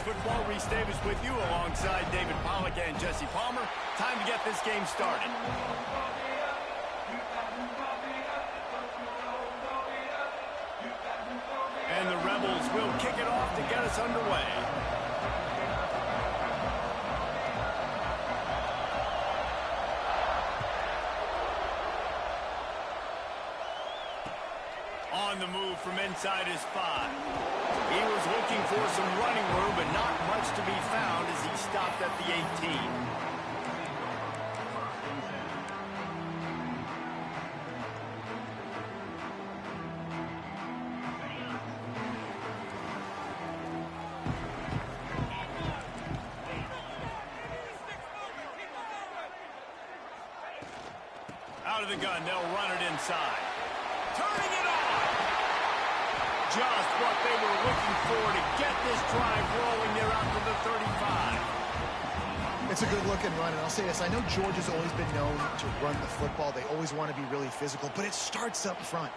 Football. Reese Davis with you alongside David Pollack and Jesse Palmer. Time to get this game started. And the Rebels will kick it off to get us underway. On the move from inside his 5. He was looking for some running room, but not much to be found as he stopped at the 18. Out of the gun, they'll run it inside. Turning it on! Just what they were looking for to get this drive rolling there out to the 35. It's a good-looking run, and I'll say this. I know Georgia's always been known to run the football. They always want to be really physical, but it starts up front.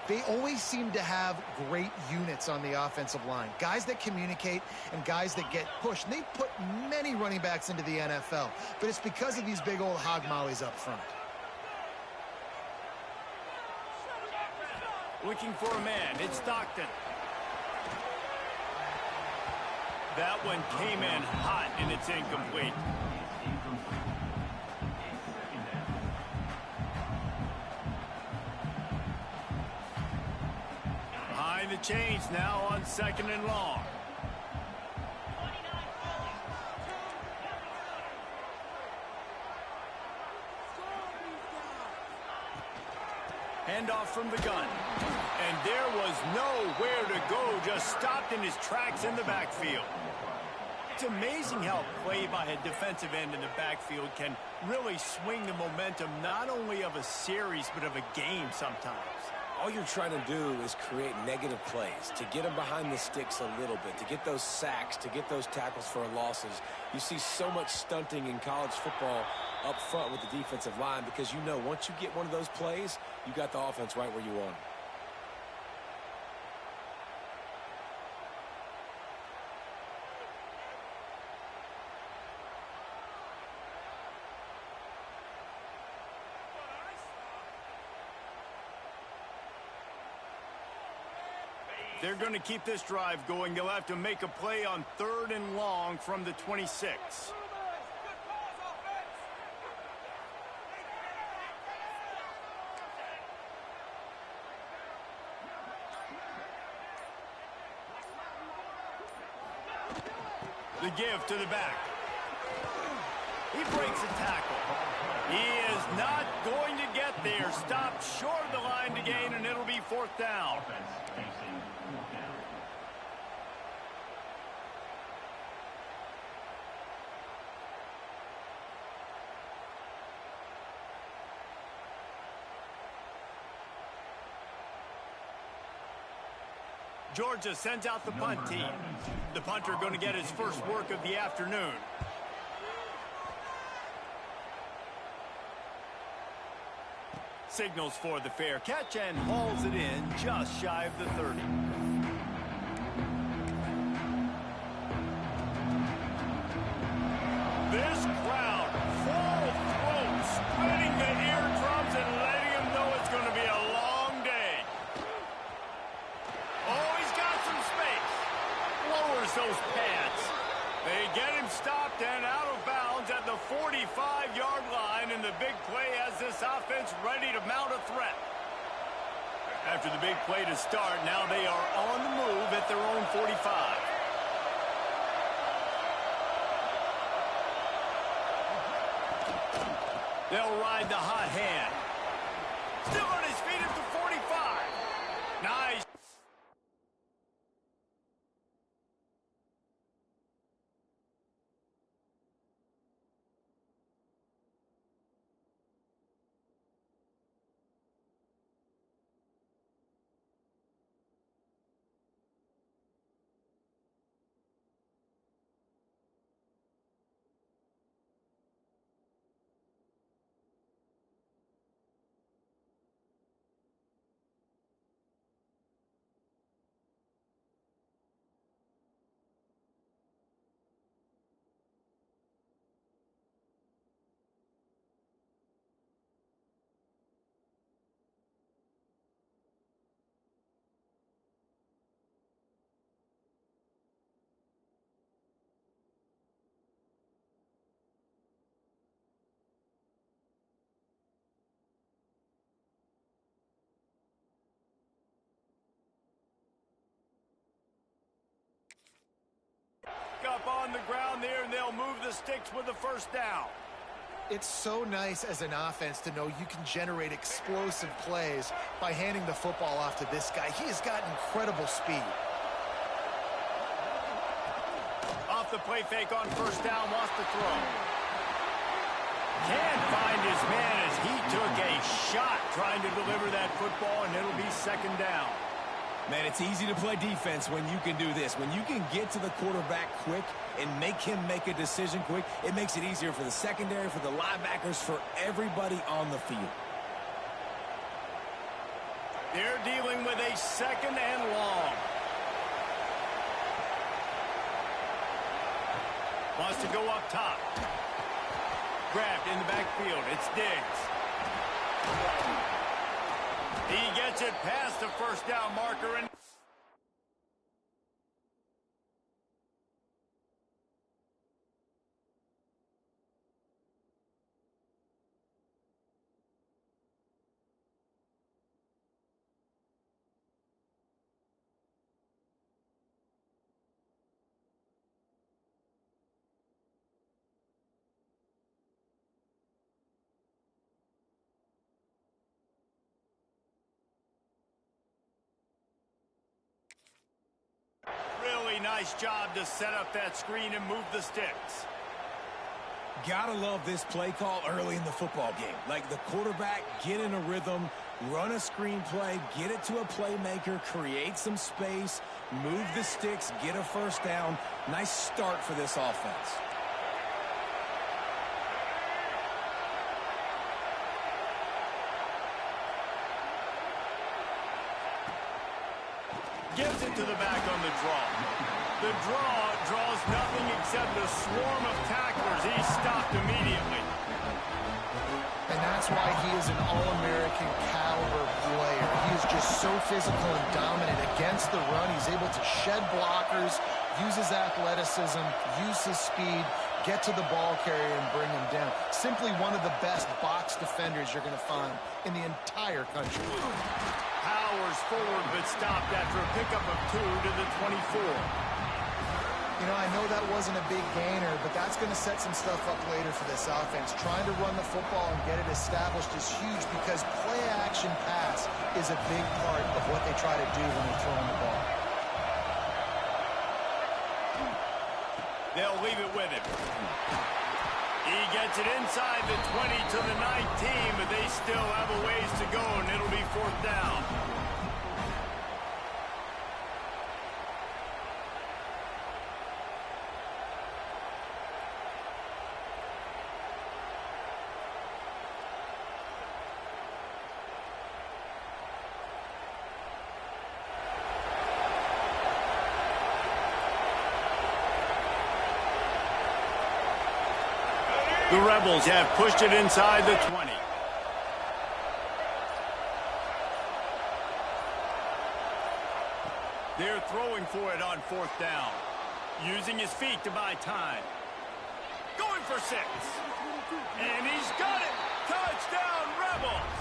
They always seem to have great units on the offensive line, guys that communicate and guys that get pushed. And they put many running backs into the NFL, but it's because of these big old hog mollies up front. Looking for a man. It's Stockton. That one came in hot, and it's incomplete. Behind the chains now on 2nd and long. Handoff from the gun. And there was nowhere to go, just stopped in his tracks in the backfield. It's amazing how play by a defensive end in the backfield can really swing the momentum not only of a series but of a game sometimes. All you're trying to do is create negative plays, to get them behind the sticks a little bit, to get those sacks, to get those tackles for losses. You see so much stunting in college football up front with the defensive line because you know once you get one of those plays, you got the offense right where you want it. They're going to keep this drive going. They'll have to make a play on 3rd and long from the 26. The give to the back. He breaks a tackle. He is not going to get there. Stopped short of the line to gain, and it'll be 4th down. Georgia sends out the punt team. The punter going to get his first work of the afternoon. Signals for the fair catch and hauls it in just shy of the 30. This crowd, full throat, spreading the eardrums and letting them know it's going to be a long day. Oh, he's got some space. Lowers those pads. They get him stopped and out of bounds at the 45-yard line, and the big play has this offense ready to mount a threat. After the big play to start, now they are on the move at their own 45. They'll ride the hot hand. Still on his feet at the 45. Nice. up on the ground there, and they'll move the sticks with the first down. It's so nice as an offense to know you can generate explosive plays by handing the football off to this guy. He has got incredible speed. Off the play fake on first down, wants to throw. Can't find his man as he took a shot trying to deliver that football, and it'll be second down. Man, it's easy to play defense when you can do this. When you can get to the quarterback quick and make him make a decision quick, it makes it easier for the secondary, for the linebackers, for everybody on the field. They're dealing with a second and long. Wants to go up top. Grabbed in the backfield. It's Diggs. He gets it past the first down marker. And really nice job to set up that screen and move the sticks. Gotta love this play call early in the football game. Like the quarterback, get in a rhythm, run a screen play, get it to a playmaker, create some space, move the sticks, get a first down. Nice start for this offense. Gives it to the back on the draw. The draw draws nothing except a swarm of tacklers. He's stopped immediately. And that's why he is an All-American caliber player. He is just so physical and dominant against the run. He's able to shed blockers, use his athleticism, use his speed, get to the ball carrier and bring him down. Simply one of the best box defenders you're going to find in the entire country. Powers forward, but stopped after a pickup of 2 to the 24. You know, I know that wasn't a big gainer, but that's going to set some stuff up later for this offense. Trying to run the football and get it established is huge because play-action pass is a big part of what they try to do when they're throwing the ball. They'll leave it with him. He gets it inside the 20 to the 19, but they still have a ways to go, and it'll be fourth down. The Rebels have pushed it inside the 20. They're throwing for it on fourth down. Using his feet to buy time. Going for 6. And he's got it. Touchdown, Rebels.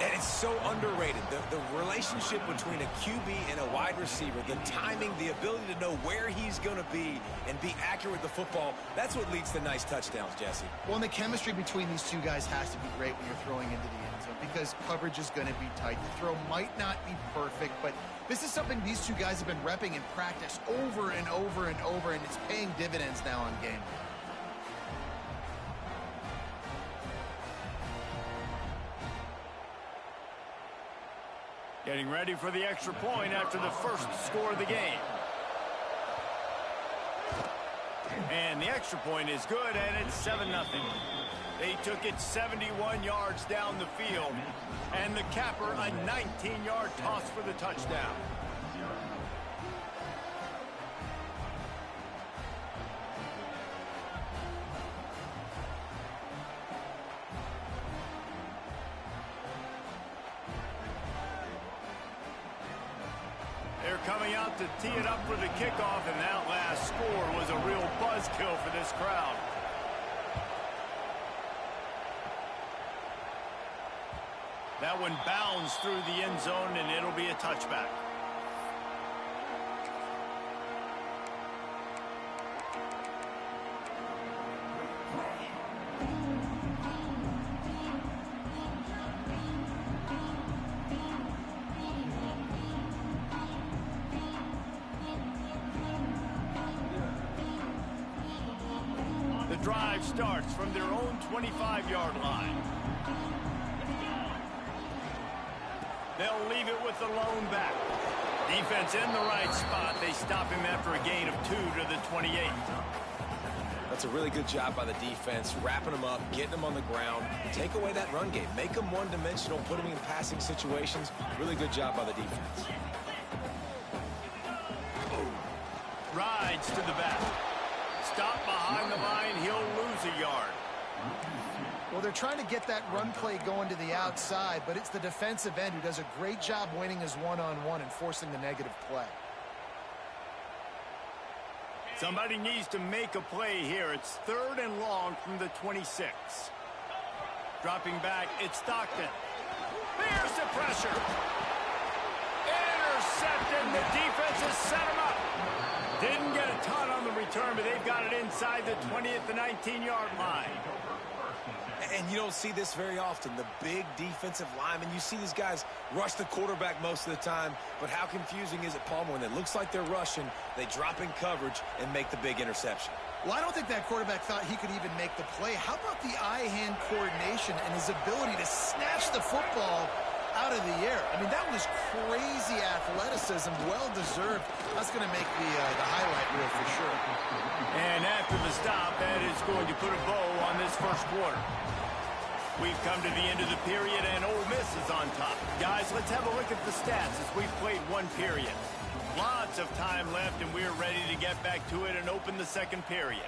And it's so underrated. The relationship between a QB and a wide receiver, the timing, the ability to know where he's going to be and be accurate with the football, that's what leads to nice touchdowns, Jesse. Well, and the chemistry between these two guys has to be great when you're throwing into the end zone because coverage is going to be tight. The throw might not be perfect, but this is something these two guys have been repping in practice over and over and over, and it's paying dividends now on game day. Getting ready for the extra point after the first score of the game. And the extra point is good, and it's 7-0. They took it 71 yards down the field, and the capper a 19-yard toss for the touchdown. They're coming out to tee it up for the kickoff, and that last score was a real buzzkill for this crowd. That one bounds through the end zone, and it'll be a touchback. drive starts from their own 25-yard line. They'll leave it with the lone back. Defense in the right spot. They stop him after a gain of 2 to the 28. That's a really good job by the defense, wrapping them up, getting them on the ground. Take away that run game. Make them one-dimensional, put them in passing situations. Really good job by the defense. Rides to the back. Stop behind the line. He'll lose a yard. Well, they're trying to get that run play going to the outside, but it's the defensive end who does a great job winning his one-on-one and forcing the negative play. Somebody needs to make a play here. It's 3rd and long from the 26. Dropping back, it's Stockton. There's the pressure. Intercepted. The defense has set him up. Didn't get a ton on the return, but they've got it inside the 20 at the 19-yard line. And you don't see this very often. The big defensive linemen, you see these guys rush the quarterback most of the time, but how confusing is it, Palmer, when it looks like they're rushing, they drop in coverage and make the big interception? Well, I don't think that quarterback thought he could even make the play. How about the eye-hand coordination and his ability to snatch the football out of the air? I mean, that was crazy athleticism, well-deserved. That's going to make the highlight reel for sure. And after the stop, that is going to put a bow on this first quarter. We've come to the end of the period, and Ole Miss is on top. Guys, let's have a look at the stats as we've played one period. Lots of time left, and we're ready to get back to it and open the second period.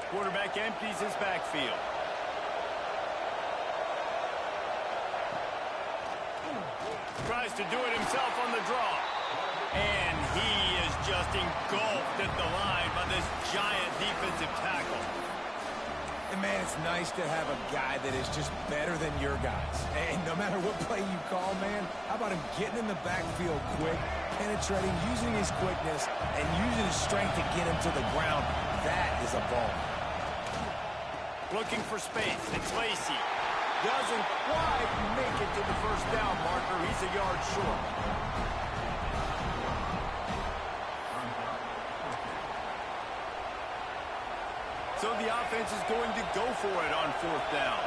Quarterback empties his backfield. Tries to do it himself on the draw. And he is just engulfed at the line by this giant defensive tackle. And, man, it's nice to have a guy that is just better than your guys. And no matter what play you call, man, how about him getting in the backfield quick, penetrating, using his quickness, and using his strength to get him to the ground. That is a ball. Looking for space. It's Lacey. Doesn't quite make it to the first down marker. He's a yard short. So the offense is going to go for it on 4th down.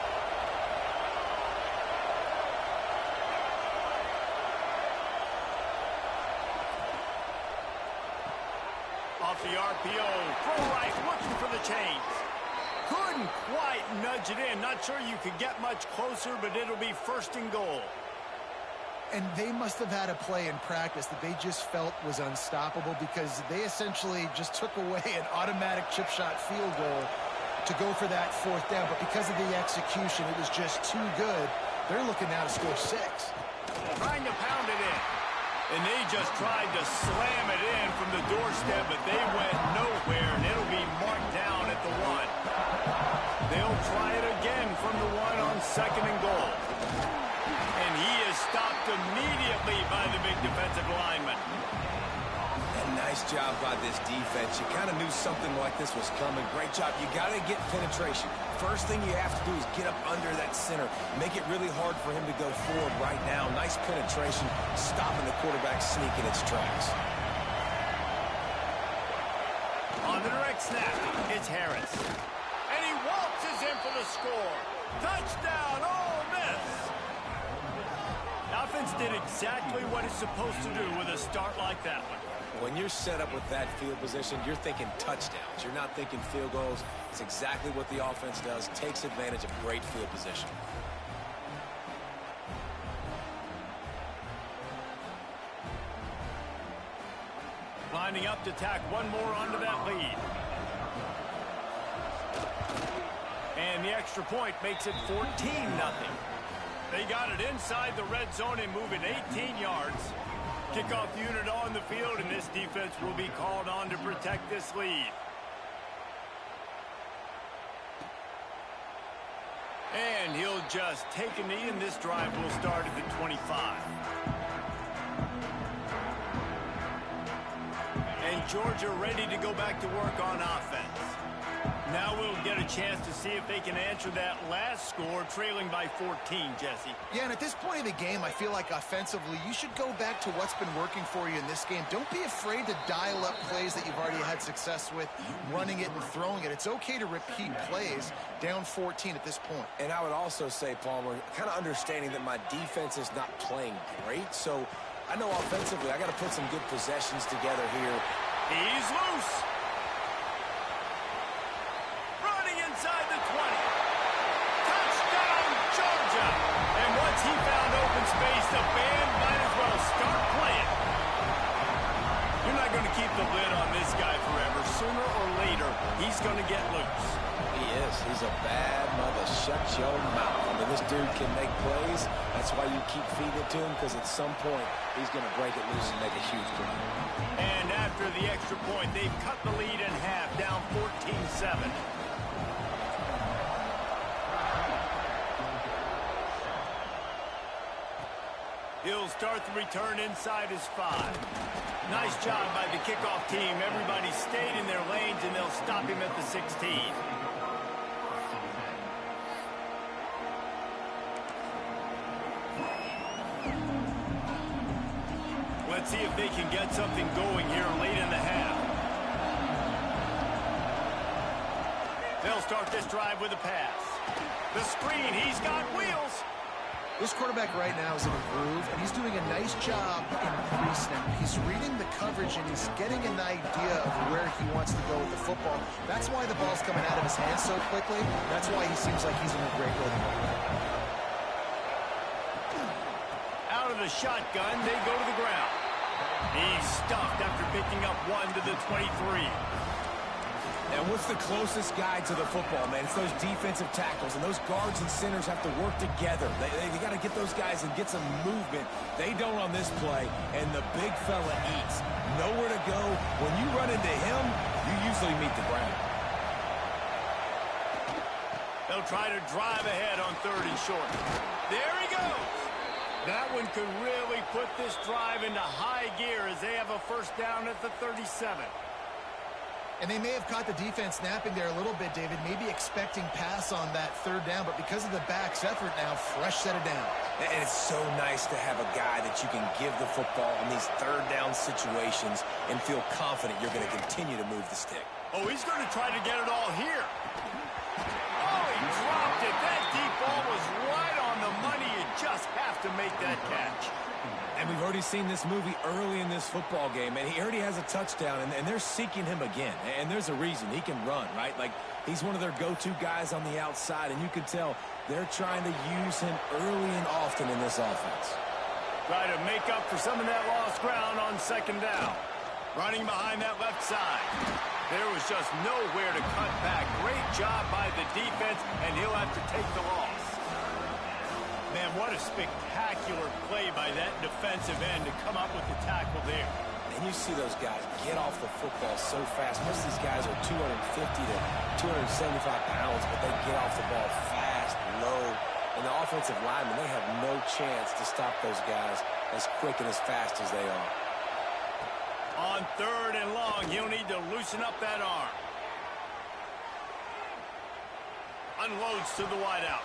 Off the RPO, throw right, looking for the chains. Couldn't quite nudge it in. Not sure you could get much closer, but it'll be 1st and goal. And they must have had a play in practice that they just felt was unstoppable because they essentially just took away an automatic chip shot field goal to go for that 4th down. But because of the execution, it was just too good. They're looking now to score 6. Trying to pound it in. And they just tried to slam it in from the doorstep, but they went nowhere, and it'll be marked down at the 1. They'll try it again from the 1 on 2nd and goal. And he is stopped immediately by the big defensive lineman. And nice job by this defense. You kind of knew something like this was coming. Great job. You got to get penetration. First thing you have to do is get up under that center. Make it really hard for him to go forward right now. Nice penetration, stopping the quarterback sneaking its tracks. On the direct snap, it's Harris. And he waltzes in for the score. Touchdown, Ole Miss! The offense did exactly what it's supposed to do with a start like that one. When you're set up with that field position, you're thinking touchdowns. You're not thinking field goals. It's exactly what the offense does. Takes advantage of great field position. Lining up to tack one more onto that lead. And the extra point makes it 14-0. They got it inside the red zone and moving 18 yards. Kickoff unit on the field, and this defense will be called on to protect this lead. And he'll just take a knee, and this drive will start at the 25. And Georgia ready to go back to work on offense. Now we'll get a chance to see if they can answer that last score, trailing by 14, Jesse. Yeah, and at this point of the game, I feel like offensively, you should go back to what's been working for you in this game. Don't be afraid to dial up plays that you've already had success with, running it and throwing it. It's okay to repeat plays down 14 at this point. And I would also say, Palmer, kind of understanding that my defense is not playing great, so I know offensively I got to put some good possessions together here. He's loose. Inside the 20. Touchdown, Georgia. And once he found open space, the band might as well start playing. You're not going to keep the lid on this guy forever. Sooner or later, he's going to get loose. He is. He's a bad mother. Shut your mouth. I mean, this dude can make plays. That's why you keep feeding it to him, because at some point, he's going to break it loose and make a huge play. And after the extra point, they've cut the lead in half, down 14-7. He'll start the return inside his 5. Nice job by the kickoff team. Everybody stayed in their lanes, and they'll stop him at the 16. Let's see if they can get something going here late in the half. They'll start this drive with a pass. The screen, he's got wheels. This quarterback right now is in a groove, and he's doing a nice job in pre-snap. He's reading the coverage, and he's getting an idea of where he wants to go with the football. That's why the ball's coming out of his hands so quickly. That's why he seems like he's in a great rhythm. Out of the shotgun, they go to the ground. He's stuffed after picking up 1 to the 23. And what's the closest guy to the football, man? It's those defensive tackles, and those guards and centers have to work together. They got to get those guys and get some movement. They don't on this play, and the big fella eats. Nowhere to go. When you run into him, you usually meet the ground. They'll try to drive ahead on 3rd and short. There he goes. That one could really put this drive into high gear as they have a first down at the 37. And they may have caught the defense napping there a little bit, David, maybe expecting pass on that 3rd down, but because of the back's effort now, fresh set it down. And it's so nice to have a guy that you can give the football in these 3rd down situations and feel confident you're going to continue to move the stick. Oh, he's going to try to get it all here. Oh, he dropped it. That deep ball was right on the money. You just have to make that catch. And we've already seen this movie early in this football game, and he already has a touchdown, and they're seeking him again. And there's a reason. He can run, right? Like, he's one of their go-to guys on the outside, and you can tell they're trying to use him early and often in this offense. Try to make up for some of that lost ground on 2nd down. Running behind that left side. There was just nowhere to cut back. Great job by the defense, and he'll have to take the loss. Man, what a spectacular play by that defensive end to come up with the tackle there. And you see those guys get off the football so fast. Most of these guys are 250 to 275 pounds, but they get off the ball fast, low. And the offensive linemen, they have no chance to stop those guys as quick and as fast as they are. On 3rd and long, he'll need to loosen up that arm. Unloads to the wideout.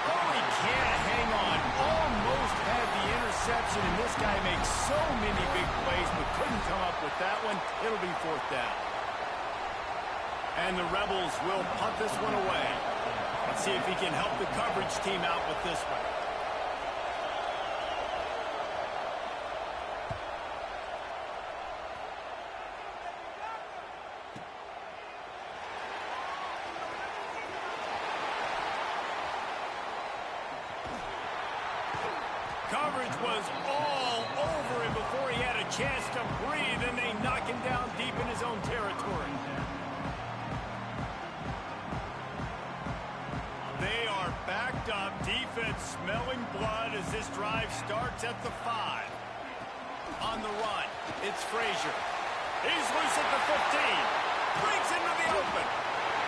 Oh, he can't hang on. Almost had the interception, and this guy makes so many big plays, but couldn't come up with that one. It'll be 4th down. And the Rebels will punt this one away. Let's see if he can help the coverage team out with this one. Coverage was all over him before he had a chance to breathe, and they knock him down deep in his own territory. They are backed up, defense smelling blood as this drive starts at the 5. On the run, it's Frazier. He's loose at the 15. Breaks into the open.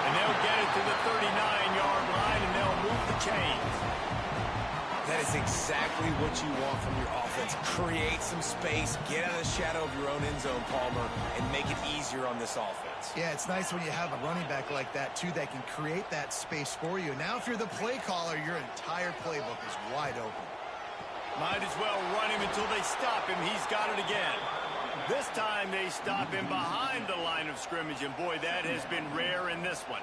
And they'll get it to the 39-yard line, and they'll move the chains. That is exactly what you want from your offense. Create some space, get out of the shadow of your own end zone, Palmer, and make it easier on this offense. Yeah, it's nice when you have a running back like that, too, that can create that space for you. Now, if you're the play caller, your entire playbook is wide open. Might as well run him until they stop him. He's got it again. This time they stop him behind the line of scrimmage, and boy, that has been rare in this one.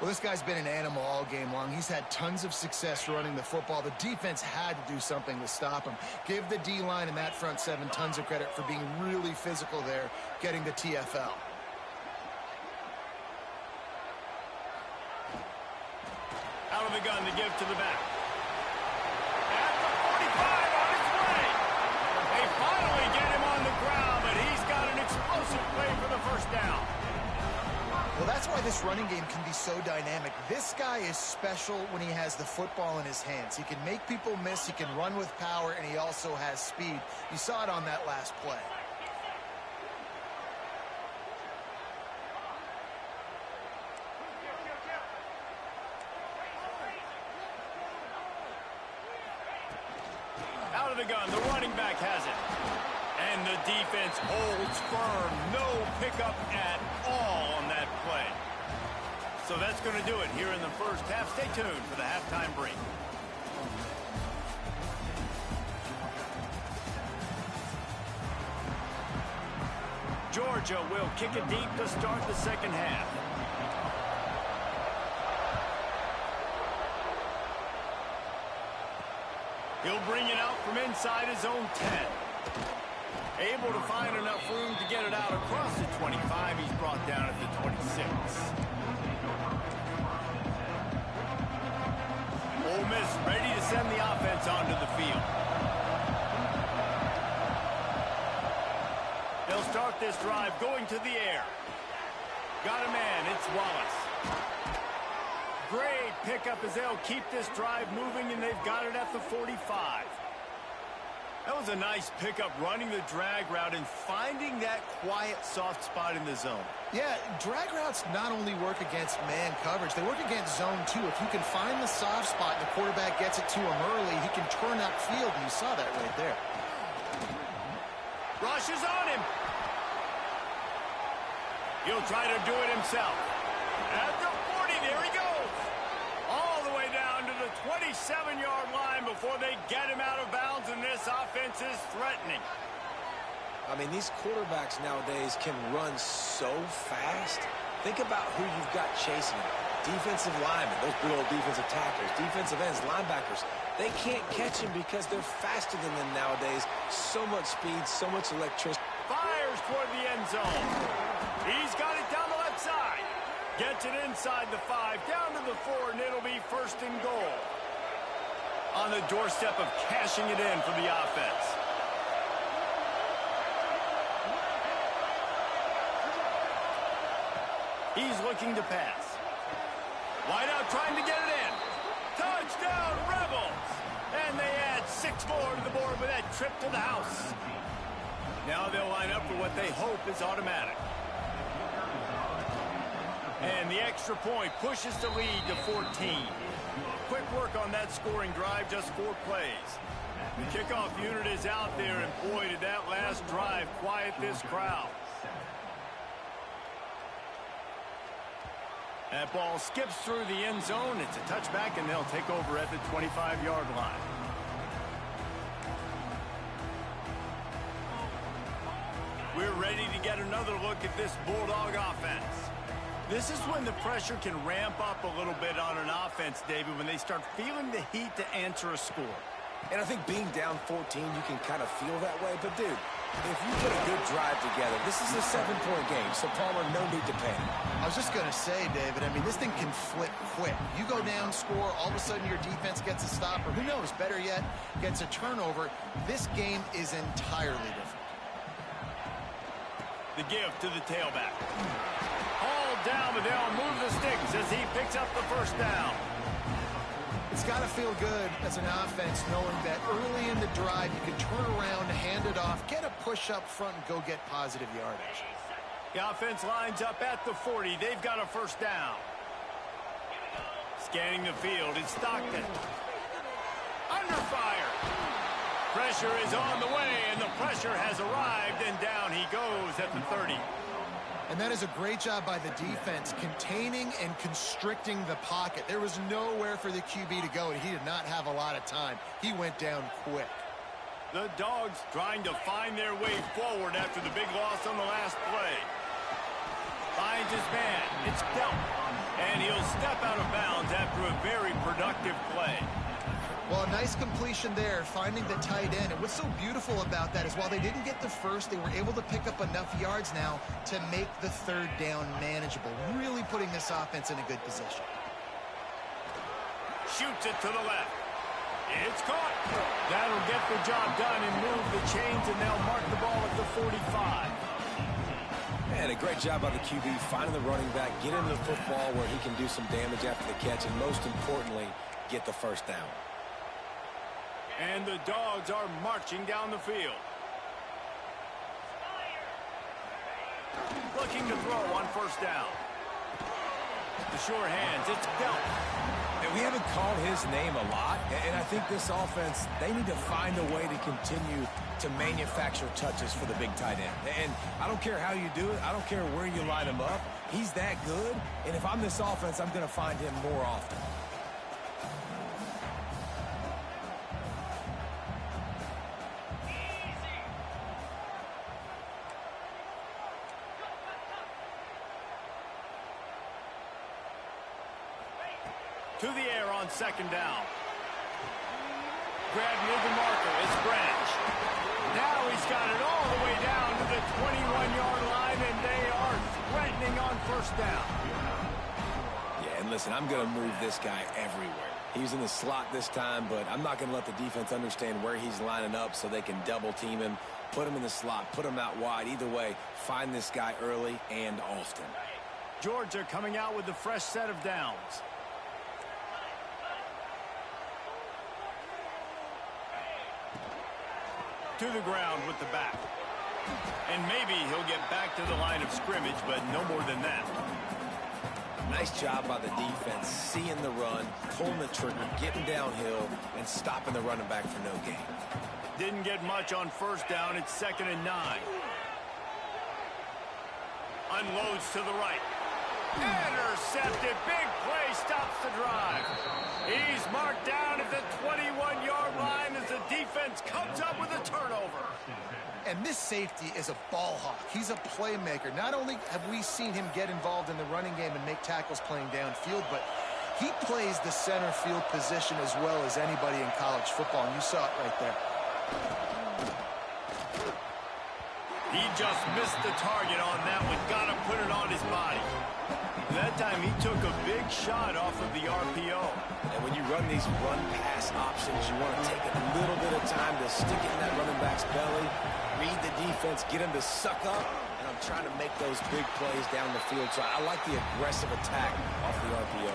Well, this guy's been an animal all game long. He's had tons of success running the football. The defense had to do something to stop him. Give the D-line and that front seven tons of credit for being really physical there, getting the TFL. Out of the gun to give to the back. At the 45 on his way. They finally get him on the ground, but he's got an explosive play for the first down. Well, that's why this running game can be so dynamic. This guy is special when he has the football in his hands. He can make people miss, he can run with power, and he also has speed. You saw it on that last play. Out of the gun, the running back has it. And the defense holds firm. No pickup at all on that play. So that's going to do it here in the first half. Stay tuned for the halftime break. Georgia will kick it deep to start the second half. He'll bring it out from inside his own 10. Able to find enough room to get it out across the 25. He's brought down at the 26. Ole Miss ready to send the offense onto the field. They'll start this drive going to the air. Got a man. It's Wallace. Great pickup as they'll keep this drive moving, and they've got it at the 45. That was a nice pickup, running the drag route and finding that quiet, soft spot in the zone. Yeah, drag routes not only work against man coverage, they work against zone too. If you can find the soft spot and the quarterback gets it to him early, he can turn that field, and you saw that right there. Rush is on him. He'll try to do it himself. At the 40, there he goes. All the way down to the 27-yard line before they get him out of bounds, and this offense is threatening. I mean, these quarterbacks nowadays can run so fast. Think about who you've got chasing them. Defensive linemen, those big old defensive tackles, defensive ends, linebackers. They can't catch him because they're faster than them nowadays. So much speed, so much electricity. Fires toward the end zone. He's got it down the left side. Gets it inside the 5, down to the 4, and it'll be first and goal. On the doorstep of cashing it in for the offense. He's looking to pass. Wide out trying to get it in. Touchdown, Rebels! And they add 6 more to the board with that trip to the house. Now they'll line up for what they hope is automatic. And the extra point pushes the lead to 14. Quick work on that scoring drive, just 4 plays. The kickoff unit is out there, and boy, did that last drive quiet this crowd. That ball skips through the end zone. It's a touchback, and they'll take over at the 25-yard line. We're ready to get another look at this Bulldog offense. This is when the pressure can ramp up a little bit on an offense, David, when they start feeling the heat to answer a score. And I think being down 14, you can kind of feel that way. But, dude, if you put a good drive together, this is a 7-point game, so Palmer, no need to panic. I was just going to say, David, I mean, this thing can flip quick. You go down, score, all of a sudden your defense gets a stop, or who knows, better yet, gets a turnover. This game is entirely different. The give to the tailback. Hauled down, but they'll move the sticks as he picks up the first down. It's got to feel good as an offense knowing that early in the drive you can turn around, hand it off, get a push up front, and go get positive yardage. The offense lines up at the 40. They've got a first down. Scanning the field, it's Stockton. under fire. Pressure is on the way, and the pressure has arrived, and down he goes at the 30. And that is a great job by the defense, containing and constricting the pocket. There was nowhere for the QB to go, and he did not have a lot of time. He went down quick. The Dogs trying to find their way forward after the big loss on the last play. Finds his man. It's dealt. And he'll step out of bounds after a very productive play. Well, a nice completion there, finding the tight end. And what's so beautiful about that is while they didn't get the first, they were able to pick up enough yards now to make the third down manageable, really putting this offense in a good position. Shoots it to the left. It's caught. That'll get the job done and move the chains, and they'll mark the ball at the 45. And a great job by the QB finding the running back, get into the football where he can do some damage after the catch, and most importantly, get the first down. And the Dogs are marching down the field. Looking to throw on first down. The sure hands, it's dealt. And we haven't called his name a lot, and I think this offense, they need to find a way to continue to manufacture touches for the big tight end. And I don't care how you do it. I don't care where you line him up. He's that good, and if I'm this offense, I'm going to find him more often. To the air on second down. Grab near the marker. It's Branch. Now he's got it all the way down to the 21-yard line, and they are threatening on first down. Yeah, and listen, I'm going to move this guy everywhere. He's in the slot this time, but I'm not going to let the defense understand where he's lining up so they can double team him, put him in the slot, put him out wide. Either way, find this guy early and often. Georgia coming out with a fresh set of downs. To the ground with the back. And maybe he'll get back to the line of scrimmage, but no more than that. Nice job by the defense, seeing the run, pulling the trigger, getting downhill, and stopping the running back for no gain. Didn't get much on first down. It's 2nd and 9. Unloads to the right. Intercepted. Big play stops the drive. He's marked down at the 21-yard line as the defense comes up with a turnover. And this safety is a ball hawk. He's a playmaker. Not only have we seen him get involved in the running game and make tackles playing downfield, but he plays the center field position as well as anybody in college football, and you saw it right there. He just missed the target on that one. Got to put it on his body. That time he took a big shot off of the RPO. And when you run these run-pass options, you want to take a little bit of time to stick it in that running back's belly, read the defense, get him to suck up, and I'm trying to make those big plays down the field. So I like the aggressive attack off the RPO.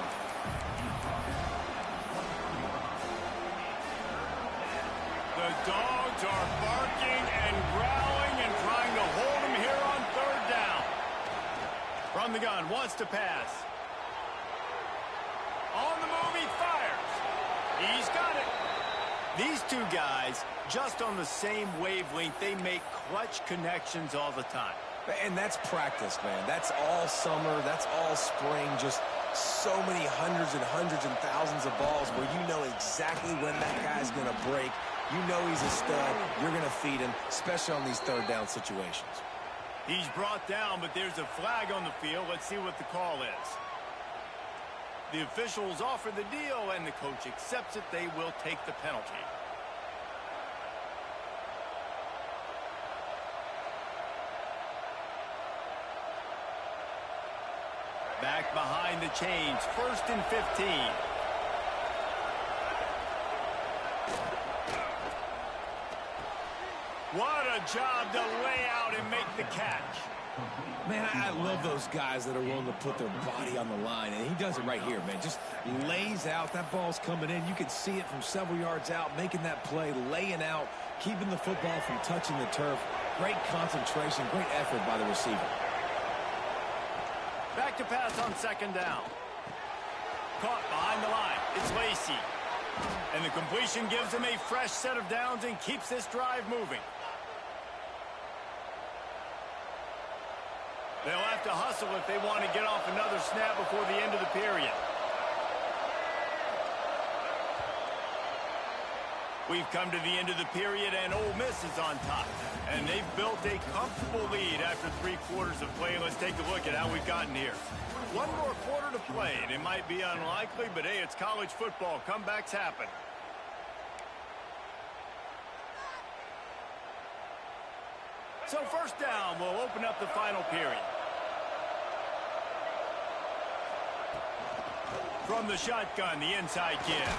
The Dogs are barking and growling and trying to hold him here on third down. From the gun, wants to pass. On the move, he fires. He's got it. These two guys, just on the same wavelength, they make clutch connections all the time. And that's practice, man. That's all summer. That's all spring. Just so many hundreds and thousands of balls where you know exactly when that guy's going to break. You know he's a stud. You're going to feed him, especially on these third down situations. He's brought down, but there's a flag on the field. Let's see what the call is. The officials offer the deal, and the coach accepts it. They will take the penalty. Back behind the chains, 1st and 15. What a job to lay out and make the catch. Man, I love those guys that are willing to put their body on the line, and he does it right here, man. Just lays out. That ball's coming in. You can see it from several yards out, making that play, laying out, keeping the football from touching the turf. Great concentration, great effort by the receiver. Back to pass on 2nd down. Caught behind the line. It's Lacey. And the completion gives them a fresh set of downs and keeps this drive moving. They'll have to hustle if they want to get off another snap before the end of the period. We've come to the end of the period, and Ole Miss is on top. And they've built a comfortable lead after 3 quarters of play. Let's take a look at how we've gotten here. One more quarter to play, and it might be unlikely, but hey, it's college football. Comebacks happen. So first down, we'll open up the final period. From the shotgun, the inside give.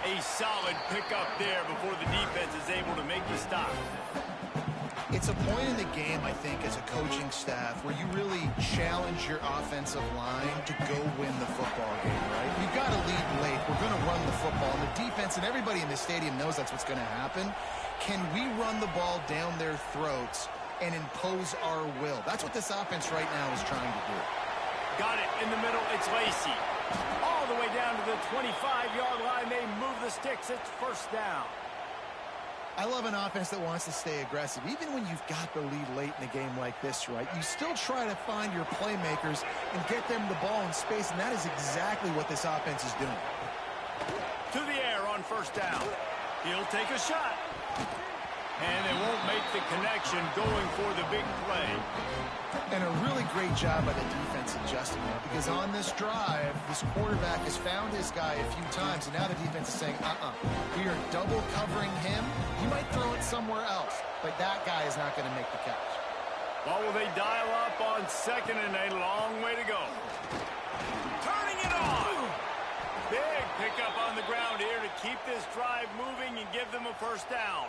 A solid pickup there before the defense is able to make the stop. It's a point in the game, I think, as a coaching staff where you really challenge your offensive line to go win the football game, right? We've got to lead late. We're going to run the football. And the defense and everybody in the stadium knows that's what's going to happen. Can we run the ball down their throats and impose our will? That's what this offense right now is trying to do. Got it in the middle. It's Lacey. All the way down to the 25-yard line. They move the sticks. It's first down. I love an offense that wants to stay aggressive. Even when you've got the lead late in a game like this, right, you still try to find your playmakers and get them the ball in space, and that is exactly what this offense is doing. To the air on first down. He'll take a shot. And they won't make the connection going for the big play. And a really great job by the defense adjusting that, because on this drive, this quarterback has found his guy a few times, and now the defense is saying, we are double covering him. You might throw it somewhere else, but that guy is not going to make the catch. Well, will they dial up on second and a long way to go? Turning it on! Big pickup on the ground here to keep this drive moving and give them a first down.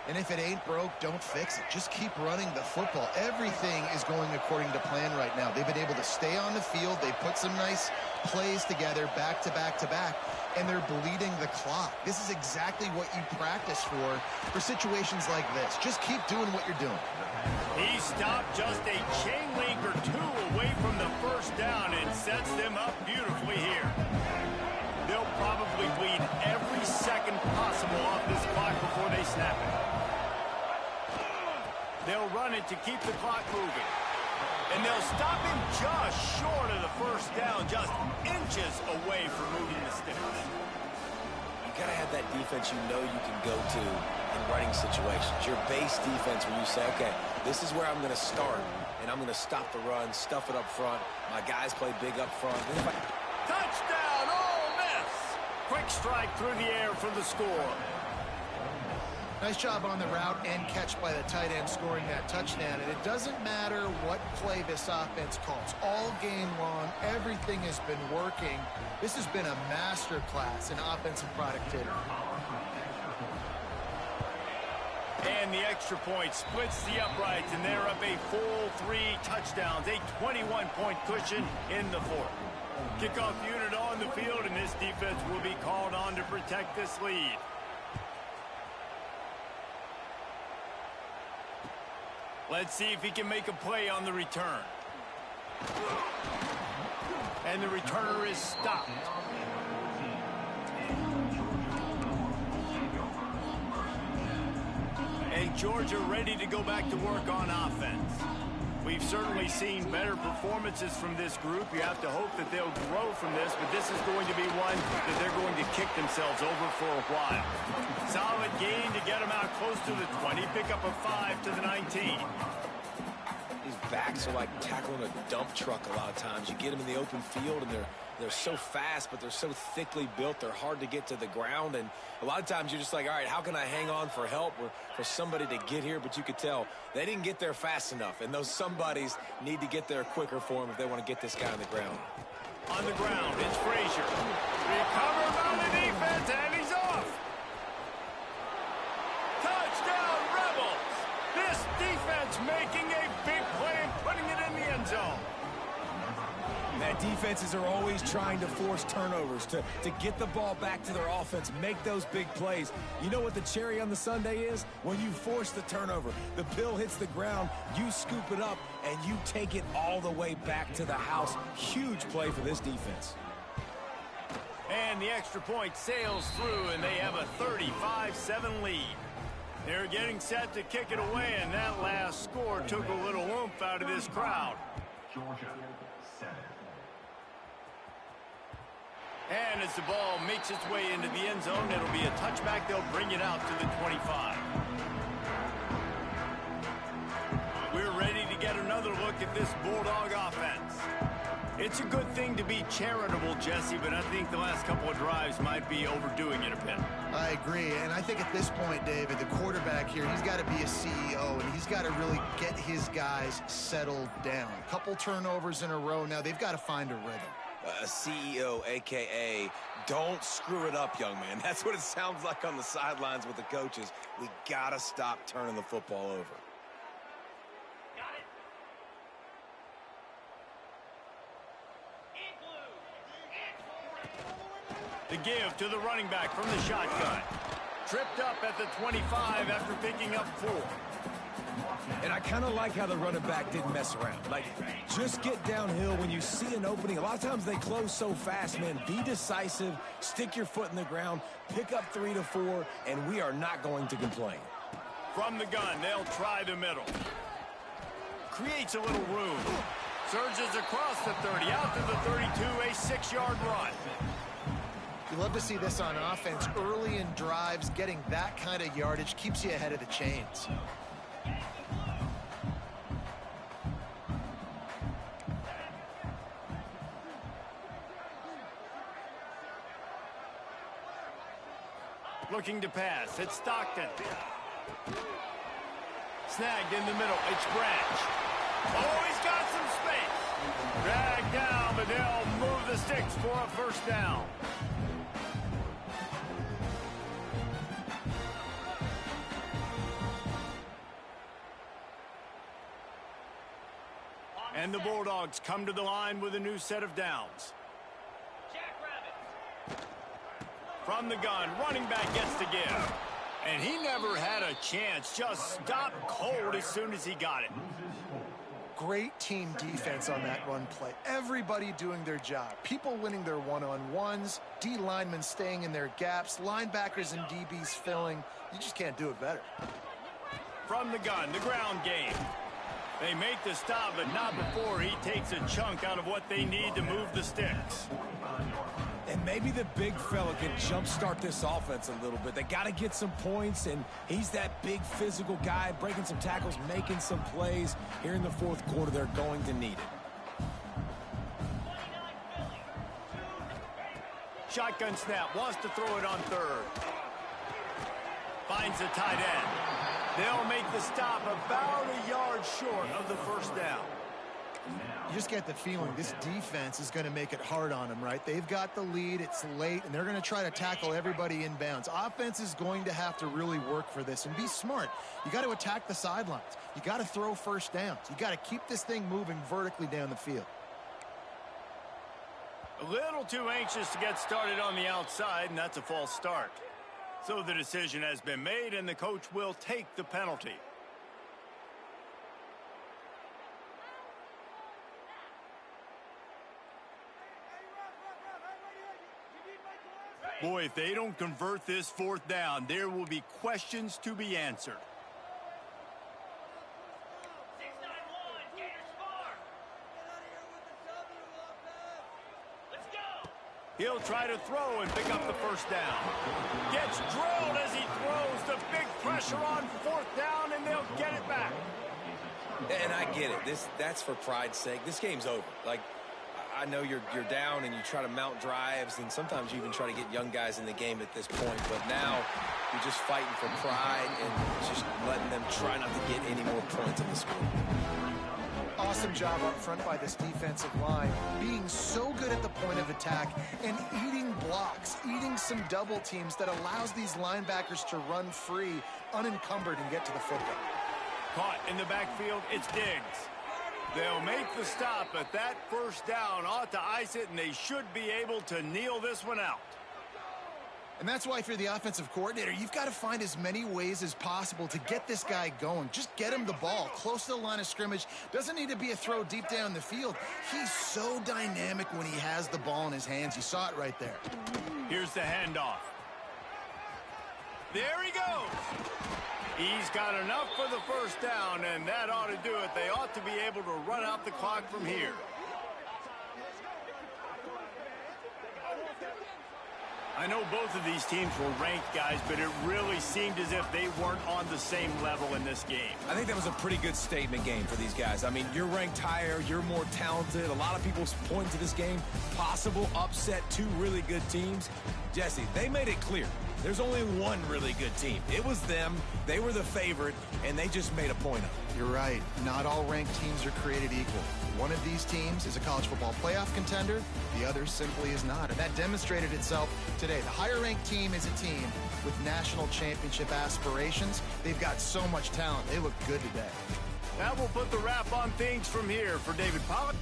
And if it ain't broke, don't fix it. Just keep running the football. Everything is going according to plan right now. They've been able to stay on the field. They put some nice plays together back to back to back, and they're bleeding the clock. This is exactly what you practice for situations like this. Just keep doing what you're doing. He stopped just a chain link or two away from the first down and sets them up beautifully here. They'll probably bleed every second possible off this clock before they snap it. They'll run it to keep the clock moving. And they'll stop him just short of the first down, just inches away from moving the sticks. You got to have that defense you know you can go to in running situations. Your base defense where you say, okay, this is where I'm going to start, and I'm going to stop the run, stuff it up front. My guys play big up front. Touchdown, Ole Miss! Quick strike through the air for the score. Nice job on the route and catch by the tight end scoring that touchdown. And it doesn't matter what play this offense calls. All game long, everything has been working. This has been a master class in offensive productivity. And the extra point splits the uprights, and they're up a full 3 touchdowns, a 21-point cushion in the fourth. Kickoff unit on the field, and this defense will be called on to protect this lead. Let's see if he can make a play on the return. And the returner is stopped. And Georgia ready to go back to work on offense. We've certainly seen better performances from this group. You have to hope that they'll grow from this, but this is going to be one that they're going to kick themselves over for a while. Solid gain to get them out close to the 20. Pick up a 5 to the 19. These backs are like tackling a dump truck a lot of times. You get them in the open field, and they're so fast, but they're so thickly built, they're hard to get to the ground. And a lot of times you're just like, all right, how can I hang on for help or for somebody to get here? But you could tell they didn't get there fast enough, and those somebodies need to get there quicker for them if they want to get this guy on the ground. On the ground, it's Frazier. Recovered by the defense, and he's off. Touchdown, Rebels. This defense making a big play and putting it in the end zone. That defenses are always trying to force turnovers, to get the ball back to their offense, make those big plays. You know what the cherry on the sundae is? When you force the turnover, the pill hits the ground, you scoop it up, and you take it all the way back to the house. Huge play for this defense. And And the extra point sails through, and they have a 35-7 lead. They're getting set to kick it away, and that last score took a little oomph out of this crowd. Georgia, 7. And as the ball makes its way into the end zone, it'll be a touchback. They'll bring it out to the 25. We're ready to get another look at this Bulldog offense. It's a good thing to be charitable, Jesse, but I think the last couple of drives might be overdoing it a bit. I agree, and I think at this point, David, the quarterback here, he's got to be a CEO, and he's got to really get his guys settled down. A couple turnovers in a row now. They've got to find a rhythm. A CEO, a.k.a. don't screw it up, young man. That's what it sounds like on the sidelines with the coaches. We got to stop turning the football over. The give to the running back from the shotgun. Tripped up at the 25 after picking up 4. And I kind of like how the running back didn't mess around. Like, just get downhill when you see an opening. A lot of times they close so fast, man. Be decisive, stick your foot in the ground, pick up 3 to 4, and we are not going to complain. From the gun, they'll try the middle. Creates a little room. Surges across the 30, out to the 32, a 6-yard run. You love to see this on offense. Early in drives, getting that kind of yardage keeps you ahead of the chains. Looking to pass. It's Stockton. Snagged in the middle. It's Branch. Oh, he's got some space. Dragged down, but they'll move the sticks for a first down. And the Bulldogs come to the line with a new set of downs. From the gun, running back gets the give. And he never had a chance. Just stopped cold as soon as he got it. Great team defense on that run play. Everybody doing their job. People winning their one-on-ones, D linemen staying in their gaps, linebackers and DBs filling. You just can't do it better. From the gun, the ground game. They make the stop, but not before he takes a chunk out of what they need to move the sticks. And maybe the big fella can jumpstart this offense a little bit. They got to get some points, and he's that big physical guy, breaking some tackles, making some plays. Here in the fourth quarter, they're going to need it. Shotgun snap, wants to throw it on third. Finds the tight end. They'll make the stop about a yard short of the first down. You just get the feeling this defense is going to make it hard on them, right? They've got the lead, it's late, and they're going to try to tackle everybody inbounds. Offense is going to have to really work for this and be smart. You got to attack the sidelines. You got to throw first downs. You got to keep this thing moving vertically down the field. A little too anxious to get started on the outside, and that's a false start. So the decision has been made, and the coach will take the penalty. Boy, if they don't convert this fourth down, there will be questions to be answered. 6-9-1, Gators farm. Let's go. He'll try to throw and pick up the first down. Gets drilled as he throws. The big pressure on fourth down, and they'll get it back. And I get it. That's for pride's sake. This game's over. Like, I know you're down and you try to mount drives, and sometimes you even try to get young guys in the game at this point. But now you're just fighting for pride and just letting them try not to get any more points on the score. Awesome job up front by this defensive line, being so good at the point of attack and eating blocks, eating some double teams that allows these linebackers to run free, unencumbered, and get to the football. Caught in the backfield, it's Diggs. They'll make the stop, but that first down ought to ice it, and they should be able to kneel this one out. And that's why if you're the offensive coordinator, you've got to find as many ways as possible to get this guy going. Just get him the ball close to the line of scrimmage. Doesn't need to be a throw deep down the field. He's so dynamic when he has the ball in his hands. You saw it right there. Here's the handoff. There he goes. He's got enough for the first down, and that ought to do it. They ought to be able to run out the clock from here. I know both of these teams were ranked, guys, but it really seemed as if they weren't on the same level in this game. I think that was a pretty good statement game for these guys. I mean, you're ranked higher, you're more talented. A lot of people point to this game, possible upset, two really good teams. Jesse, they made it clear. There's only one really good team. It was them. They were the favorite, and they just made a point of it. You're right. Not all ranked teams are created equal. One of these teams is a college football playoff contender. The other simply is not. And that demonstrated itself today. The higher-ranked team is a team with national championship aspirations. They've got so much talent. They look good today. That will put the wrap on things from here for David Pollock.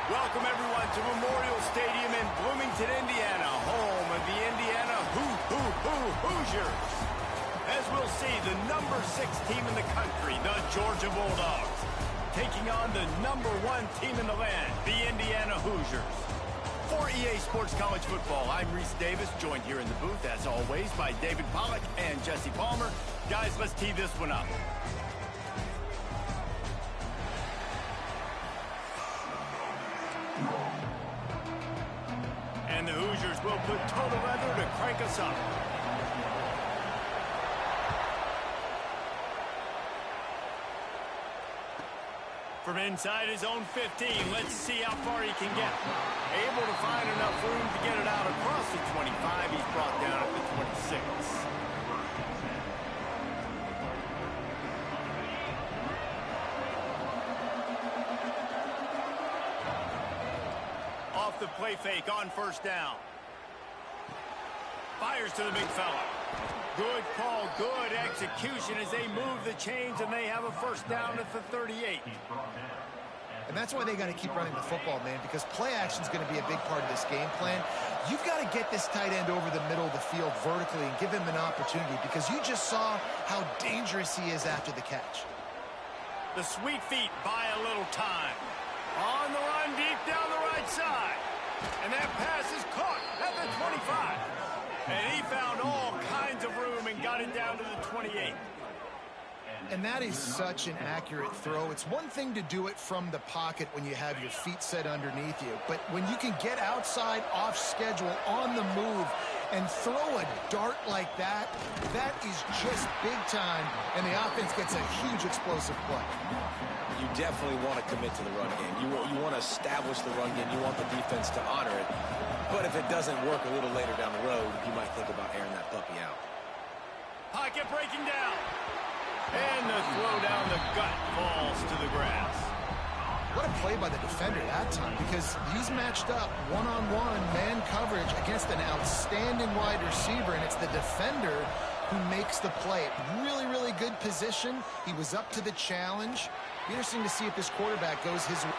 Welcome, everyone, to Memorial Stadium in Bloomington, Indiana, home of the Indiana Hoosiers. As we'll see, the number 6 team in the country, the Georgia Bulldogs, taking on the number 1 team in the land, the Indiana Hoosiers. For EA Sports College Football, I'm Reese Davis, joined here in the booth, as always, by David Pollock and Jesse Palmer. Guys, let's tee this one up. And the Hoosiers will put total leather to crank us up. From inside his own 15, let's see how far he can get. Able to find enough room to get it out across the 25. He's brought down at the 26. Off the play fake on first down. Fires to the big fella. Good call, good execution as they move the chains, and they have a first down at the 38. And that's why they got to keep running the football, man, because play action is going to be a big part of this game plan. You've got to get this tight end over the middle of the field vertically and give him an opportunity, because you just saw how dangerous he is after the catch. The sweet feet buy a little time. On the run, deep down the right side. And that pass is caught at the 25. And he found all kinds of room and got it down to the 28. And that is such an accurate throw. It's one thing to do it from the pocket when you have your feet set underneath you, but when you can get outside, off schedule, on the move, and throw a dart like that, that is just big time, and the offense gets a huge explosive play. You definitely want to commit to the run game. You want to establish the run game. You want the defense to honor it. But if it doesn't work a little later down the road, you might think about airing that puppy out. Pocket breaking down. And the throw down the gut falls to the grass. What a play by the defender that time, because he's matched up one-on-one man coverage against an outstanding wide receiver, and it's the defender who makes the play. Really, really good position. He was up to the challenge. Be interesting to see if this quarterback goes his way.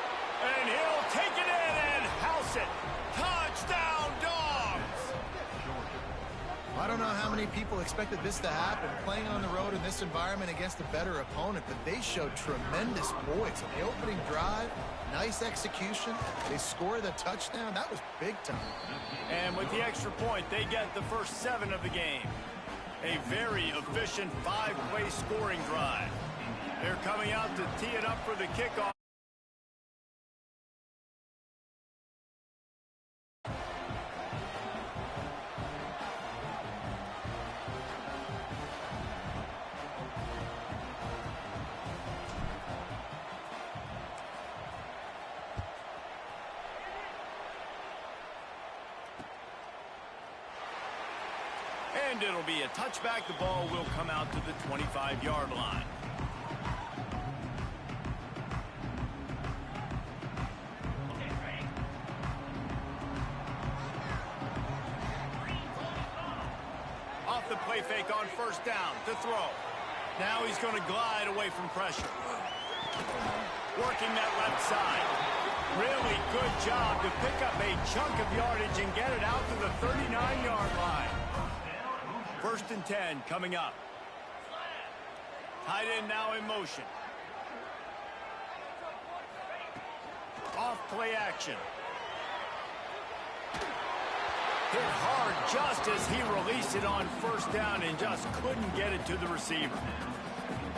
And he'll take it in and house it. Touchdown, Dogs! I don't know how many people expected this to happen, playing on the road in this environment against a better opponent, but they showed tremendous poise. On the opening drive, nice execution. They score the touchdown. That was big time. And with the extra point, they get the first 7 of the game. A very efficient 5-play scoring drive. They're coming out to tee it up for the kickoff. And it'll be a touchback. The ball will come out to the 25-yard line. Off the play fake on first down to throw. Now he's going to glide away from pressure. Working that left side. Really good job to pick up a chunk of yardage and get it out to the 39-yard line. First and 10 coming up. Tight end now in motion. Off play action. Hit hard just as he released it on first down and just couldn't get it to the receiver.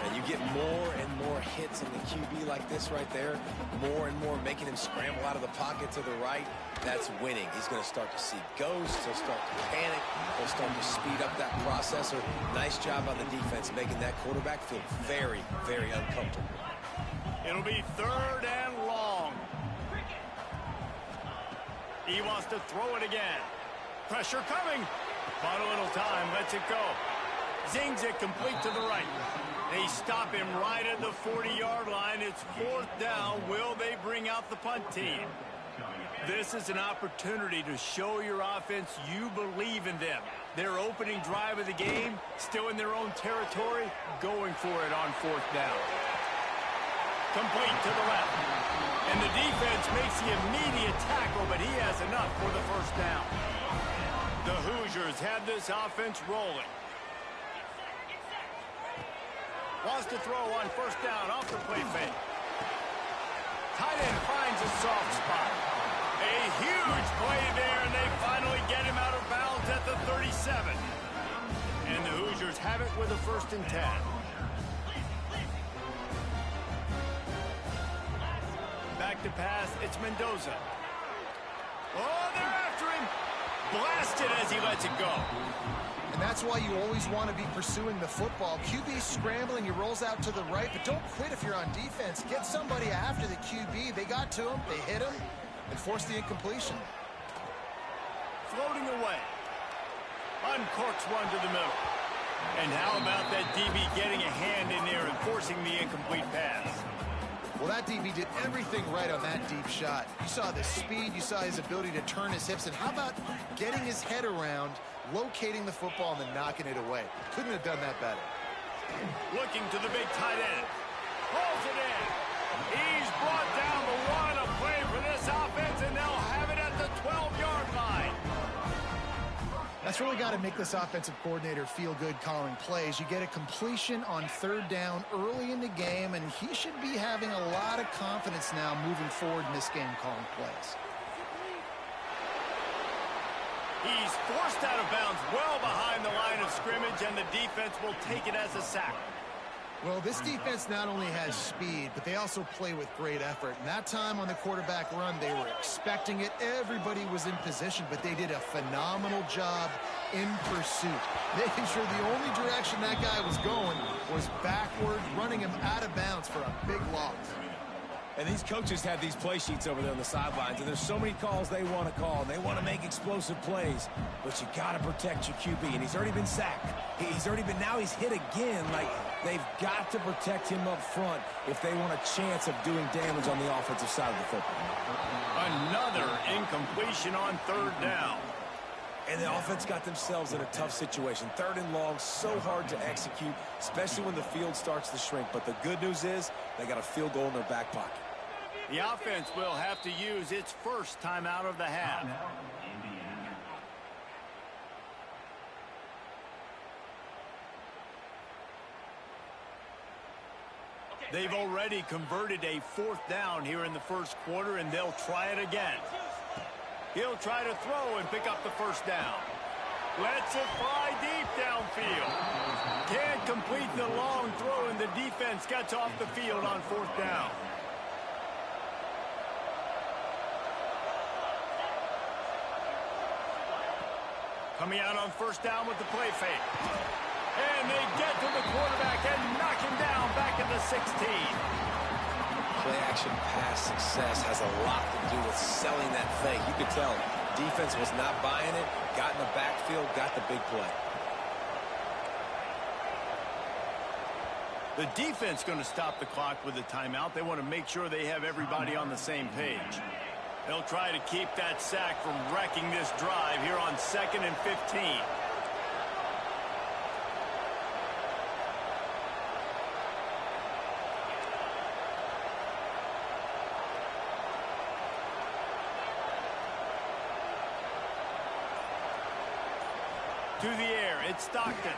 And you get more and more hits in the QB like this right there. More and more making him scramble out of the pocket to the right. That's winning. He's going to start to see ghosts. He'll start to panic. He'll start to speed up that processor. Nice job on the defense making that quarterback feel very, very uncomfortable. It'll be 3rd and long. He wants to throw it again. Pressure coming. Bought a little time. Lets it go. Zings it complete to the right. They stop him right at the 40-yard line. It's 4th down. Will they bring out the punt team? This is an opportunity to show your offense you believe in them. Their opening drive of the game, still in their own territory, going for it on 4th down. Complete to the left. And the defense makes the immediate tackle, but he has enough for the first down. The Hoosiers have this offense rolling. Wants to throw on first down off the play fake. Tight end finds a soft spot. A huge play there, and they finally get him out of bounds at the 37. And the Hoosiers have it with a 1st and 10. Back to pass, it's Mendoza. Oh, they're after him. Blasted as he lets it go. And that's why you always want to be pursuing the football. QB scrambling, he rolls out to the right, but don't quit if you're on defense. Get somebody after the QB. They got to him, they hit him, and forced the incompletion. Floating away. Uncorks one to the middle. And how about that DB getting a hand in there and forcing the incomplete pass? Well, that DB did everything right on that deep shot. You saw the speed, you saw his ability to turn his hips, and how about getting his head around, locating the football, and then knocking it away? Couldn't have done that better. Looking to the big tight end. Pulls it in. He's brought down the one. A play for this offense, and they'll have it at the 12-yard line. That's really got to make this offensive coordinator feel good calling plays. You get a completion on 3rd down early in the game, and he should be having a lot of confidence now moving forward in this game calling plays. He's forced out of bounds well behind the line of scrimmage, and the defense will take it as a sack. Well, this defense not only has speed, but they also play with great effort. And that time on the quarterback run, they were expecting it. Everybody was in position, but they did a phenomenal job in pursuit, making sure the only direction that guy was going was backward, running him out of bounds for a big loss. And these coaches have these play sheets over there on the sidelines, and there's so many calls they want to call, and they want to make explosive plays. But you got to protect your QB, and he's already been sacked. Now he's hit again. Like, They've got to protect him up front if they want a chance of doing damage on the offensive side of the football. Another incompletion on third down. And the offense got themselves in a tough situation. Third and long, so hard to execute, especially when the field starts to shrink. But the good news is they got a field goal in their back pocket. The offense will have to use its first timeout of the half. They've already converted a fourth down here in the first quarter, and they'll try it again. He'll try to throw and pick up the first down. Lets it fly deep downfield. Can't complete the long throw, and the defense gets off the field on fourth down. Coming out on first down with the play fake. And they get to the quarterback and knock him down back at the 16. Play-action pass success has a lot to do with selling that fake. You could tell defense was not buying it, got in the backfield, got the big play. The defense going to stop the clock with a timeout. They want to make sure they have everybody on the same page. They'll try to keep that sack from wrecking this drive here on 2nd and 15. To the air, it's Stockton.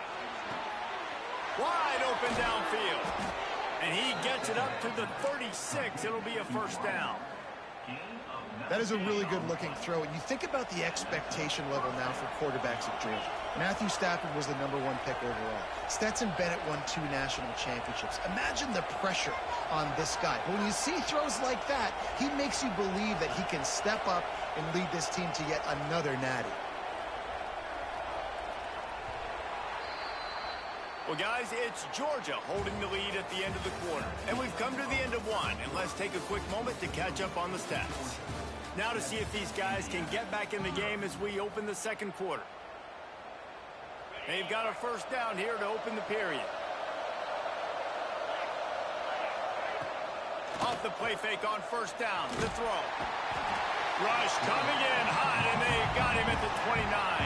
Wide open downfield. And he gets it up to the 36. It'll be a first down. That is a really good-looking throw. And you think about the expectation level now for quarterbacks at Georgia. Matthew Stafford was the #1 pick overall. Stetson Bennett won 2 national championships. Imagine the pressure on this guy. But when you see throws like that, he makes you believe that he can step up and lead this team to yet another natty. Well, guys, it's Georgia holding the lead at the end of the quarter. And we've come to the end of one. And let's take a quick moment to catch up on the stats. Now to see if these guys can get back in the game as we open the second quarter. They've got a first down here to open the period. Off the play fake on first down. The throw. Rush coming in hot, and they got him at the 29.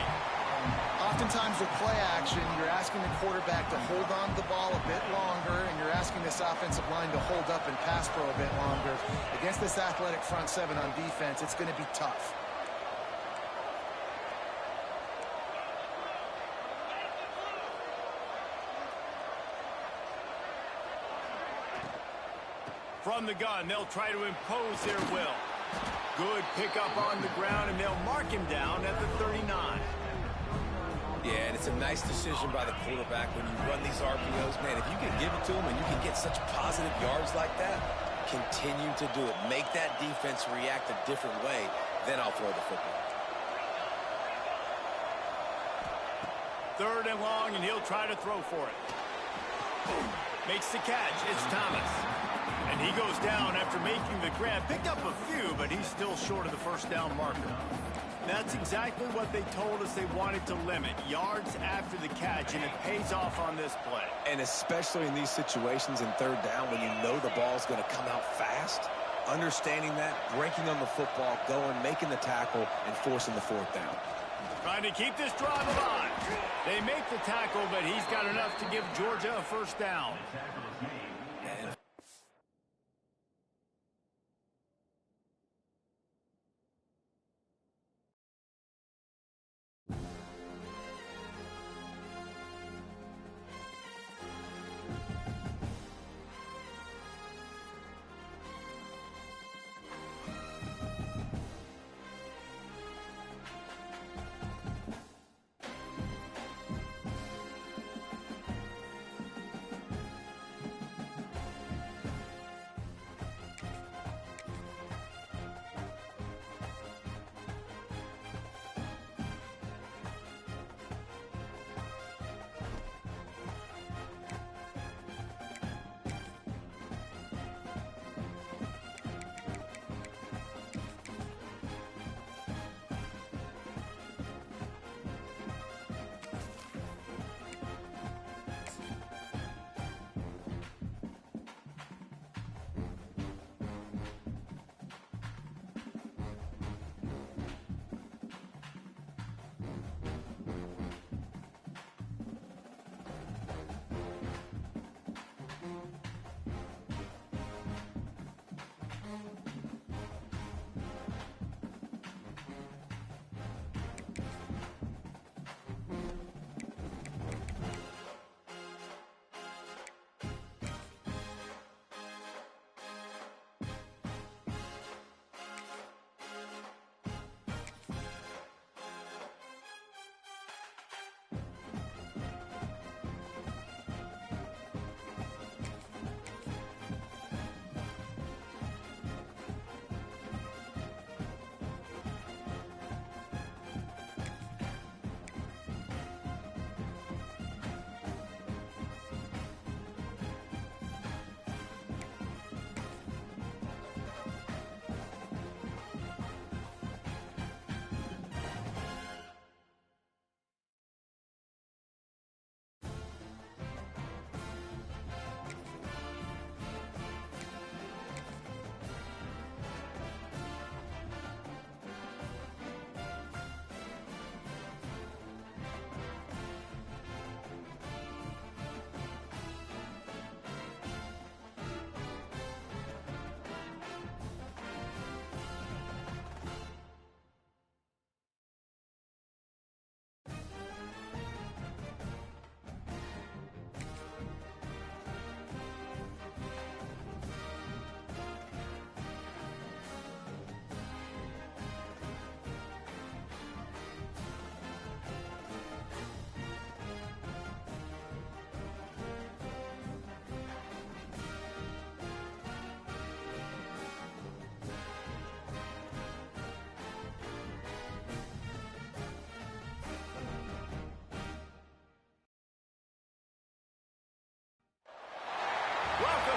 Oftentimes with play action, you're asking the quarterback to hold on to the ball a bit longer, and you're asking this offensive line to hold up and pass pro a bit longer. Against this athletic front seven on defense, it's going to be tough. From the gun, they'll try to impose their will. Good pickup on the ground, and they'll mark him down at the 39. Yeah, and it's a nice decision by the quarterback when you run these RPOs. Man, if you can give it to him and you can get such positive yards like that, continue to do it. Make that defense react a different way, then I'll throw the football. Third and long, and he'll try to throw for it. Makes the catch. It's Thomas. And he goes down after making the grab. Picked up a few, but he's still short of the first down marker. That's exactly what they told us they wanted to limit. Yards after the catch, and it pays off on this play. And especially in these situations in third down when you know the ball's going to come out fast, understanding that, breaking on the football, going, making the tackle, and forcing the fourth down. Trying to keep this drive alive. They make the tackle, but he's got enough to give Georgia a first down.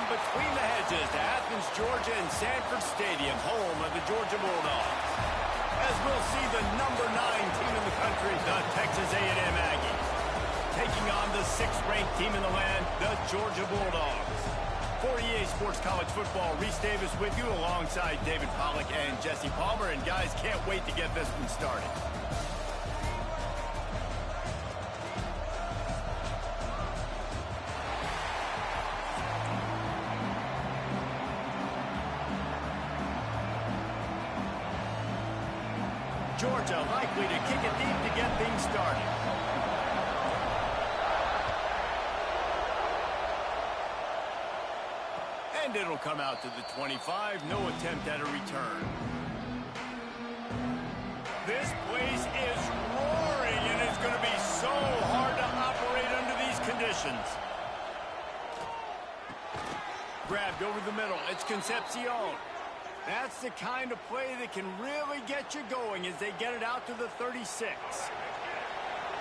between the hedges to Athens, Georgia and Sanford Stadium, home of the Georgia Bulldogs. As we'll see the number 9 team in the country, the Texas A&M Aggies, taking on the 6th-ranked team in the land, the Georgia Bulldogs. For EA Sports College Football, Reese Davis with you alongside David Pollack and Jesse Palmer. And guys, can't wait to get this one started. Georgia likely to kick it deep to get things started. And it'll come out to the 25. No attempt at a return. This place is roaring, and it's going to be so hard to operate under these conditions. Grabbed over the middle. It's Concepcion. That's the kind of play that can really get you going as they get it out to the 36.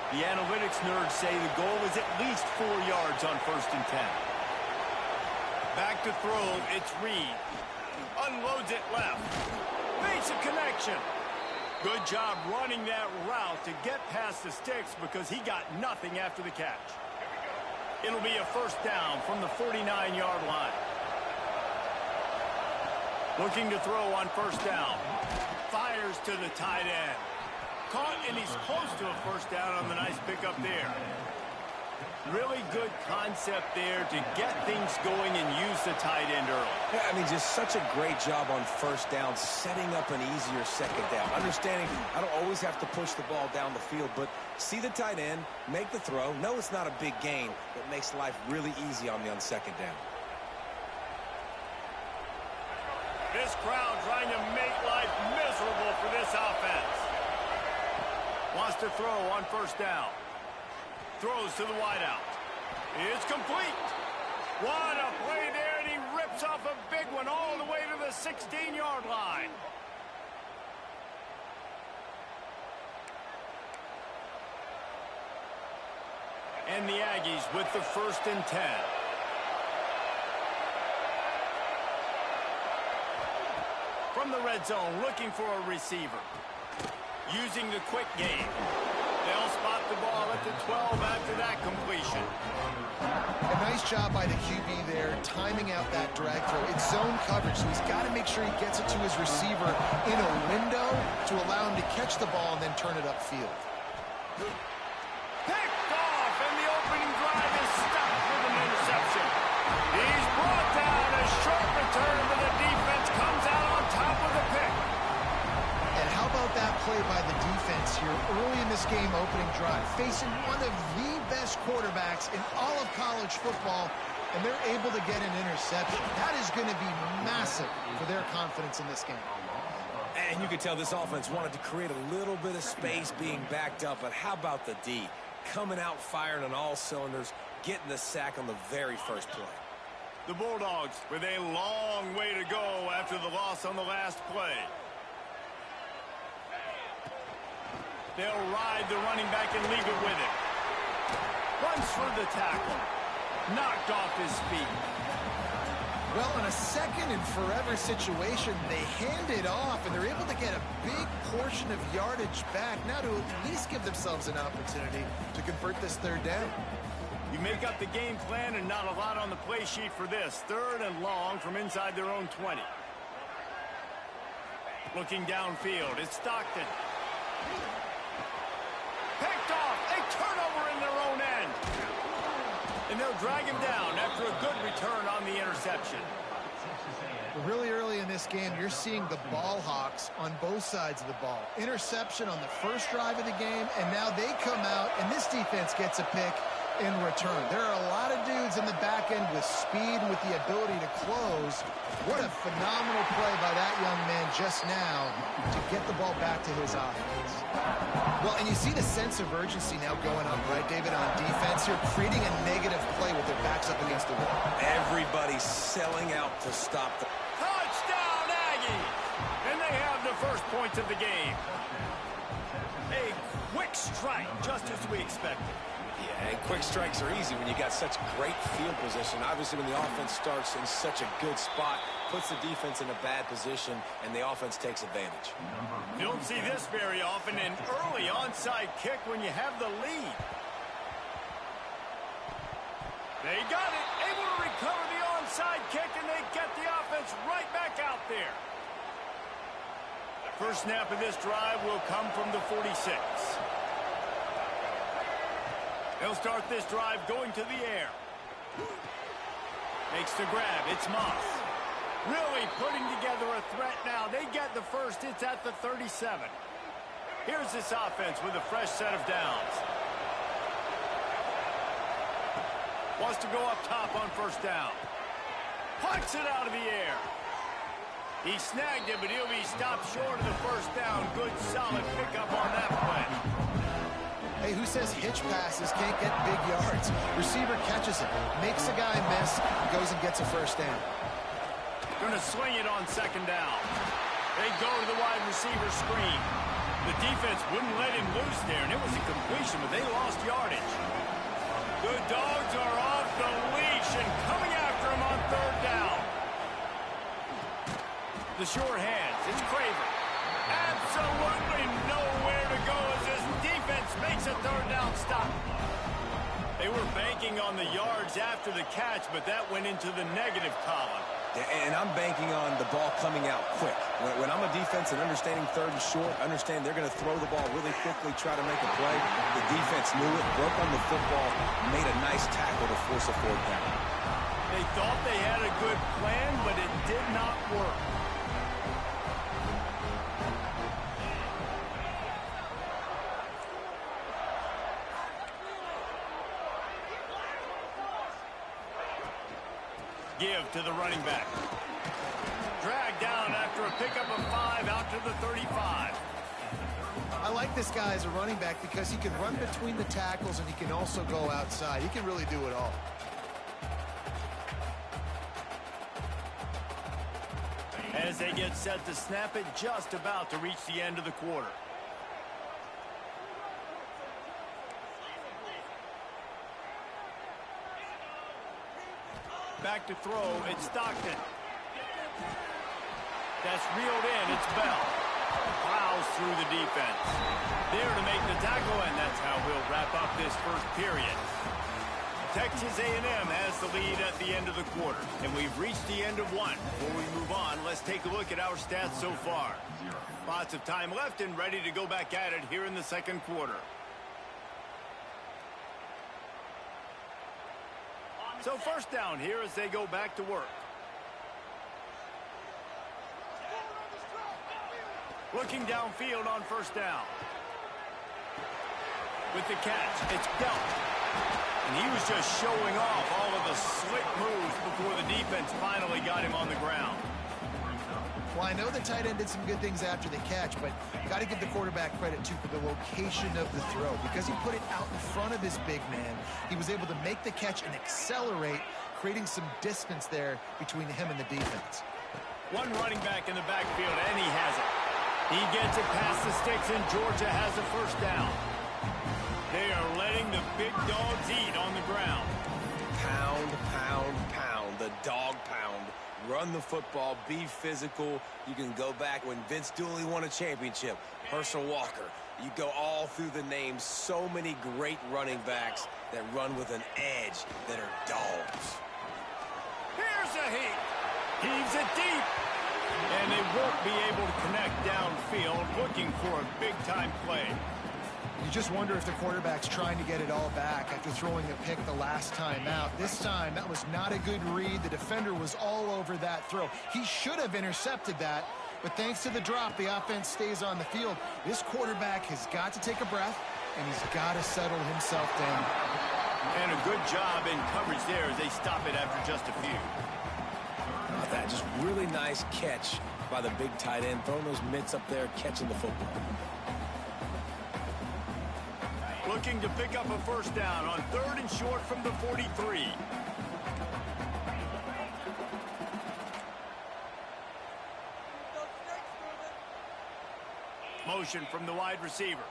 The analytics nerds say the goal is at least 4 yards on 1st and 10. Back to throw, it's Reed. Unloads it left. Makes a connection. Good job running that route to get past the sticks because he got nothing after the catch. It'll be a 1st down from the 49-yard line. Looking to throw on 1st down. Fires to the tight end. Caught, and he's close to a 1st down on the nice pickup there. Really good concept there to get things going and use the tight end early. Yeah, I mean, just such a great job on 1st down, setting up an easier 2nd down. Understanding I don't always have to push the ball down the field, but see the tight end, make the throw. No, it's not a big gain, but makes life really easy on me on 2nd down. This crowd trying to make life miserable for this offense. Wants to throw on 1st down. Throws to the wideout. It's complete. What a play there, and he rips off a big one all the way to the 16-yard line. And the Aggies with the 1st and 10. From the red zone, looking for a receiver. Using the quick game. They'll spot the ball at the 12 after that completion. A nice job by the QB there, timing out that drag throw. It's zone coverage, so he's got to make sure he gets it to his receiver in a window to allow him to catch the ball and then turn it upfield. Picked off, and the opening drive is stopped with an interception. He's brought down. A short return, but the defense comes out on top of the pick. And how about that play by the defense here early in this game opening drive, facing one of the best quarterbacks in all of college football, and they're able to get an interception. That is going to be massive for their confidence in this game. And you can tell this offense wanted to create a little bit of space being backed up, but how about the D? Coming out firing on all cylinders, getting the sack on the very 1st play. The Bulldogs with a long way to go after the loss on the last play. They'll ride the running back and leave it with him. Runs for the tackle. Knocked off his feet. Well, in a 2nd and forever situation, they hand it off, and they're able to get a big portion of yardage back, now to at least give themselves an opportunity to convert this 3rd down. You make up the game plan and not a lot on the play sheet for this. 3rd and long from inside their own 20. Looking downfield, it's Stockton. Picked off, a turnover in their own end. And they'll drag him down after a good return on the interception. Really early in this game, you're seeing the ball hawks on both sides of the ball. Interception on the 1st drive of the game, and now they come out, and this defense gets a pick in return. There are a lot of dudes in the back end with speed and with the ability to close. What a phenomenal play by that young man just now to get the ball back to his offense. Well, and you see the sense of urgency now going up, right, David, on defense here, creating a negative play with their backs up against the wall. Everybody's selling out to stop the... Touchdown, Aggies! And they have the 1st points of the game. A quick strike, just as we expected. Yeah, and quick strikes are easy when you got such great field position. Obviously, when the offense starts in such a good spot, puts the defense in a bad position, and the offense takes advantage. You don't see this very often, an early onside kick when you have the lead. They got it, able to recover the onside kick, and they get the offense right back out there. The first snap of this drive will come from the 46. They'll start this drive going to the air. Makes the grab. It's Moss. Really putting together a threat now. They get the first. It's at the 37. Here's this offense with a fresh set of downs. Wants to go up top on first down. Punts it out of the air. He snagged it, but he'll be stopped short of the first down. Good, solid pickup on that play. Hey, who says hitch passes can't get big yards? Receiver catches it, makes a guy miss, goes and gets a first down. Going to swing it on second down. They go to the wide receiver screen. The defense wouldn't let him loose there, and it was a completion, but they lost yardage. The Dogs are off the leash and coming after him on third down. The short hands. It's Craver. Absolutely nowhere to go as this defense makes a third down stop. They were banking on the yards after the catch, but that went into the negative column. And I'm banking on the ball coming out quick. When I'm a defense and understanding third and short, understand they're going to throw the ball really quickly, try to make a play. The defense knew it, broke on the football, made a nice tackle to force a fourth down. They thought they had a good plan, but it did not work. Give to the running back. Dragged down after a pickup of 5 out to the 35. I like this guy as a running back because he can run between the tackles and he can also go outside. He can really do it all. As they get set to snap it, just about to reach the end of the quarter. Back to throw, it's Stockton. That's reeled in, it's Bell. Plows through the defense. There to make the tackle, and that's how we'll wrap up this first period. Texas A&M has the lead at the end of the quarter, and we've reached the end of one. Before we move on, let's take a look at our stats so far. Lots of time left and ready to go back at it here in the second quarter. So first down here as they go back to work. Looking downfield on first down. With the catch, it's Bell. And he was just showing off all of the slick moves before the defense finally got him on the ground. Well, I know the tight end did some good things after the catch, but got to give the quarterback credit, too, for the location of the throw. Because he put it out in front of his big man, he was able to make the catch and accelerate, creating some distance there between him and the defense. One running back in the backfield, and he has it. He gets it past the sticks, and Georgia has a first down. They are letting the big dogs eat on the ground. Pound, pound, pound. The dog pound. Run the football, be physical. You can go back when Vince Dooley won a championship. Herschel Walker. You go all through the names. So many great running backs that run with an edge that are dogs. Here's a heat. Heaves it deep. And they won't be able to connect downfield, looking for a big-time play. You just wonder if the quarterback's trying to get it all back after throwing a pick the last time out. This time, that was not a good read. The defender was all over that throw. He should have intercepted that, but thanks to the drop, the offense stays on the field. This quarterback has got to take a breath, and he's got to settle himself down. And a good job in coverage there as they stop it after just a few. That just really nice catch by the big tight end, throwing those mitts up there, catching the football. Looking to pick up a first down on third and short from the 43. Motion from the wide receiver.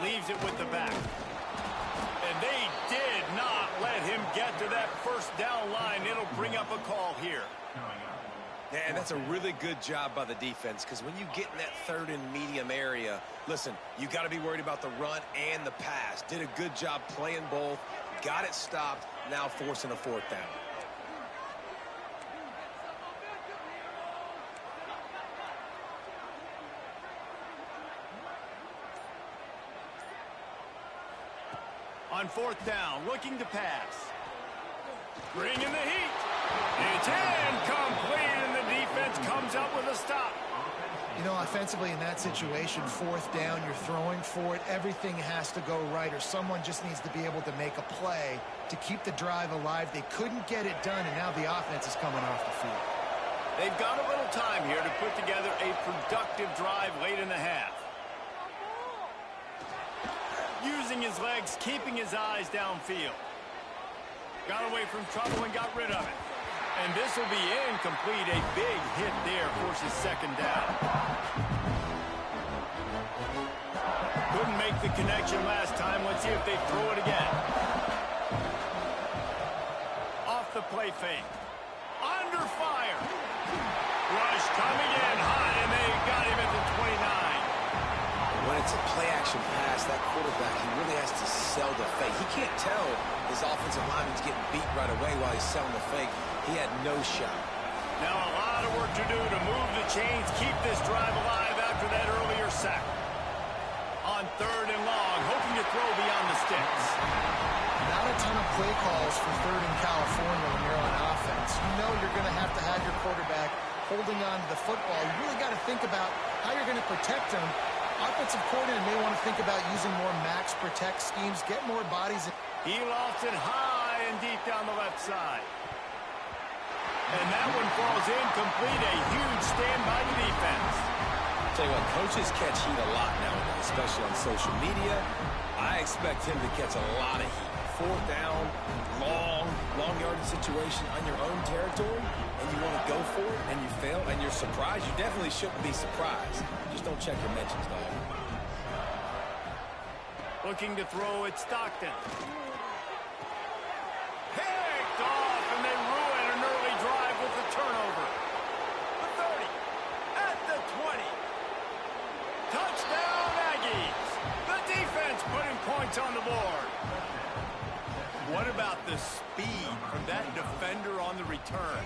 Leaves it with the back. And they did not let him get to that first down line. It'll bring up a call here. Yeah, and that's a really good job by the defense, because when you get in that third and medium area, listen, you got to be worried about the run and the pass. Did a good job playing both, got it stopped, now forcing a fourth down. On fourth down, looking to pass. Bringing the heat. It's incomplete, and the defense comes up with a stop. You know, offensively in that situation, fourth down, you're throwing for it. Everything has to go right, or someone just needs to be able to make a play to keep the drive alive. They couldn't get it done, and now the offense is coming off the field. They've got a little time here to put together a productive drive late in the half. Using his legs, keeping his eyes downfield. Got away from trouble and got rid of it. And this will be incomplete. A big hit there forces second down. Couldn't make the connection last time. Let's see if they throw it again. Off the play fake. Under fire. Rush coming in hot, and they got him at the 29. When it's a play-action pass, that quarterback, he really has to sell the fake. He can't tell his offensive lineman's getting beat right away while he's selling the fake. He had no shot. Now a lot of work to do to move the chains, keep this drive alive after that earlier sack. On third and long, hoping to throw beyond the sticks. Not a ton of play calls for third in California when you're on offense. You know you're going to have your quarterback holding on to the football. You really got to think about how you're going to protect him. Offensive coordinator may want to think about using more max protect schemes, get more bodies in. He lofts it high and deep down the left side. And that one falls incomplete. A huge stand by the defense. Tell you what, coaches catch heat a lot nowadays, especially on social media. I expect him to catch a lot of heat. Fourth down, long yardage situation on your own territory, and you want to go for it, and you fail, and you're surprised. You definitely shouldn't be surprised. Just don't check your mentions, dog. Looking to throw at Stockton. Picked off, and they ruin an early drive with the turnover. The 30, at the 20. Touchdown, Aggies. The defense putting points on the board. What about the speed from that defender on the return?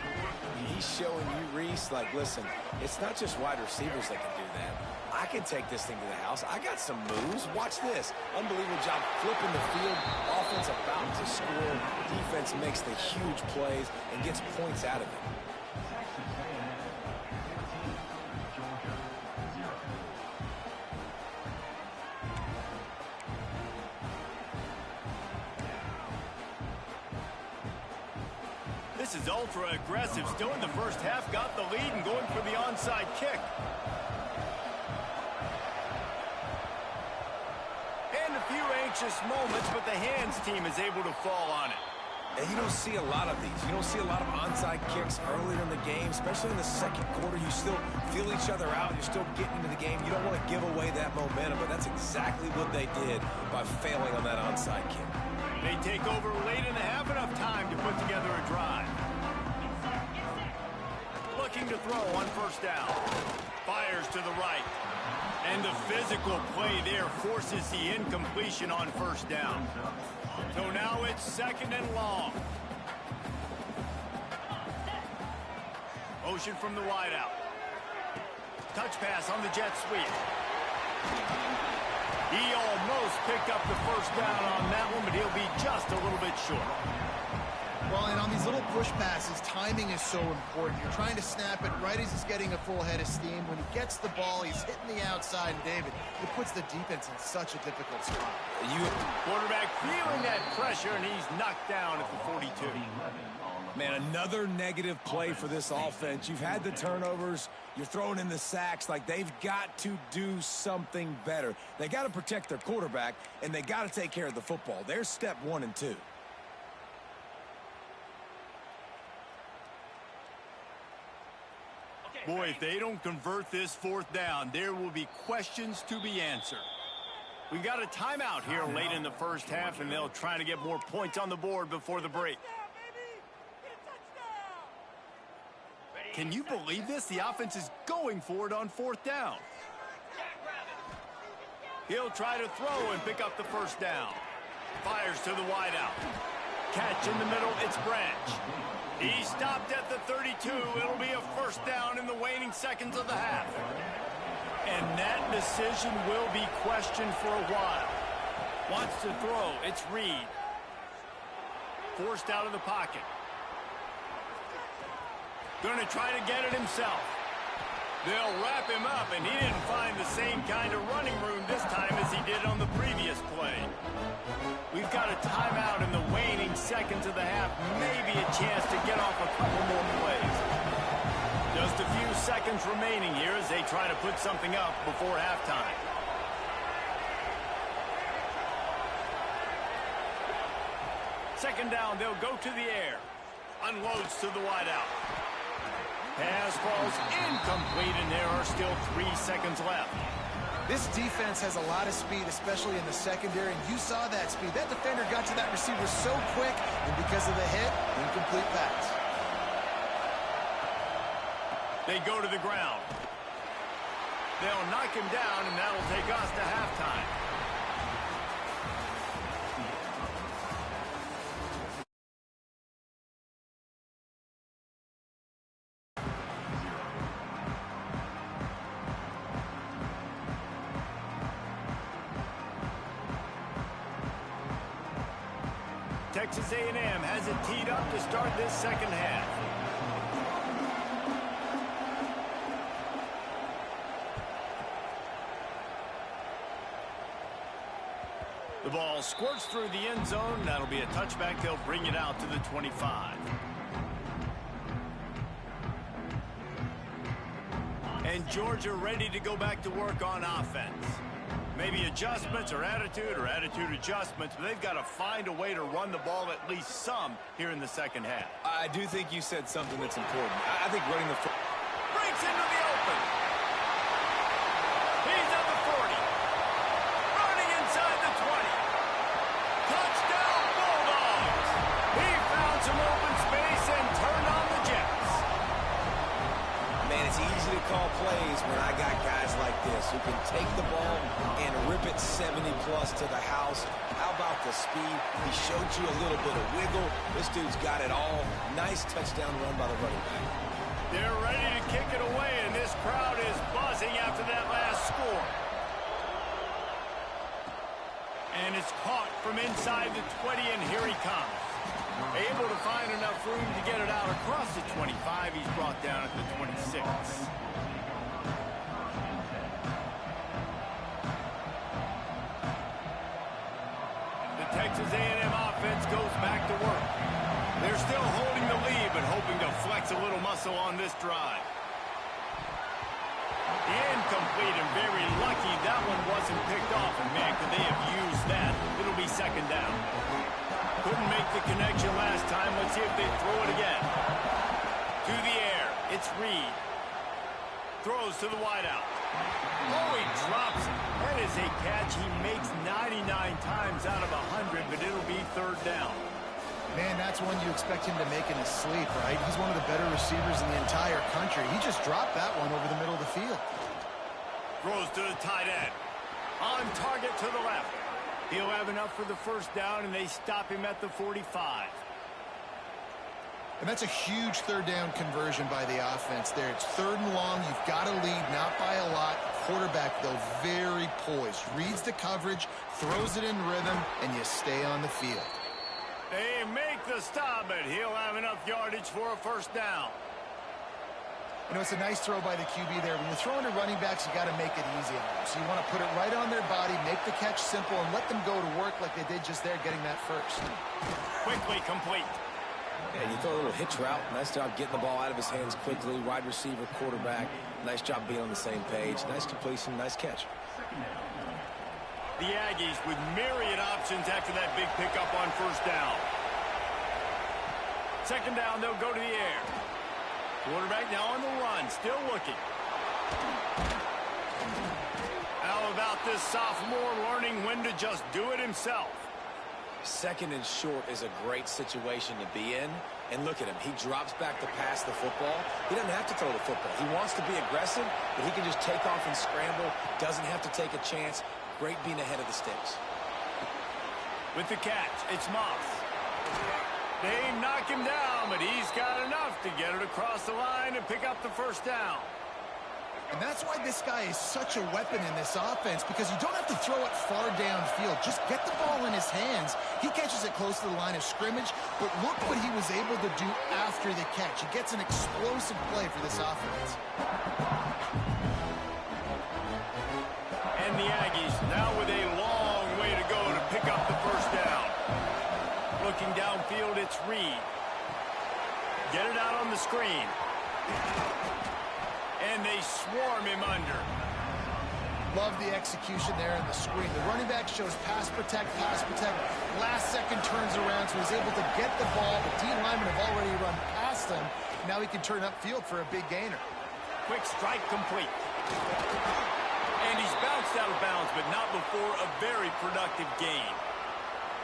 He's showing you, Reese, like, listen, it's not just wide receivers that can do that. I can take this thing to the house. I got some moves. Watch this. Unbelievable job flipping the field. Offense about to score. Defense makes the huge plays and gets points out of it. This is ultra aggressive. Still in the first half, got the lead and going for the onside kick. And a few anxious moments, but the hands team is able to fall on it. And you don't see a lot of these. You don't see a lot of onside kicks earlier in the game, especially in the second quarter. You still feel each other out. You're still getting into the game. You don't want to give away that momentum, but that's exactly what they did by failing on that onside kick. They take over late in the half, enough time to put together a drive. Looking to throw on first down. Fires to the right. And the physical play there forces the incompletion on first down. So now it's second and long. Motion from the wideout. Touch pass on the jet sweep. He almost picked up the first down on that one, but he'll be just a little bit short. Well, and on these little push passes, timing is so important. You're trying to snap it right as he's getting a full head of steam. When he gets the ball, he's hitting the outside, and David, it puts the defense in such a difficult spot. Quarterback feeling that pressure, and he's knocked down at the 42. Man, another negative play for this offense. You've had the turnovers. You're throwing in the sacks. Like, they've got to do something better. They got to protect their quarterback, and they got to take care of the football. There's step 1 and 2. Boy, if they don't convert this fourth down, there will be questions to be answered. We got a timeout here late in the first half, and they'll try to get more points on the board before the break. Can you believe this? The offense is going for it on fourth down. He'll try to throw and pick up the first down. Fires to the wideout. Catch in the middle, it's Branch. He stopped at the 32. It'll be a first down in the waning seconds of the half. And that decision will be questioned for a while. Wants to throw, it's Reed. Forced out of the pocket. Going to try to get it himself. They'll wrap him up, and he didn't find the same kind of running room this time as he did on the previous play. We've got a timeout in the waning seconds of the half. Maybe a chance to get off a couple more plays. Just a few seconds remaining here as they try to put something up before halftime. Second down, they'll go to the air. Unloads to the wideout. Pass falls incomplete, and there are still 3 seconds left. This defense has a lot of speed, especially in the secondary, and you saw that speed. That defender got to that receiver so quick, and because of the hit, incomplete pass. They go to the ground. They'll knock him down, and that'll take us to halftime. Texas A&M has it teed up to start this second half. The ball squirts through the end zone. That'll be a touchback. They'll bring it out to the 25. And Georgia ready to go back to work on offense. Maybe adjustments or attitude adjustments, but they've got to find a way to run the ball at least some here in the second half. I do think you said something that's important. I think running the Breaks into the open. He's at the 40. Running inside the 20. Touchdown Bulldogs. He found some open space and turned on the Jets. Man, it's easy to call plays when I got guys like this who can take the ball and rip it 70-plus to the house. How about the speed? He showed you a little bit of wiggle. This dude's got it all. Nice touchdown run by the running back. They're ready to kick it away, and this crowd is buzzing after that last score. And it's caught from inside the 20, and here he comes. Able to find enough room to get it out across the 25. He's brought down at the 26. The Texas A&M offense goes back to work. They're still holding the lead, but hoping to flex a little muscle on this drive. Incomplete, and very lucky that one wasn't picked off. And man, could they have used that? It'll be second down. Couldn't make the connection last time. Let's see if they throw it again. To the air. It's Reed. Throws to the wideout. Oh, he drops it. That is a catch he makes 99 times out of 100, but it'll be third down. Man, that's one you expect him to make in his sleep, right? He's one of the better receivers in the entire country. He just dropped that one over the middle of the field. Throws to the tight end. On target to the left. He'll have enough for the first down, and they stop him at the 45. And that's a huge third down conversion by the offense there. It's third and long. You've got to lead, not by a lot. Quarterback, though, very poised. Reads the coverage, throws it in rhythm, and you stay on the field. They make the stop, but he'll have enough yardage for a first down. You know, it's a nice throw by the QB there. When you're throwing to running backs, you got to make it easy on them. So you want to put it right on their body, make the catch simple, and let them go to work like they did just there, getting that first. Quickly complete. And you throw a little hitch route. Nice job getting the ball out of his hands quickly. Wide receiver, quarterback. Nice job being on the same page. Nice completion, nice catch. The Aggies with myriad options after that big pickup on first down. Second down, they'll go to the air. Quarterback now on the run, still looking. How about this sophomore learning when to just do it himself. Second and short is a great situation to be in. And look at him. He drops back to pass the football. He doesn't have to throw the football. He wants to be aggressive, but he can just take off and scramble. Doesn't have to take a chance. Great being ahead of the sticks. With the catch, it's Moss. They knock him down, but he's got enough to get it across the line and pick up the first down. And that's why this guy is such a weapon in this offense, because you don't have to throw it far downfield. Just get the ball in his hands. He catches it close to the line of scrimmage, but look what he was able to do after the catch. He gets an explosive play for this offense. And the Aggies now with a long way to go to pick up the first down. Looking downfield, it's Reed. Get it out on the screen. And they swarm him under. Love the execution there in the screen. The running back shows pass protect, pass protect. Last second turns around, so he's able to get the ball. The D linemen have already run past him. Now he can turn upfield for a big gainer. Quick strike complete. And he's bounced out of bounds, but not before a very productive gain.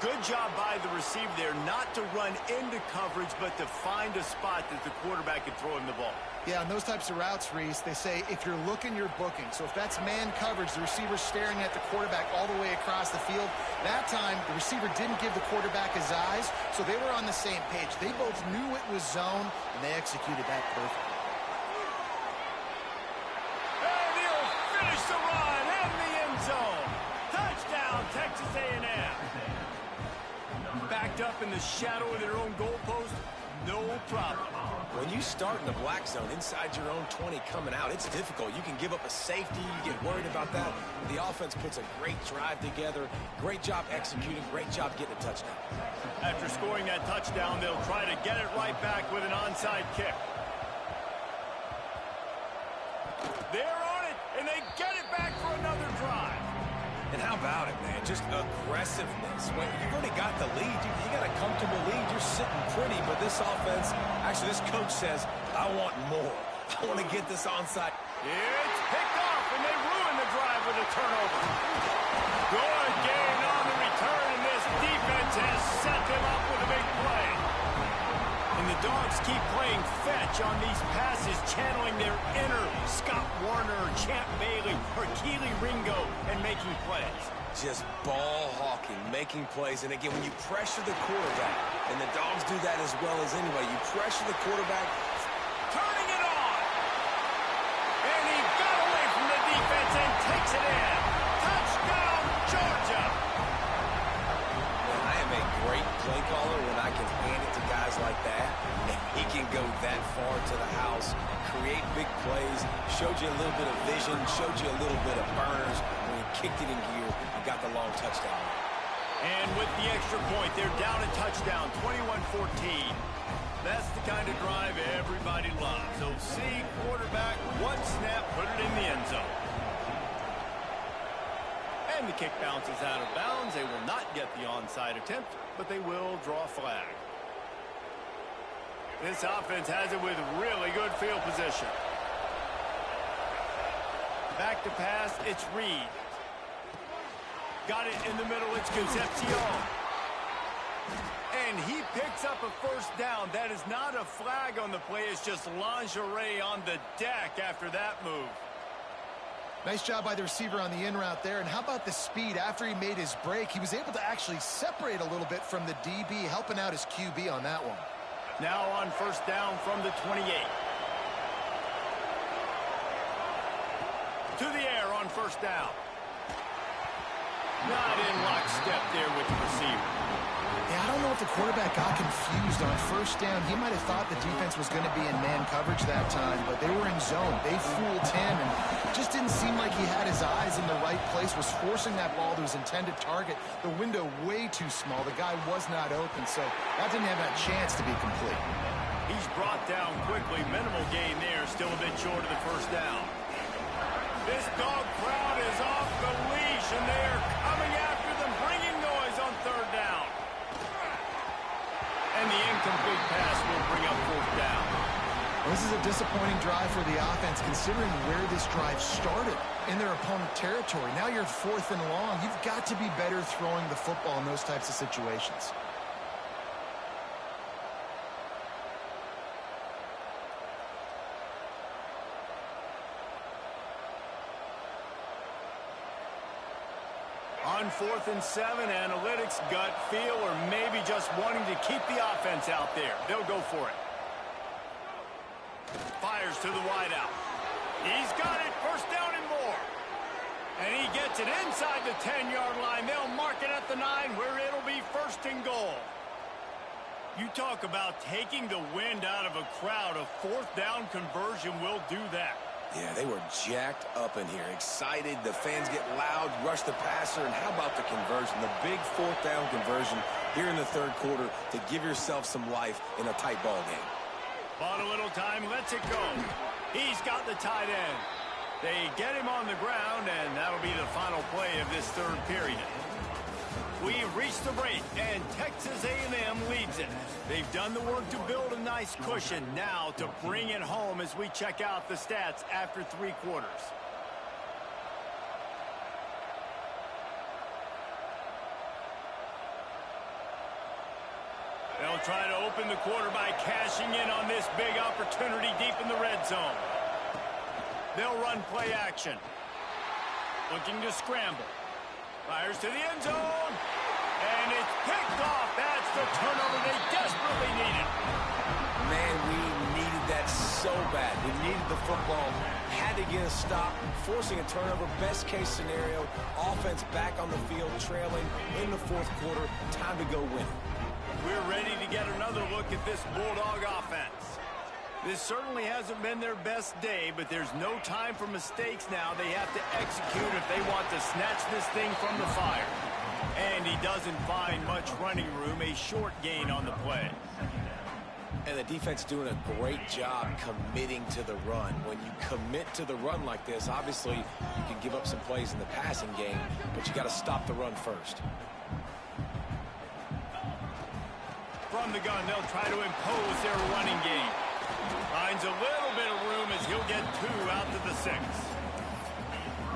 Good job by the receiver there not to run into coverage, but to find a spot that the quarterback can throw him the ball. Yeah, on those types of routes, Reese, they say if you're looking, you're booking. So if that's man coverage, the receiver's staring at the quarterback all the way across the field. That time, the receiver didn't give the quarterback his eyes, so they were on the same page. They both knew it was zone, and they executed that perfectly. And he'll finish the run in the end zone. Touchdown, Texas A&M. Backed up in the shadow of their own goalpost, no problem. When you start in the black zone inside your own 20 coming out, it's difficult. You can give up a safety. You get worried about that. The offense puts a great drive together. Great job executing. Great job getting a touchdown. After scoring that touchdown, they'll try to get it right back with an onside kick. They're on it, and they get it back for another drive. And how about it, man? Just aggressiveness. When you've already got the lead, you got a comfortable lead. You're sitting pretty, but this offense, actually this coach says, I want more. I want to get this onside. It's picked off, and they ruin the drive with a turnover. Good gain on the return, and this defense has set them up with a big play. And the Dogs keep playing fetch on these passes, channeling their inner Scott Warner, Champ Bailey, or Keely Ringo, and making plays. Just ball hawking, making plays. And again, when you pressure the quarterback, and the Dogs do that as well as anybody, you pressure the quarterback. Turning it on. And he got away from the defense and takes it in. Touchdown, Georgia. And I am a great play caller when I can hand it to guys like that. And he can go that far to the house, create big plays, showed you a little bit of vision, showed you a little bit of burners. When he kicked it in gear, he got the long touchdown. And with the extra point, they're down a touchdown, 21-14. That's the kind of drive everybody loves. So see quarterback, one snap, put it in the end zone. And the kick bounces out of bounds. They will not get the onside attempt, but they will draw a flag. This offense has it with really good field position. Back to pass, it's Reed. Got it in the middle, it's Concepcion. And he picks up a first down. That is not a flag on the play. It's just lingerie on the deck after that move. Nice job by the receiver on the in route there. And how about the speed after he made his break? He was able to actually separate a little bit from the DB, helping out his QB on that one. Now on first down from the 28. To the air on first down. Not in lockstep there with the receiver. Yeah, I don't know if the quarterback got confused on first down. He might have thought the defense was going to be in man coverage that time, but they were in zone. They fooled him, and it just didn't seem like he had his eyes in the right place, was forcing that ball to his intended target. The window way too small. The guy was not open, so that didn't have a chance to be complete. He's brought down quickly. Minimal gain there. Still a bit short of the first down. This dog crowd is off the leash, and they are coming after them, bringing noise on third down. And the incomplete pass will bring up fourth down. This is a disappointing drive for the offense considering where this drive started in their opponent territory. Now you're 4th and long. You've got to be better throwing the football in those types of situations. On 4th and 7, analytics, gut feel, or maybe just wanting to keep the offense out there. They'll go for it. Fires to the wideout. He's got it. First down and more. And he gets it inside the 10-yard line. They'll mark it at the 9 where it'll be 1st and goal. You talk about taking the wind out of a crowd. A 4th down conversion will do that. Yeah, they were jacked up in here, excited. The fans get loud, rush the passer, and how about the conversion? The big 4th down conversion here in the 3rd quarter to give yourself some life in a tight ball game. Bought a little time, lets it go. He's got the tight end. They get him on the ground, and that'll be the final play of this 3rd period. We've reached the break, and Texas A&M leads it. They've done the work to build a nice cushion. Now to bring it home as we check out the stats after 3 quarters. They'll try to open the quarter by cashing in on this big opportunity deep in the red zone. They'll run play action. Looking to scramble. Fires to the end zone. And it's picked off. That's the turnover they desperately needed. Man, we needed that so bad. We needed the football. Had to get a stop. Forcing a turnover. Best case scenario. Offense back on the field. Trailing in the 4th quarter. Time to go win. We're ready to get another look at this Bulldog offense. This certainly hasn't been their best day, but there's no time for mistakes now. They have to execute if they want to snatch this thing from the fire. And he doesn't find much running room, a short gain on the play. And the defense doing a great job committing to the run. When you commit to the run like this, obviously you can give up some plays in the passing game, but you got to stop the run first. From the gun, they'll try to impose their running game. Finds a little bit of room as he'll get 2 out to the 6.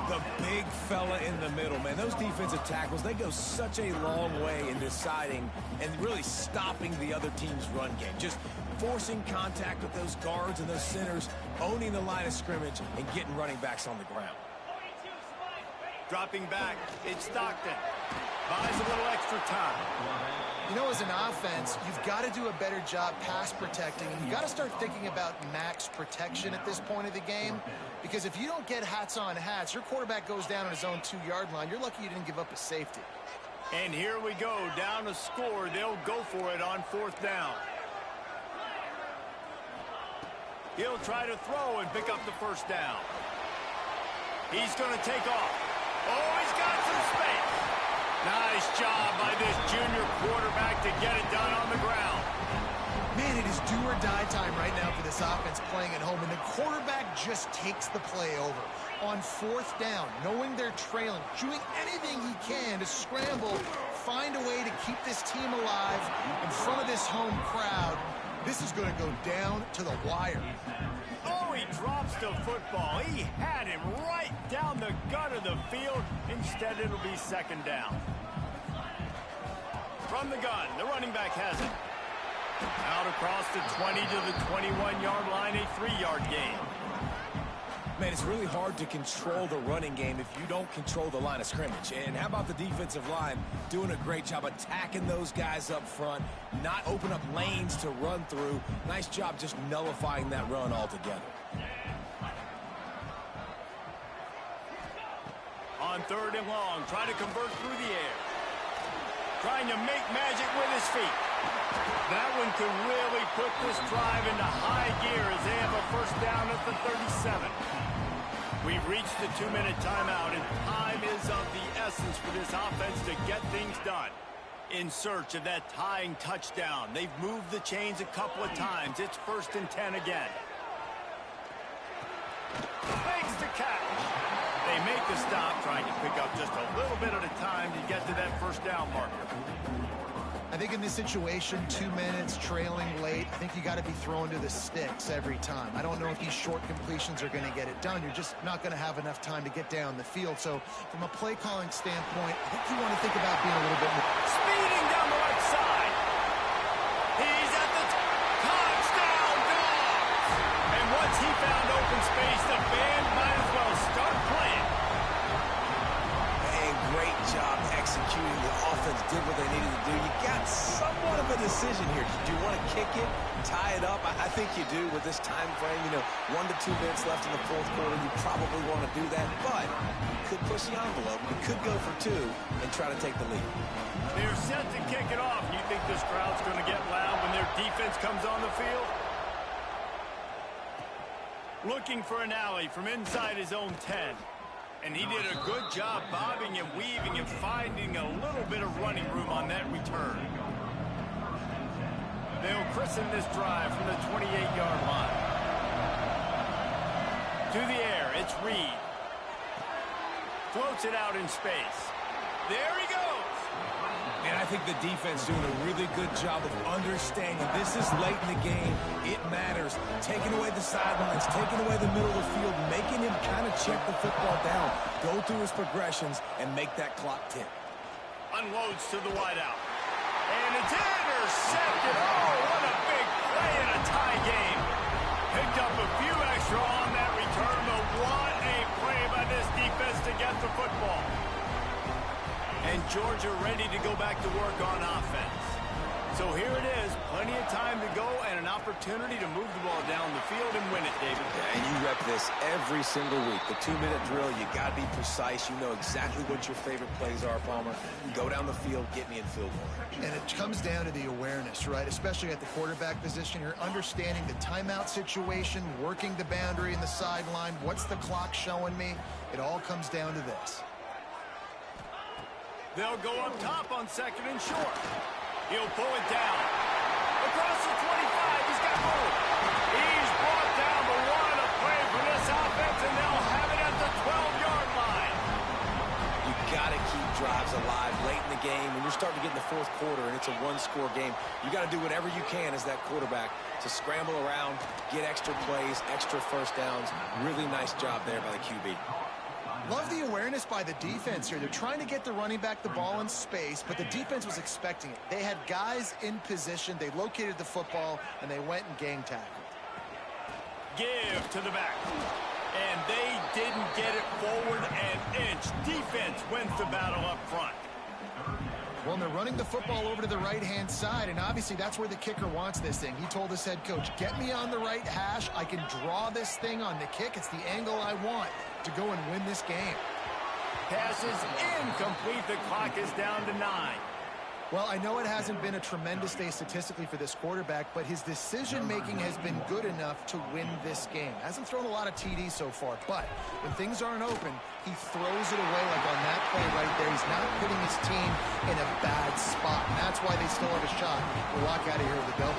The big fella in the middle, man. Those defensive tackles, they go such a long way in deciding and really stopping the other team's run game. Just forcing contact with those guards and those centers, owning the line of scrimmage, and getting running backs on the ground. Dropping back, it's Stockton. Buys a little extra time. You know, as an offense, you've got to do a better job pass protecting, and you've got to start thinking about max protection at this point of the game, because if you don't get hats on hats, your quarterback goes down on his own 2-yard line. You're lucky you didn't give up a safety. And here we go, down a score. They'll go for it on 4th down. He'll try to throw and pick up the 1st down. He's going to take off. Oh, he's got some space. Nice job by this junior quarterback to get it done on the ground. Man, it is do or die time right now for this offense playing at home, and the quarterback just takes the play over. On 4th down, knowing they're trailing, doing anything he can to scramble, find a way to keep this team alive in front of this home crowd. This is going to go down to the wire. Oh, he drops the football. He had him right down the gut of the field. Instead, it'll be 2nd down. From the gun, the running back has it. Out across the 20 to the 21-yard line, a 3-yard gain. Man, it's really hard to control the running game if you don't control the line of scrimmage. And how about the defensive line doing a great job attacking those guys up front, not open up lanes to run through. Nice job just nullifying that run altogether. On 3rd and long, try to convert through the air. Trying to make magic with his feet. That one could really put this drive into high gear as they have a 1st down at the 37. We've reached the 2-minute timeout, and time is of the essence for this offense to get things done. In search of that tying touchdown. They've moved the chains a couple of times. It's 1st and 10 again. Makes the catch. They make the stop, trying to pick up just a little bit at a time to get to that 1st down marker. I think in this situation, 2 minutes, trailing late, I think you got to be throwing to the sticks every time. I don't know if these short completions are going to get it done. You're just not going to have enough time to get down the field. So from a play calling standpoint, I think you want to think about being a little bit more. Speeding down the left side. He's at the touchdown Dogs. And once he found open space, the band might as well start playing. And great job executing. The offense did what they needed to do. You got somewhat of a decision here. Do you want to kick it, tie it up? I think you do with this time frame. 1 to 2 minutes left in the fourth quarter. You probably want to do that, but you could push the envelope. You could go for 2 and try to take the lead. They're set to kick it off. You think this crowd's going to get loud when their defense comes on the field? Looking for an alley from inside his own 10. And he did a good job bobbing and weaving and finding a little bit of running room on that return. They'll christen this drive from the 28-yard line. To the air, it's Reed. Floats it out in space. There he goes. And I think the defense doing a really good job of understanding this is late in the game. It matters. Taking away the sidelines, taking away the middle of the field, making him kind of check the football down, go through his progressions, and make that clock tick. Unloads to the wideout. And it's intercepted. Oh, what a big play in a tie game. Picked up a few extra on that return, but what a play by this defense to get the football. And Georgia ready to go back to work on offense. So here it is, plenty of time to go and an opportunity to move the ball down the field and win it, David. Yeah, and you rep this every single week. The 2-minute drill, you got to be precise. You know exactly what your favorite plays are, Palmer. Go down the field, get me in field goal. And it comes down to the awareness, right? Especially at the quarterback position. You're understanding the timeout situation, working the boundary in the sideline. What's the clock showing me? It all comes down to this. They'll go up top on 2nd and short. He'll pull it down. Across the 25, he's got room. He's brought down, but what a play for this offense, and they'll have it at the 12-yard line. You got to keep drives alive late in the game. When you're starting to get in the fourth quarter and it's a one-score game, you got to do whatever you can as that quarterback to scramble around, get extra plays, extra first downs. Really nice job there by the QB. Love the awareness by the defense here. They're trying to get the running back the ball in space, but the defense was expecting it. They had guys in position. They located the football, and they went and gang tackled. Give to the back. And they didn't get it forward an inch. Defense wins the battle up front. Well, and they're running the football over to the right-hand side, and obviously that's where the kicker wants this thing. He told his head coach, get me on the right hash. I can draw this thing on the kick. It's the angle I want to go and win this game. Pass is incomplete. The clock is down to 9. Well, I know it hasn't been a tremendous day statistically for this quarterback, but his decision-making has been good enough to win this game. Hasn't thrown a lot of TDs so far, but when things aren't open, he throws it away like on that play right there. He's not putting his team in a bad spot, and that's why they still have a shot to walk out of here with a W.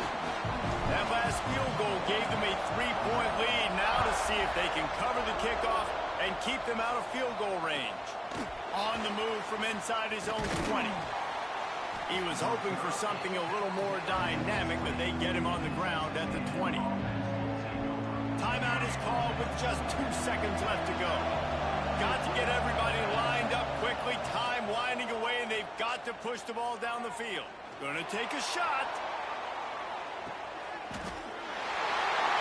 That last field goal gave them a 3-point lead. Now to see if they can cover the kickoff and keep them out of field goal range. On the move from inside his own 20. He was hoping for something a little more dynamic, but they get him on the ground at the 20. Timeout is called with just 2 seconds left to go. Got to get everybody lined up quickly. Time winding away, and they've got to push the ball down the field. Going to take a shot.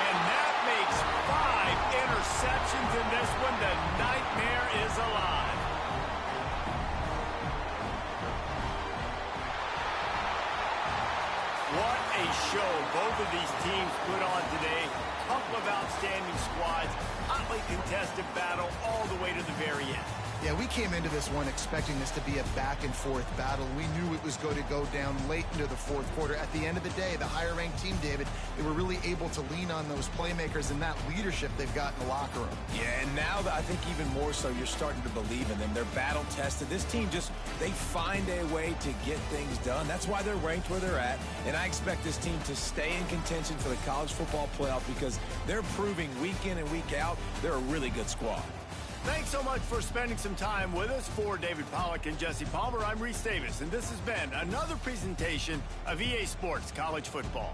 And that makes 5 interceptions in this one. The nightmare is alive. What a show both of these teams put on today. Couple of outstanding squads. Hotly contested battle all the way to the very end. Yeah, we came into this one expecting this to be a back-and-forth battle. We knew it was going to go down late into the fourth quarter. At the end of the day, the higher-ranked team, David, they were really able to lean on those playmakers and that leadership they've got in the locker room. Yeah, and now I think even more so, you're starting to believe in them. They're battle-tested. This team they find a way to get things done. That's why they're ranked where they're at, and I expect this team to stay in contention for the college football playoff because they're proving week in and week out they're a really good squad. Thanks so much for spending some time with us. For David Pollack and Jesse Palmer, I'm Reese Davis, and this has been another presentation of EA Sports College Football.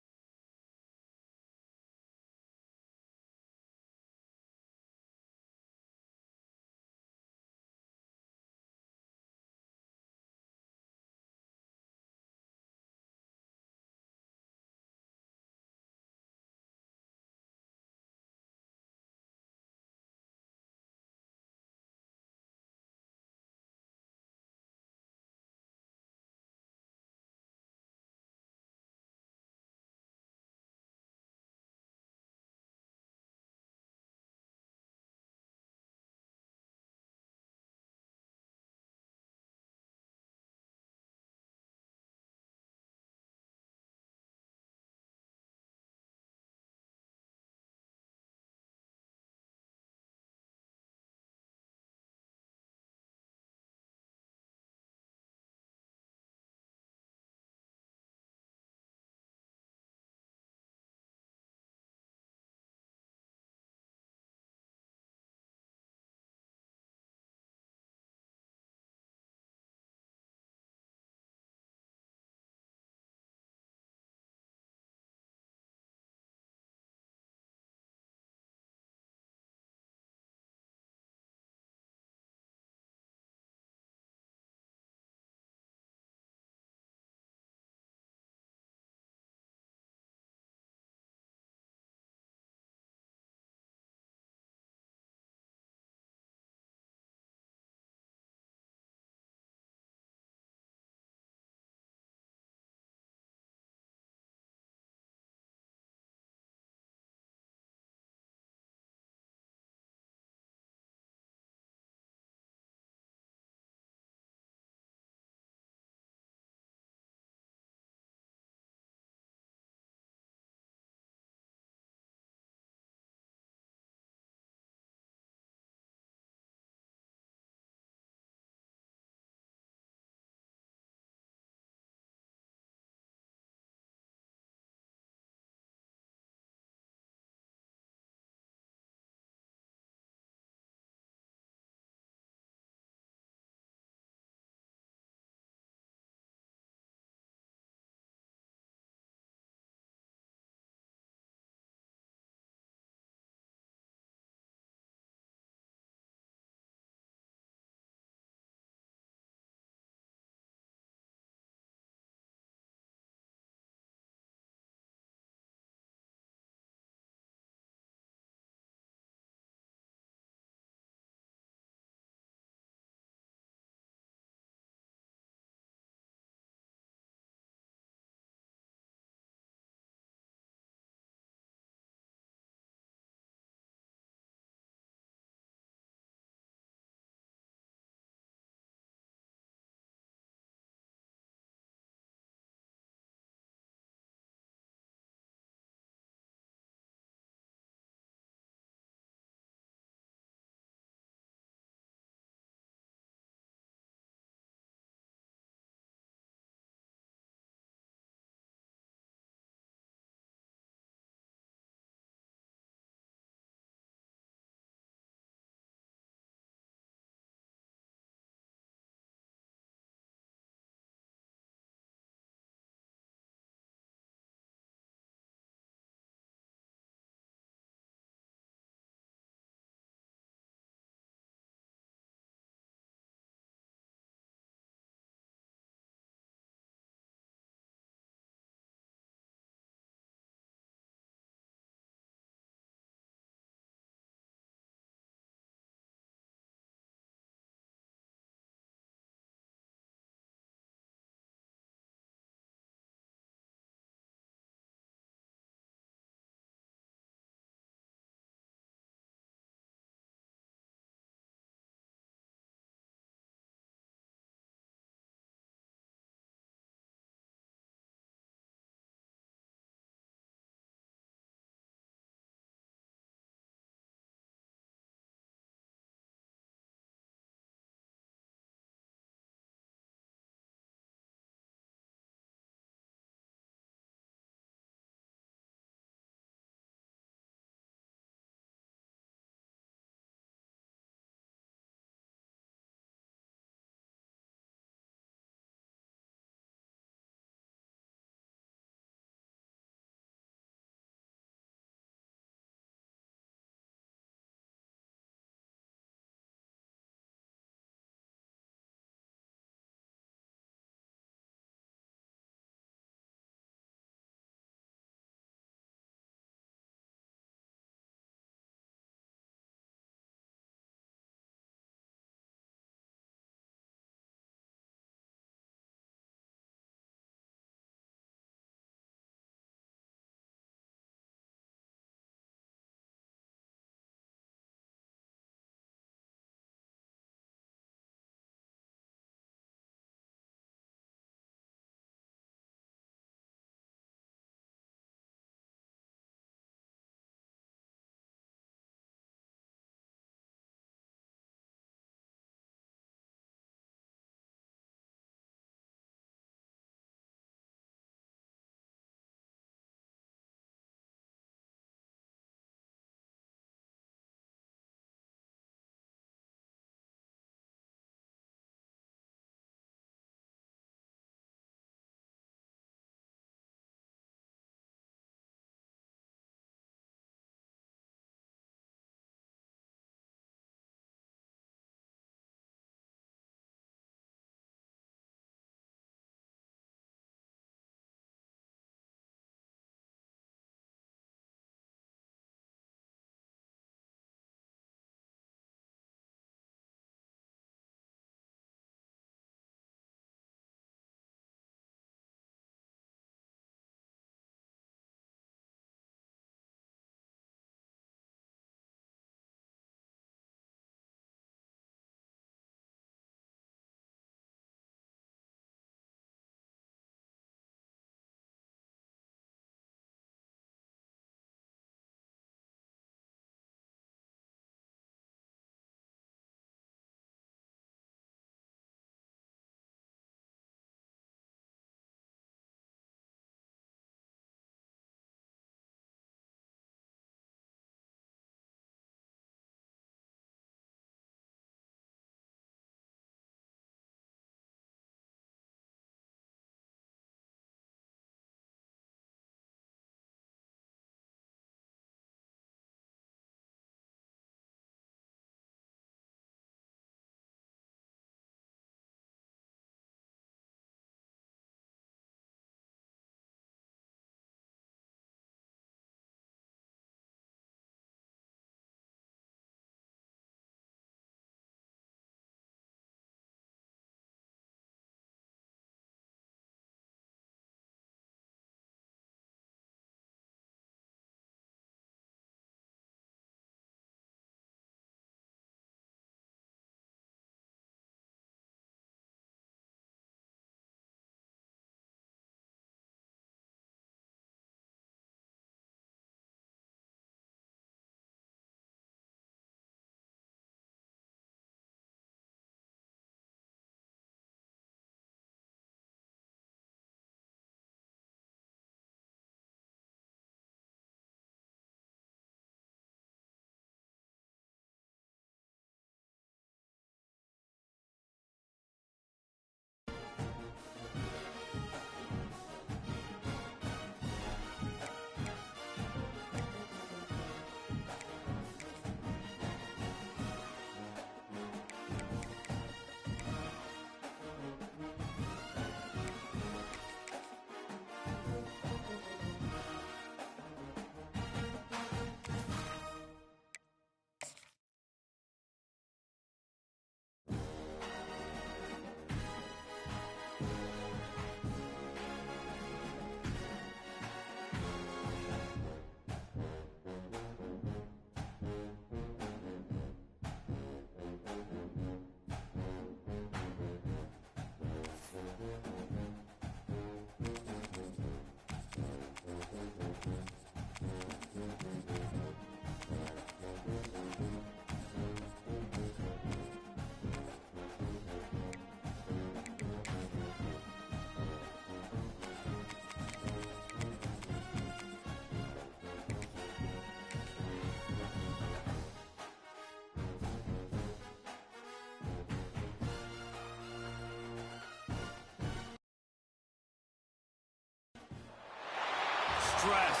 Stress,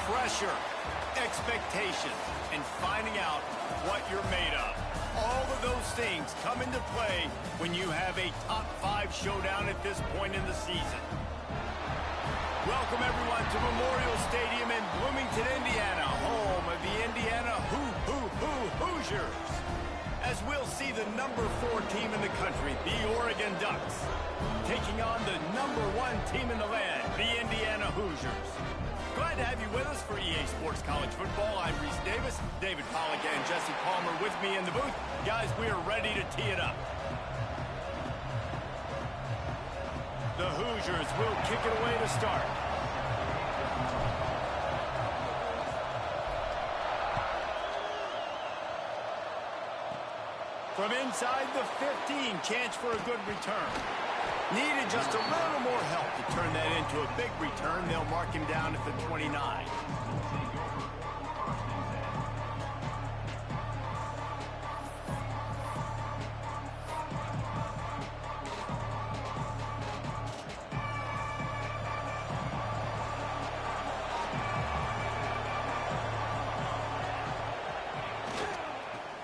pressure, expectations, and finding out what you're made of. All of those things come into play when you have a top 5 showdown at this point in the season. Welcome, everyone, to Memorial Stadium in Bloomington, Indiana, home of the Indiana Hoosiers. As we'll see the number 4 team in the country, the Oregon Ducks, taking on the number 1 team in the land, the Indiana Hoosiers. Glad to have you with us for EA Sports College Football. I'm Reese Davis, David Pollack, and Jesse Palmer with me in the booth. Guys, we are ready to tee it up. The Hoosiers will kick it away to start. From inside the 15, chance for a good return. Needed just a little more help to turn that into a big return. They'll mark him down at the 29.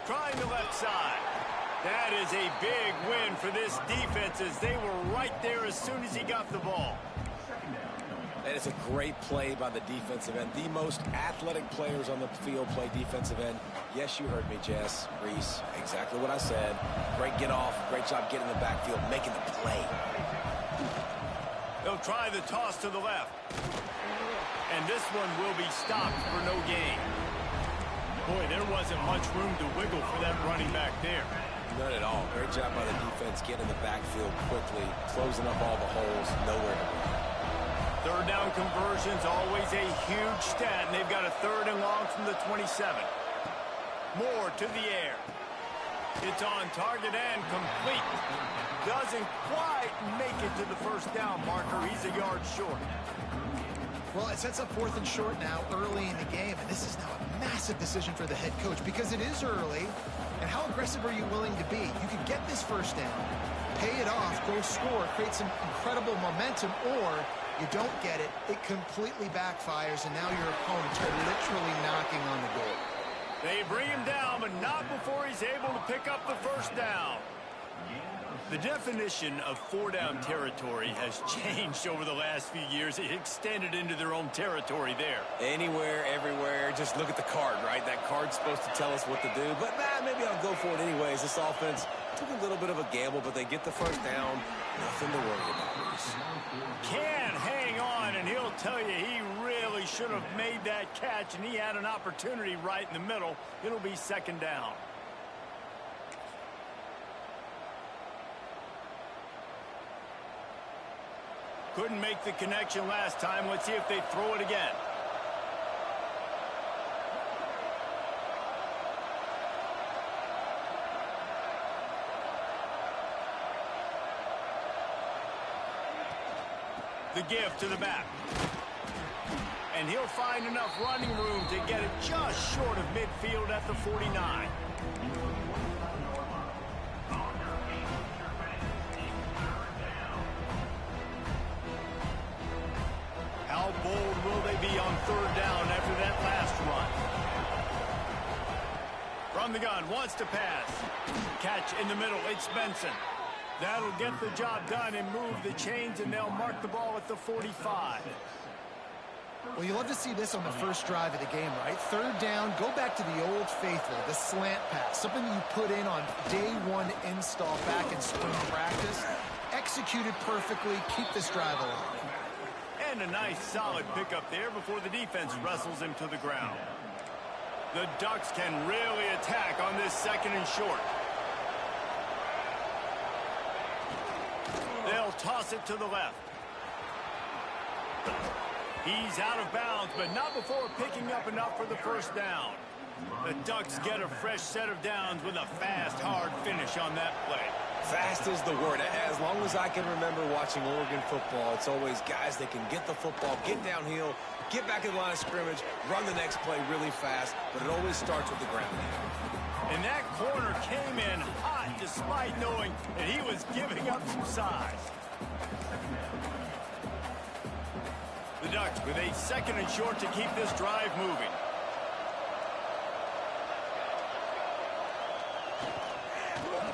Trying the left side. That is a big win for this defense as they were right there as soon as he got the ball. And it's a great play by the defensive end. The most athletic players on the field play defensive end. Yes, you heard me, Jess, Reese. Exactly what I said. Great get off. Great job getting in the backfield, making the play. They'll try the toss to the left. And this one will be stopped for no gain. Boy, there wasn't much room to wiggle for that running back there. None at all. Great job by the defense getting in the backfield quickly, closing up all the holes, nowhere to run. Third down conversion's always a huge stat, and they've got a 3rd and long from the 27. Moore to the air. It's on target and complete. Doesn't quite make it to the first down marker. He's a yard short. Well, it sets up 4th and short now early in the game, and this is now a massive decision for the head coach because it is early. And how aggressive are you willing to be? You can get this first down, pay it off, go score, create some incredible momentum, or you don't get it, it completely backfires, and now your opponents are literally knocking on the door. They bring him down, but not before he's able to pick up the first down. The definition of 4-down territory has changed over the last few years. It extended into their own territory there. Anywhere, everywhere, just look at the card, right? That card's supposed to tell us what to do, but maybe I'll go for it anyways. This offense took a little bit of a gamble, but they get the first down. Nothing to worry about, Reese. Can hang on, and he'll tell you he really should have made that catch, and he had an opportunity right in the middle. It'll be 2nd down. Couldn't make the connection last time. Let's see if they throw it again. The give to the back. And he'll find enough running room to get it just short of midfield at the 49. How bold will they be on 3rd down after that last run? From the gun, wants to pass. Catch in the middle, it's Benson. That'll get the job done and move the chains, and they'll mark the ball at the 45. Well, you love to see this on the first drive of the game, right? 3rd down, go back to the old faithful, the slant pass, something you put in on day 1 install back in spring practice. Executed perfectly, keep this drive alive. And a nice solid pickup there before the defense wrestles him to the ground. The Ducks can really attack on this 2nd and short. They'll toss it to the left. He's out of bounds, but not before picking up enough for the first down. The Ducks get a fresh set of downs with a fast, hard finish on that play. Fast is the word. As long as I can remember watching Oregon football, it's always guys that can get the football, get downhill, get back in the line of scrimmage, run the next play really fast, but it always starts with the ground game. And that corner came in hot despite knowing that he was giving up some size. The the Ducks with a 2nd and short to keep this drive moving.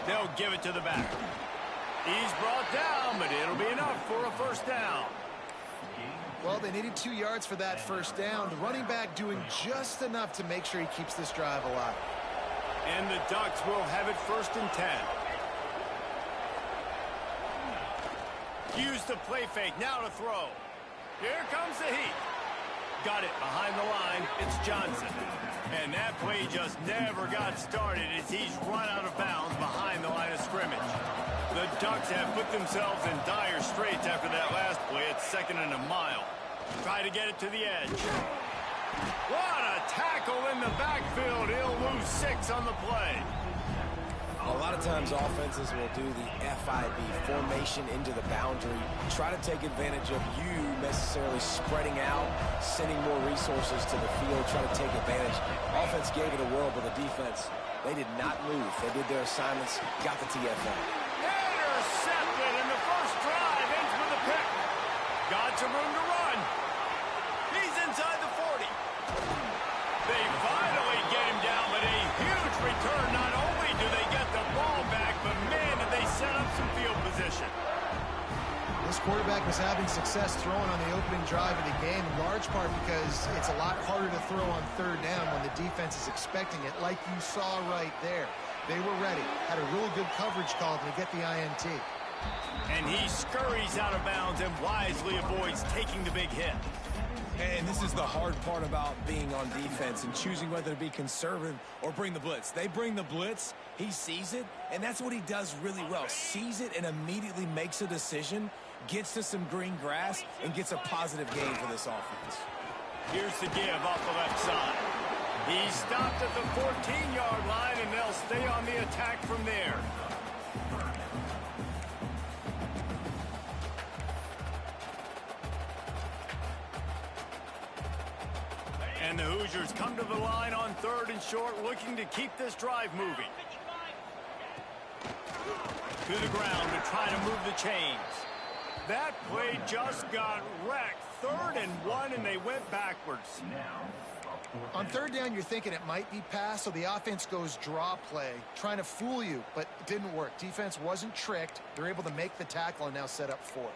They'll give it to the back. He's brought down, but it'll be enough for a 1st down. Well, they needed 2 yards for that 1st down. The running back doing just enough to make sure he keeps this drive alive. And the Ducks will have it 1st and 10. Use the play fake. Now to throw. Here comes the heat. Got it behind the line. It's Johnson. And that play just never got started as he's run out of bounds behind the line of scrimmage. The Ducks have put themselves in dire straits after that last play. It's 2nd and a mile. Try to get it to the edge. What a tackle in the backfield. He'll lose 6 on the play. A lot of times offenses will do the FIB, formation into the boundary, try to take advantage of you necessarily spreading out, sending more resources to the field, try to take advantage. Offense gave it a whirl, but the defense, they did not move. They did their assignments, got the TFL. Intercepted, and the 1st drive ends with a pick. Got some room to run. He's inside the 40. They finally get him down, but a huge return. Not only do they get the ball back, but man, did they set up some field position. This quarterback was having success throwing on the opening drive of the game, in large part because it's a lot harder to throw on 3rd down when the defense is expecting it, like you saw right there. They were ready, had a real good coverage call to get the INT. And he scurries out of bounds and wisely avoids taking the big hit. And this is the hard part about being on defense and choosing whether to be conservative or bring the blitz. They bring the blitz, he sees it, and that's what he does really well. Sees it and immediately makes a decision, gets to some green grass, and gets a positive gain for this offense. Here's the give off the left side. He stopped at the 14-yard line, and they'll stay on the attack from there. And the Hoosiers come to the line on 3rd and short, looking to keep this drive moving. To the ground to try to move the chains. That play just got wrecked. 3rd and 1, and they went backwards. On 3rd down, you're thinking it might be pass, so the offense goes draw play, trying to fool you, but it didn't work. Defense wasn't tricked. They're able to make the tackle and now set up 4th.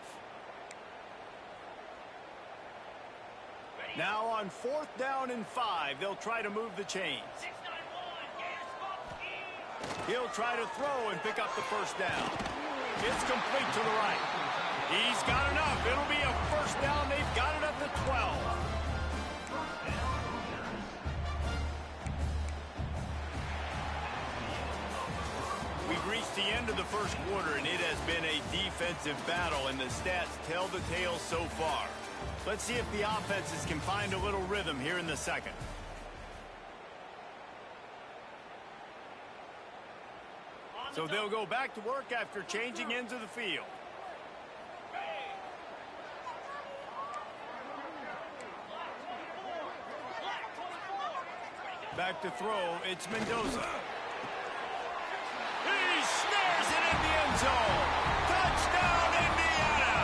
Now on 4th down and 5, they'll try to move the chains. He'll try to throw and pick up the 1st down. It's complete to the right. He's got enough. It'll be a 1st down. They've got it at the 12. We've reached the end of the 1st quarter, and it has been a defensive battle, and the stats tell the tale so far. Let's see if the offenses can find a little rhythm here in the 2nd. So they'll go back to work after changing ends of the field. Back to throw, it's Mendoza. He snares it in the end zone. Touchdown, Indiana!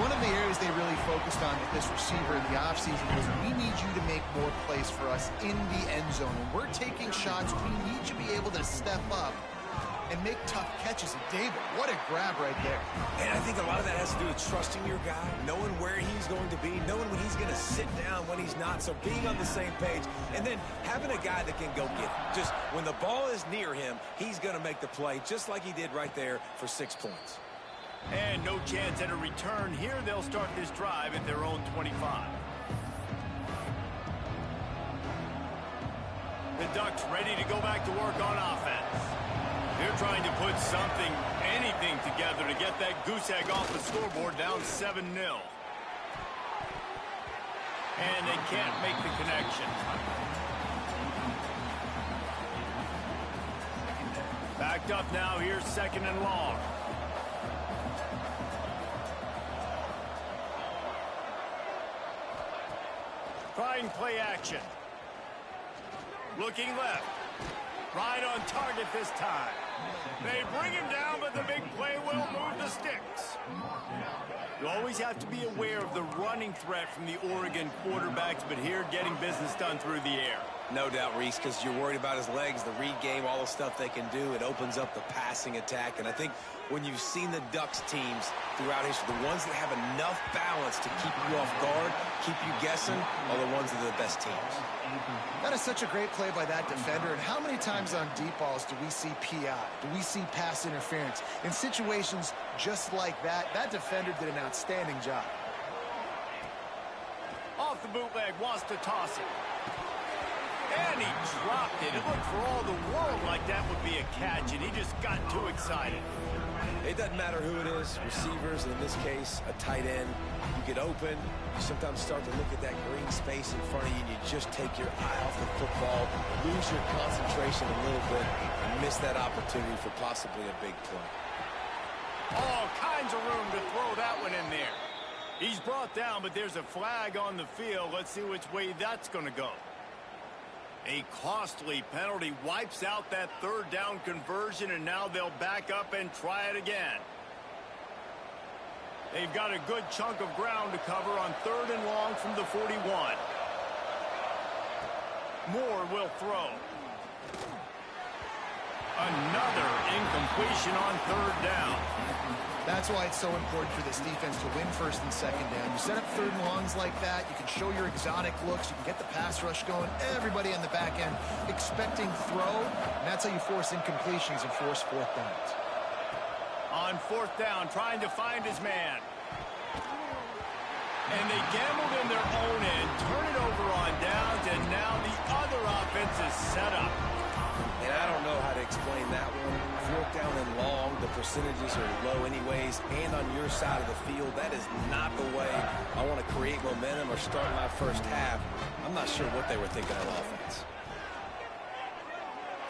One of the areas they really focused on with this receiver in the offseason was we need you to make more plays for us in the end zone. When we're taking shots, we need you to be able to step up and make tough catches. And David, what a grab right there. And I think a lot of that has to do with trusting your guy, knowing where he's going to be, knowing when he's going to sit down, when he's not. So being on the same page, and then having a guy that can go get it. Just when the ball is near him, he's going to make the play, just like he did right there for 6 points. And no chance at a return here. They'll start this drive at their own 25. The Ducks ready to go back to work on offense. They're trying to put something, anything together to get that goose egg off the scoreboard, down 7-0. And they can't make the connection. Backed up now. Here's 2nd and long. Trying play action. Looking left. Right on target this time. They bring him down, but the big play will move the sticks. You always have to be aware of the running threat from the Oregon quarterbacks, but here getting business done through the air. No doubt, Reese, because you're worried about his legs, the read game, all the stuff they can do. It opens up the passing attack. And I think when you've seen the Ducks teams throughout history, the ones that have enough balance to keep you off guard, keep you guessing, are the ones that are the best teams. That is such a great play by that defender. And how many times on deep balls do we see PI? Do we see pass interference? In situations just like that, that defender did an outstanding job. Off the bootleg, wants to toss it. And he dropped it. It looked for all the world like that would be a catch, and he just got too excited. It doesn't matter who it is, receivers, in this case, a tight end. You get open, you sometimes start to look at that green space in front of you, and you just take your eye off the football, lose your concentration a little bit, and miss that opportunity for possibly a big play. All kinds of room to throw that one in there. He's brought down, but there's a flag on the field. Let's see which way that's going to go. A costly penalty wipes out that third down conversion, and now they'll back up and try it again. They've got a good chunk of ground to cover on 3rd and long from the 41. Moore will throw. Another incompletion on 3rd down. That's why it's so important for this defense to win 1st and 2nd down. You set up 3rd and longs like that. You can show your exotic looks. You can get the pass rush going. Everybody on the back end expecting throw. And that's how you force incompletions and force 4th downs. On 4th down, trying to find his man. And they gambled in their own end, turn it over on downs, and now the other offense is set up. And I don't know how to explain that one. 4th down and long, the percentages are low anyways, and on your side of the field, that is not the way I want to create momentum or start my first half. I'm not sure what they were thinking on offense.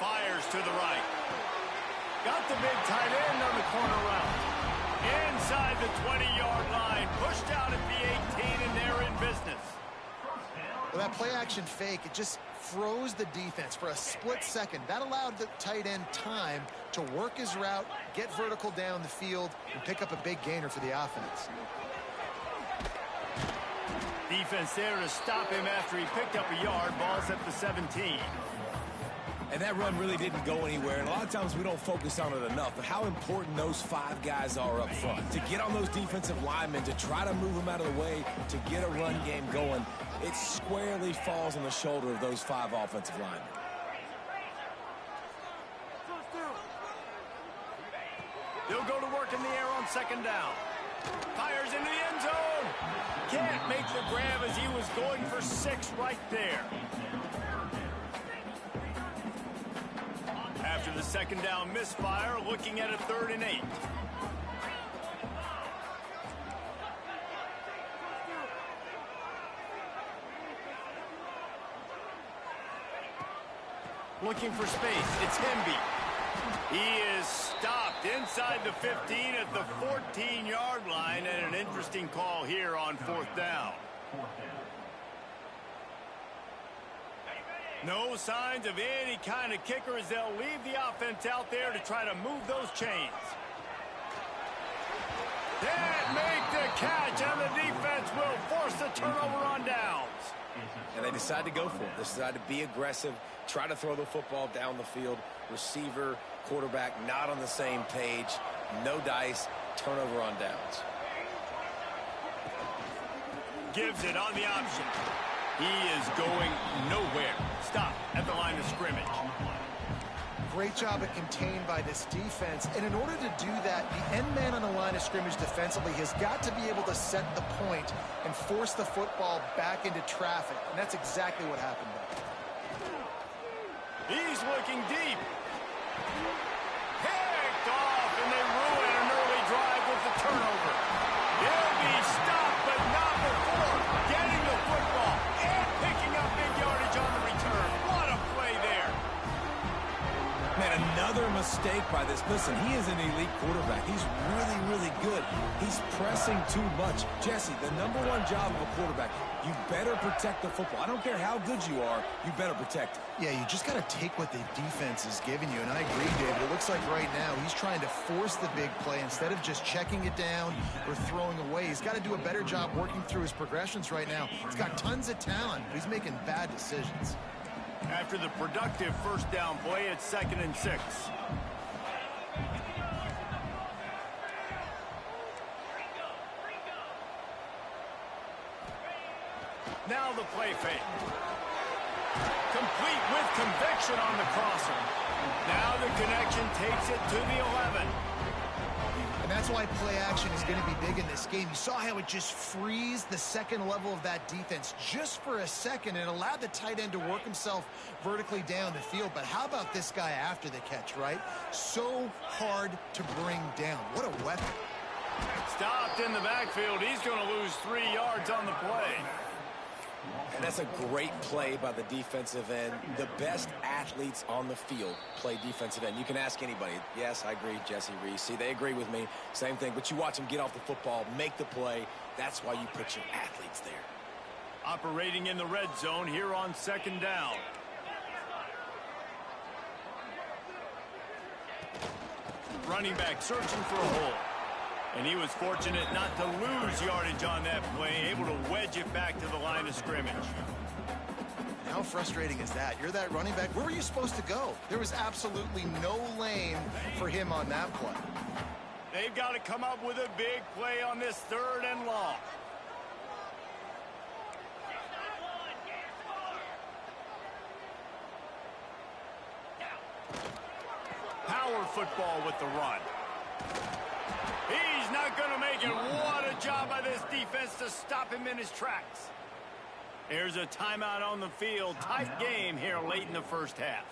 Fires to the right. Got the big tight end on the corner route. Inside the 20-yard line, pushed out at the 18, and they're in business. Well, that play-action fake, it just froze the defense for a split second. That allowed the tight end time to work his route, get vertical down the field, and pick up a big gainer for the offense. Defense there to stop him after he picked up a yard. Ball's at the 17. And that run really didn't go anywhere. And a lot of times we don't focus on it enough. But how important those 5 guys are up front. To get on those defensive linemen, to try to move them out of the way, to get a run game going, it squarely falls on the shoulder of those 5 offensive linemen. They'll go to work in the air on 2nd down. Fires into the end zone. Can't make the grab as he was going for 6 right there. After the 2nd down misfire, looking at a 3rd and 8. Looking for space. It's Hemby. He is stopped inside the 15 at the 14-yard line, and an interesting call here on 4th down. No signs of any kind of kicker as they'll leave the offense out there to try to move those chains. Can't make the catch, and the defense will force the turnover on downs. And they decide to go for it. They decide to be aggressive, try to throw the football down the field. Receiver, quarterback not on the same page. No dice, turnover on downs. Gives it on the option. He is going nowhere. Stop at the line of scrimmage. Great job at contained by this defense. And in order to do that, the end man on the line of scrimmage defensively has got to be able to set the point and force the football back into traffic. And that's exactly what happened there. He's looking deep. Picked off, and they ruin an early drive with the turnover. He'll be stopped, but not before getting the football and picking up big yardage on the return. What a play there. Man, another mistake by this. Listen, he is an elite quarterback. He's really, really good. He's pressing too much. Jesse, the #1 job of a quarterback, you better protect the football. I don't care how good you are, you better protect it. Yeah, you just got to take what the defense is giving you. And I agree, David. It looks like right now he's trying to force the big play instead of just checking it down or throwing away. He's got to do a better job working through his progressions right now. He's got tons of talent, but he's making bad decisions. After the productive first down play, it's 2nd and 6. Now the play fake. Complete with conviction on the crosser. Now the connection takes it to the 11. And that's why play action is going to be big in this game. You saw how it just frees the second level of that defense just for a second. It allowed the tight end to work himself vertically down the field. But how about this guy after the catch, right? So hard to bring down. What a weapon. Stopped in the backfield. He's going to lose 3 yards on the play. And that's a great play by the defensive end. The best athletes on the field play defensive end. You can ask anybody. Yes, I agree, Jesse Reese. See, they agree with me. Same thing. But you watch them get off the football, make the play. That's why you put your athletes there. Operating in the red zone here on 2nd down. Running back searching for a hole. And he was fortunate not to lose yardage on that play, able to wedge it back to the line of scrimmage. How frustrating is that? You're that running back. Where were you supposed to go? There was absolutely no lane for him on that play. They've got to come up with a big play on this 3rd and long. Power football with the run. He's not going to make it. What a job by this defense to stop him in his tracks. Here's a timeout on the field. Tight game here late in the first half.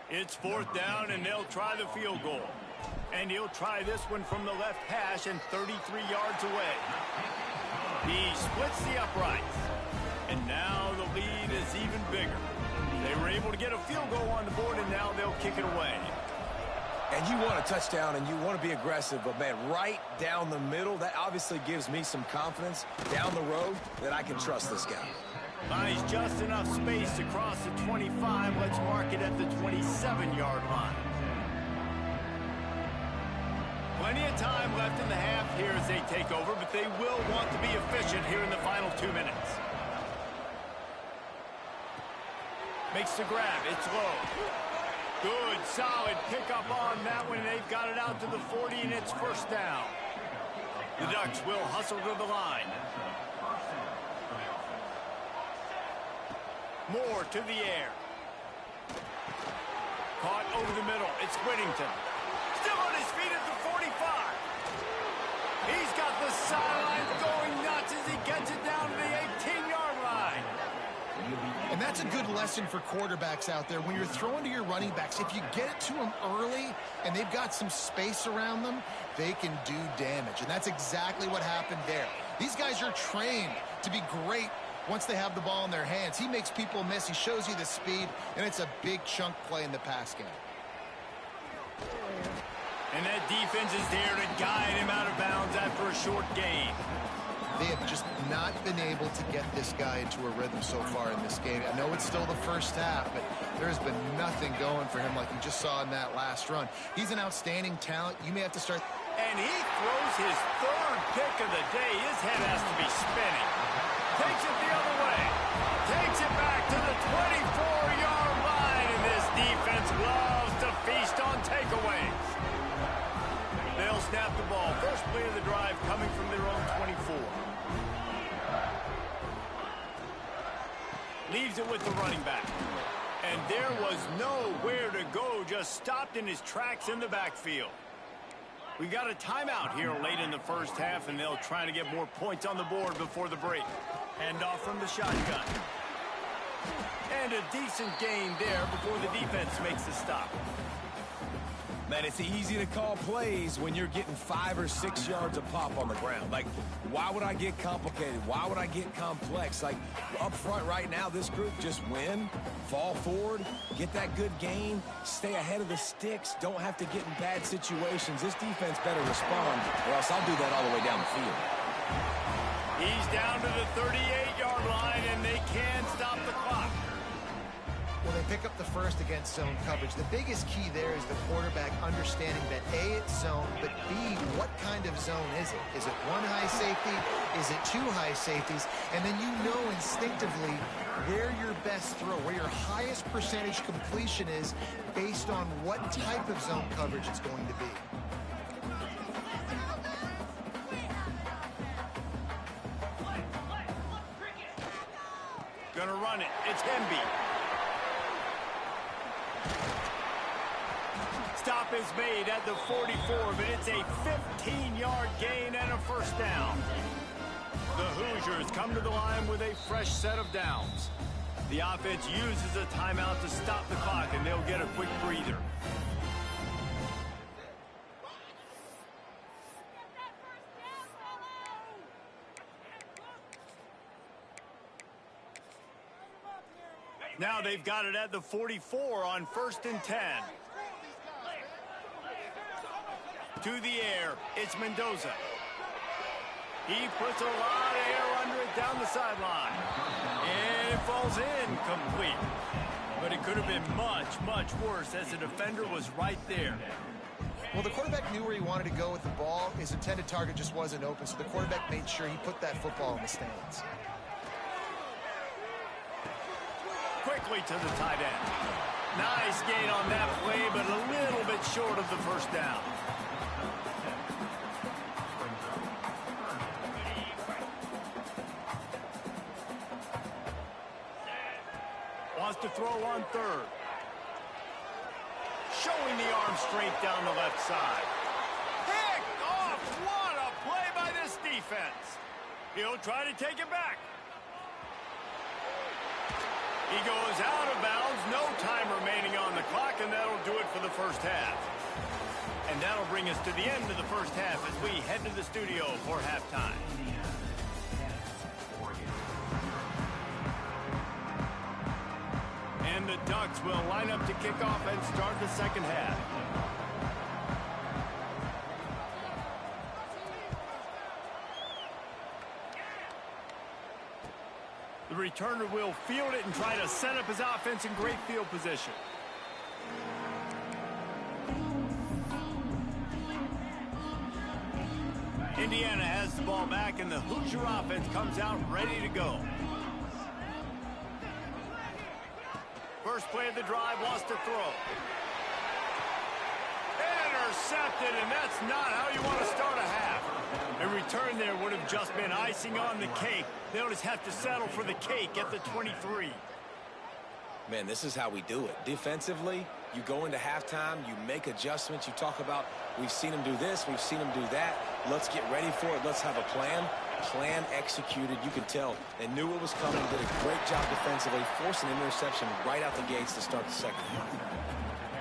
It's 4th down, and they'll try the field goal. And he'll try this one from the left hash and 33 yards away. He splits the uprights. And now the lead is even bigger. They were able to get a field goal on the board, and now they'll kick it away. And you want a touchdown, and you want to be aggressive, but, man, right down the middle, that obviously gives me some confidence down the road that I can trust this guy. Buys just enough space to cross the 25. Let's mark it at the 27-yard line. Plenty of time left in the half here as they take over, but they will want to be efficient here in the final 2 minutes. Makes the grab. It's low. Good, solid pickup on that one. They've got it out to the 40, and it's 1st down. The Ducks will hustle to the line. Moore to the air. Caught over the middle. It's Whittington. Still on his feet at the 45. He's got the sideline going nuts as he gets it down to the 18-yard line. And that's a good lesson for quarterbacks out there. When you're throwing to your running backs, if you get it to them early and they've got some space around them, they can do damage. And that's exactly what happened there. These guys are trained to be great once they have the ball in their hands. He makes people miss. He shows you the speed, and it's a big chunk play in the pass game. And that defense is there to guide him out of bounds after a short gain. They have just not been able to get this guy into a rhythm so far in this game. I know it's still the first half, but there has been nothing going for him like you just saw in that last run. He's an outstanding talent. You may have to start. And he throws his 3rd pick of the day. His head has to be spinning. Takes it the other way. Takes it back to the 24-yard line, and this defense loves to feast on takeaways. They'll snap the ball. First play of the drive coming from their own 24. Leaves it with the running back. And there was nowhere to go, just stopped in his tracks in the backfield. We got a timeout here late in the first half, and they'll try to get more points on the board before the break. Hand off from the shotgun. And a decent gain there before the defense makes the stop. Man, it's easy to call plays when you're getting 5 or 6 yards a pop on the ground. Like, why would I get complicated? Why would I get complex? Like, up front right now, this group just win, fall forward, get that good gain, stay ahead of the sticks, don't have to get in bad situations. This defense better respond, or else I'll do that all the way down the field. He's down to the 38-yard line, and they can stop the clock. Well, they pick up the first against zone coverage. The biggest key there is the quarterback understanding that A, it's zone, but B, what kind of zone is it? Is it one high safety? Is it two high safeties? And then you know instinctively where your best throw, where your highest percentage completion is based on what type of zone coverage it's going to be. Gonna run it. It's Hemby. Stop is made at the 44, but it's a 15-yard gain and a first down. The Hoosiers come to the line with a fresh set of downs. The offense uses a timeout to stop the clock, and they'll get a quick breather. Now they've got it at the 44 on 1st and 10. To the air, it's Mendoza. He puts a lot of air under it down the sideline. And it falls in complete. But it could have been much, much worse as the defender was right there. Well, the quarterback knew where he wanted to go with the ball. His intended target just wasn't open, so the quarterback made sure he put that football in the stands. Quickly to the tight end. Nice gain on that play, but a little bit short of the first down. Wants to throw on 3rd. Showing the arm strength down the left side. Picked off! What a play by this defense. He'll try to take it back. He goes out of bounds, no time remaining on the clock, and that'll do it for the first half. And that'll bring us to the end of the first half as we head to the studio for halftime. And the Ducks will line up to kick off and start the second half. The returner will field it and try to set up his offense in great field position. Indiana has the ball back, and the Hoosier offense comes out ready to go. First play of the drive, wants to throw. Intercepted, and that's not how you want to start a half. A return there would have just been icing on the cake. They'll just have to settle for the cake at the 23. Man, this is how we do it. Defensively, you go into halftime, you make adjustments. You talk about, we've seen them do this, we've seen them do that. Let's get ready for it. Let's have a plan. Plan executed. You can tell they knew it was coming, did a great job defensively, forced an interception right out the gates to start the second half.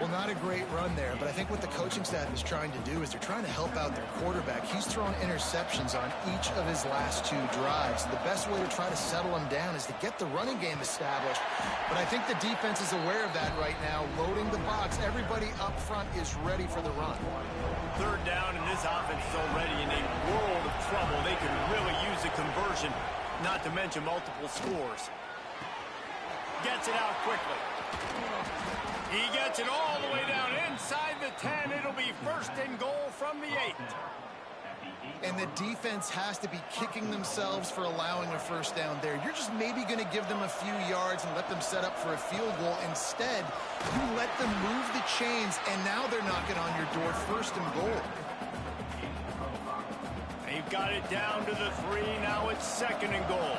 Well, not a great run there, but I think what the coaching staff is trying to do is they're trying to help out their quarterback. He's thrown interceptions on each of his last 2 drives. The best way to try to settle him down is to get the running game established. But I think the defense is aware of that right now, loading the box. Everybody up front is ready for the run. 3rd down, and this offense is already in a world of trouble. They could really use a conversion, not to mention multiple scores. Gets it out quickly. He gets it all the way down inside the 10. It'll be 1st and goal from the 8. And the defense has to be kicking themselves for allowing a first down there. You're just maybe going to give them a few yards and let them set up for a field goal. Instead, you let them move the chains, and now they're knocking on your door, 1st and goal. They've got it down to the 3. Now it's 2nd and goal.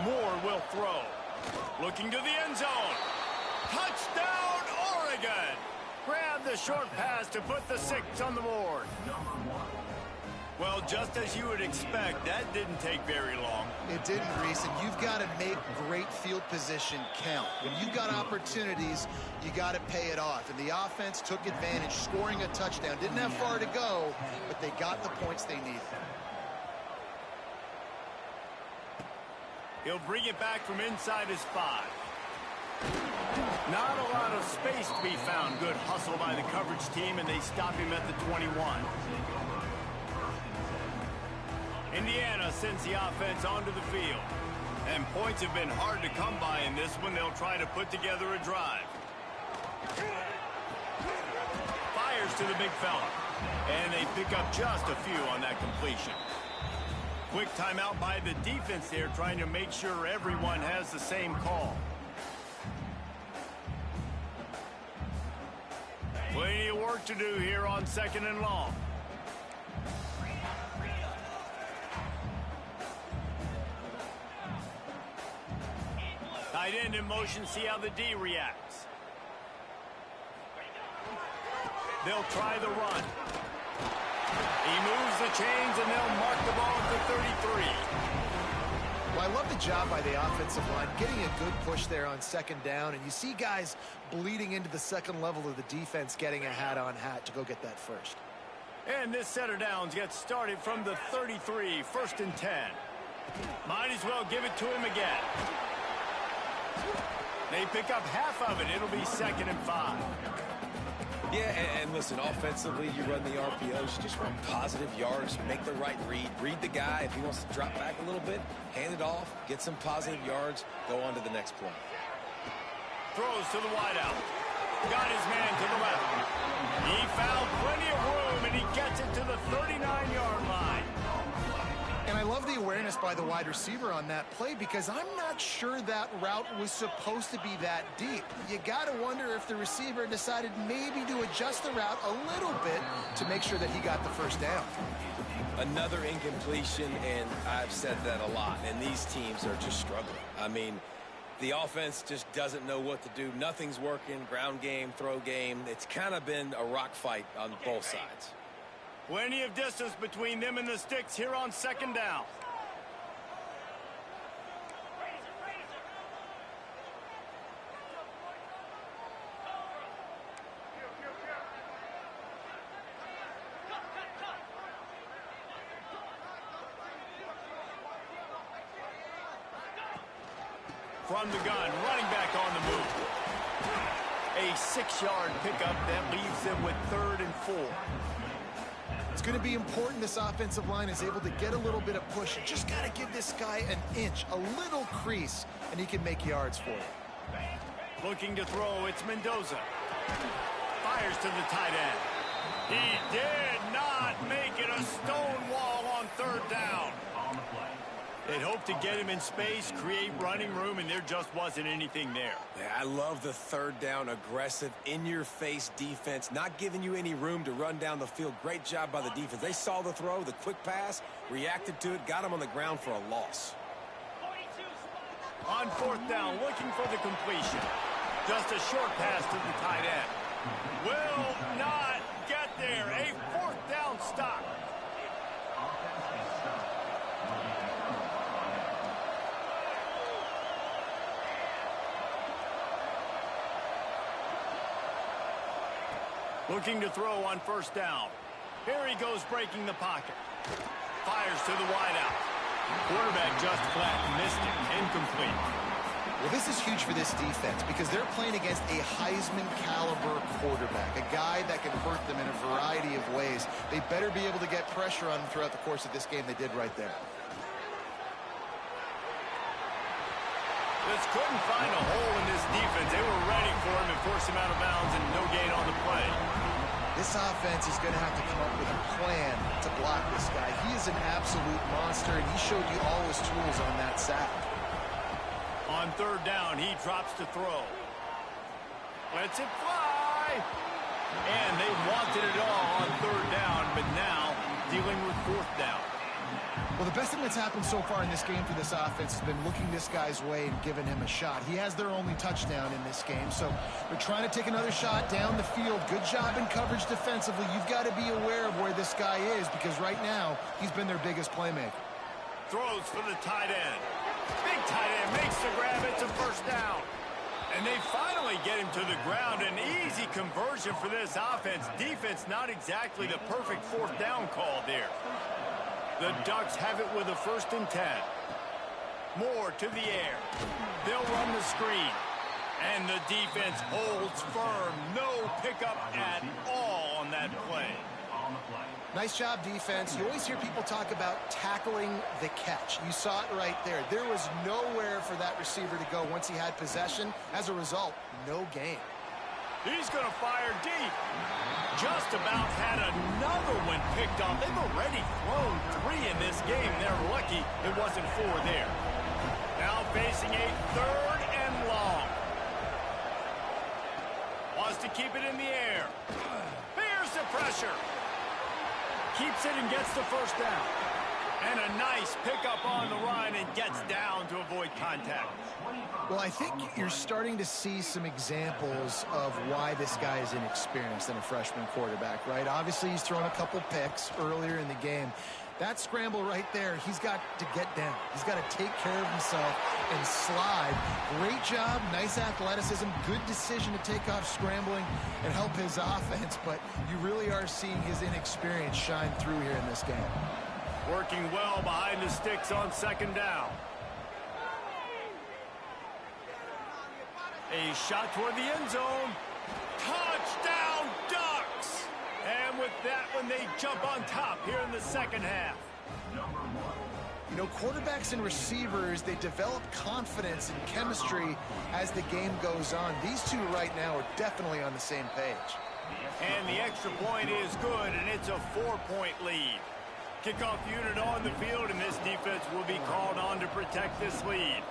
Moore will throw. Looking to the end zone. Touchdown, Oregon! Grab the short pass to put the 6 on the board. Well, just as you would expect, that didn't take very long. It didn't, Reese, and you've got to make great field position count. When you've got opportunities, you got to pay it off. And the offense took advantage, scoring a touchdown. Didn't have far to go, but they got the points they needed. He'll bring it back from inside his 5. Not a lot of space to be found. Good hustle by the coverage team, and they stop him at the 21. Indiana sends the offense onto the field. And points have been hard to come by in this one. They'll try to put together a drive. Fires to the big fella. And they pick up just a few on that completion. Quick timeout by the defense there, trying to make sure everyone has the same call. Plenty of work to do here on 2nd and long. Tight end in motion, see how the D reacts. They'll try the run. He moves the chains, and they'll mark the ball at the 33. Well, I love the job by the offensive line, getting a good push there on 2nd down, and you see guys bleeding into the second level of the defense getting a hat-on-hat to go get that first. And this set of downs gets started from the 33, 1st and 10. Might as well give it to him again. They pick up half of it. It'll be 2nd and 5. Yeah, and listen, offensively, you run the RPOs, you just run positive yards, make the right read the guy. If he wants to drop back a little bit, hand it off, get some positive yards, go on to the next play. Throws to the wideout. Got his man to the left. He found plenty of room, and he gets it to the 39-yard line. And I love the awareness by the wide receiver on that play, because I'm not sure that route was supposed to be that deep. You got to wonder if the receiver decided maybe to adjust the route a little bit to make sure that he got the first down. Another incompletion, and I've said that a lot, and these teams are just struggling. I mean, the offense just doesn't know what to do. Nothing's working, ground game, throw game. It's kind of been a rock fight on both sides. Plenty of distance between them and the sticks here on 2nd down. From the gun, running back on the move. A 6-yard pickup that leaves them with 3rd and 4. It's going to be important this offensive line is able to get a little bit of push. You just got to give this guy an inch, a little crease, and he can make yards for you. Looking to throw, it's Mendoza. Fires to the tight end. He did not make it a stone wall on 3rd down. They'd hoped to get him in space, create running room, and there just wasn't anything there. Yeah, I love the 3rd down, aggressive, in-your-face defense, not giving you any room to run down the field. Great job by the defense. They saw the throw, the quick pass, reacted to it, got him on the ground for a loss. On 4th down, looking for the completion. Just a short pass to the tight end. Will not get there. A 4th down stop. Looking to throw on 1st down. Here he goes, breaking the pocket. Fires to the wideout. Quarterback just flat missed it. Incomplete. Well, this is huge for this defense because they're playing against a Heisman-caliber quarterback, a guy that can hurt them in a variety of ways. They better be able to get pressure on him throughout the course of this game. They did right there. Just couldn't find a hole in this defense. They were ready for him and force him out of bounds, and no gain on the play. This offense is going to have to come up with a plan to block this guy. He is an absolute monster, and he showed you all his tools on that sack. On 3rd down, he drops to throw. Lets it fly. And they wanted it all on 3rd down, but now dealing with 4th down. Well, the best thing that's happened so far in this game for this offense has been looking this guy's way and giving him a shot. He has their only touchdown in this game, so they're trying to take another shot down the field. Good job in coverage defensively. You've got to be aware of where this guy is because right now he's been their biggest playmaker. Throws for the tight end. Big tight end makes the grab. It's a first down. And they finally get him to the ground. An easy conversion for this offense. Defense not exactly the perfect fourth down call there. The Ducks have it with a 1st and 10. Moore to the air. They'll run the screen. And the defense holds firm. No pickup at all on that play. Nice job, defense. You always hear people talk about tackling the catch. You saw it right there. There was nowhere for that receiver to go once he had possession. As a result, no gain. He's going to fire deep. Just about had another one picked off. They've already thrown 3 in this game. They're lucky it wasn't 4 there. Now facing a 3rd and long. Wants to keep it in the air. Here's the pressure. Keeps it and gets the first down. And a nice pickup on the run and gets down to avoid contact. Well, I think you're starting to see some examples of why this guy is inexperienced in a freshman quarterback, right? Obviously, he's thrown a couple picks earlier in the game. That scramble right there, he's got to get down. He's got to take care of himself and slide. Great job, nice athleticism, good decision to take off scrambling and help his offense, but you really are seeing his inexperience shine through here in this game. Working well behind the sticks on 2nd down. A shot toward the end zone. Touchdown, Ducks! And with that one, they jump on top here in the 2nd half. You know, quarterbacks and receivers, they develop confidence and chemistry as the game goes on. These two right now are definitely on the same page. And the extra point is good, and it's a 4-point lead. Kickoff unit on the field, and this defense will be called on to protect this lead.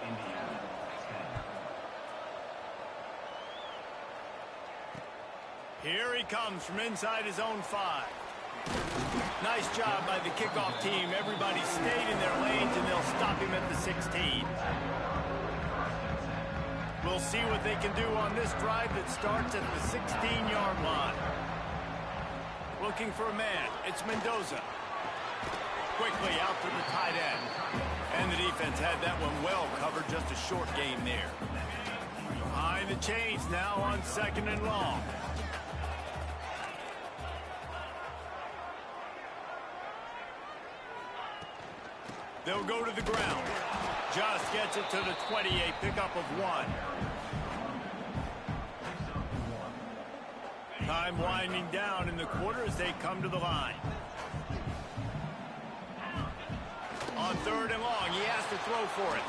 Here he comes from inside his own 5. Nice job by the kickoff team. Everybody stayed in their lanes, and they'll stop him at the 16. We'll see what they can do on this drive that starts at the 16-yard line. Looking for a man. It's Mendoza. Quickly out to the tight end. And the defense had that one well covered. Just a short gain there. Behind the chains now on 2nd and long. They'll go to the ground. Just gets it to the 28, pickup of 1. Time winding down in the quarter as they come to the line. On 3rd and long, he has to throw for it.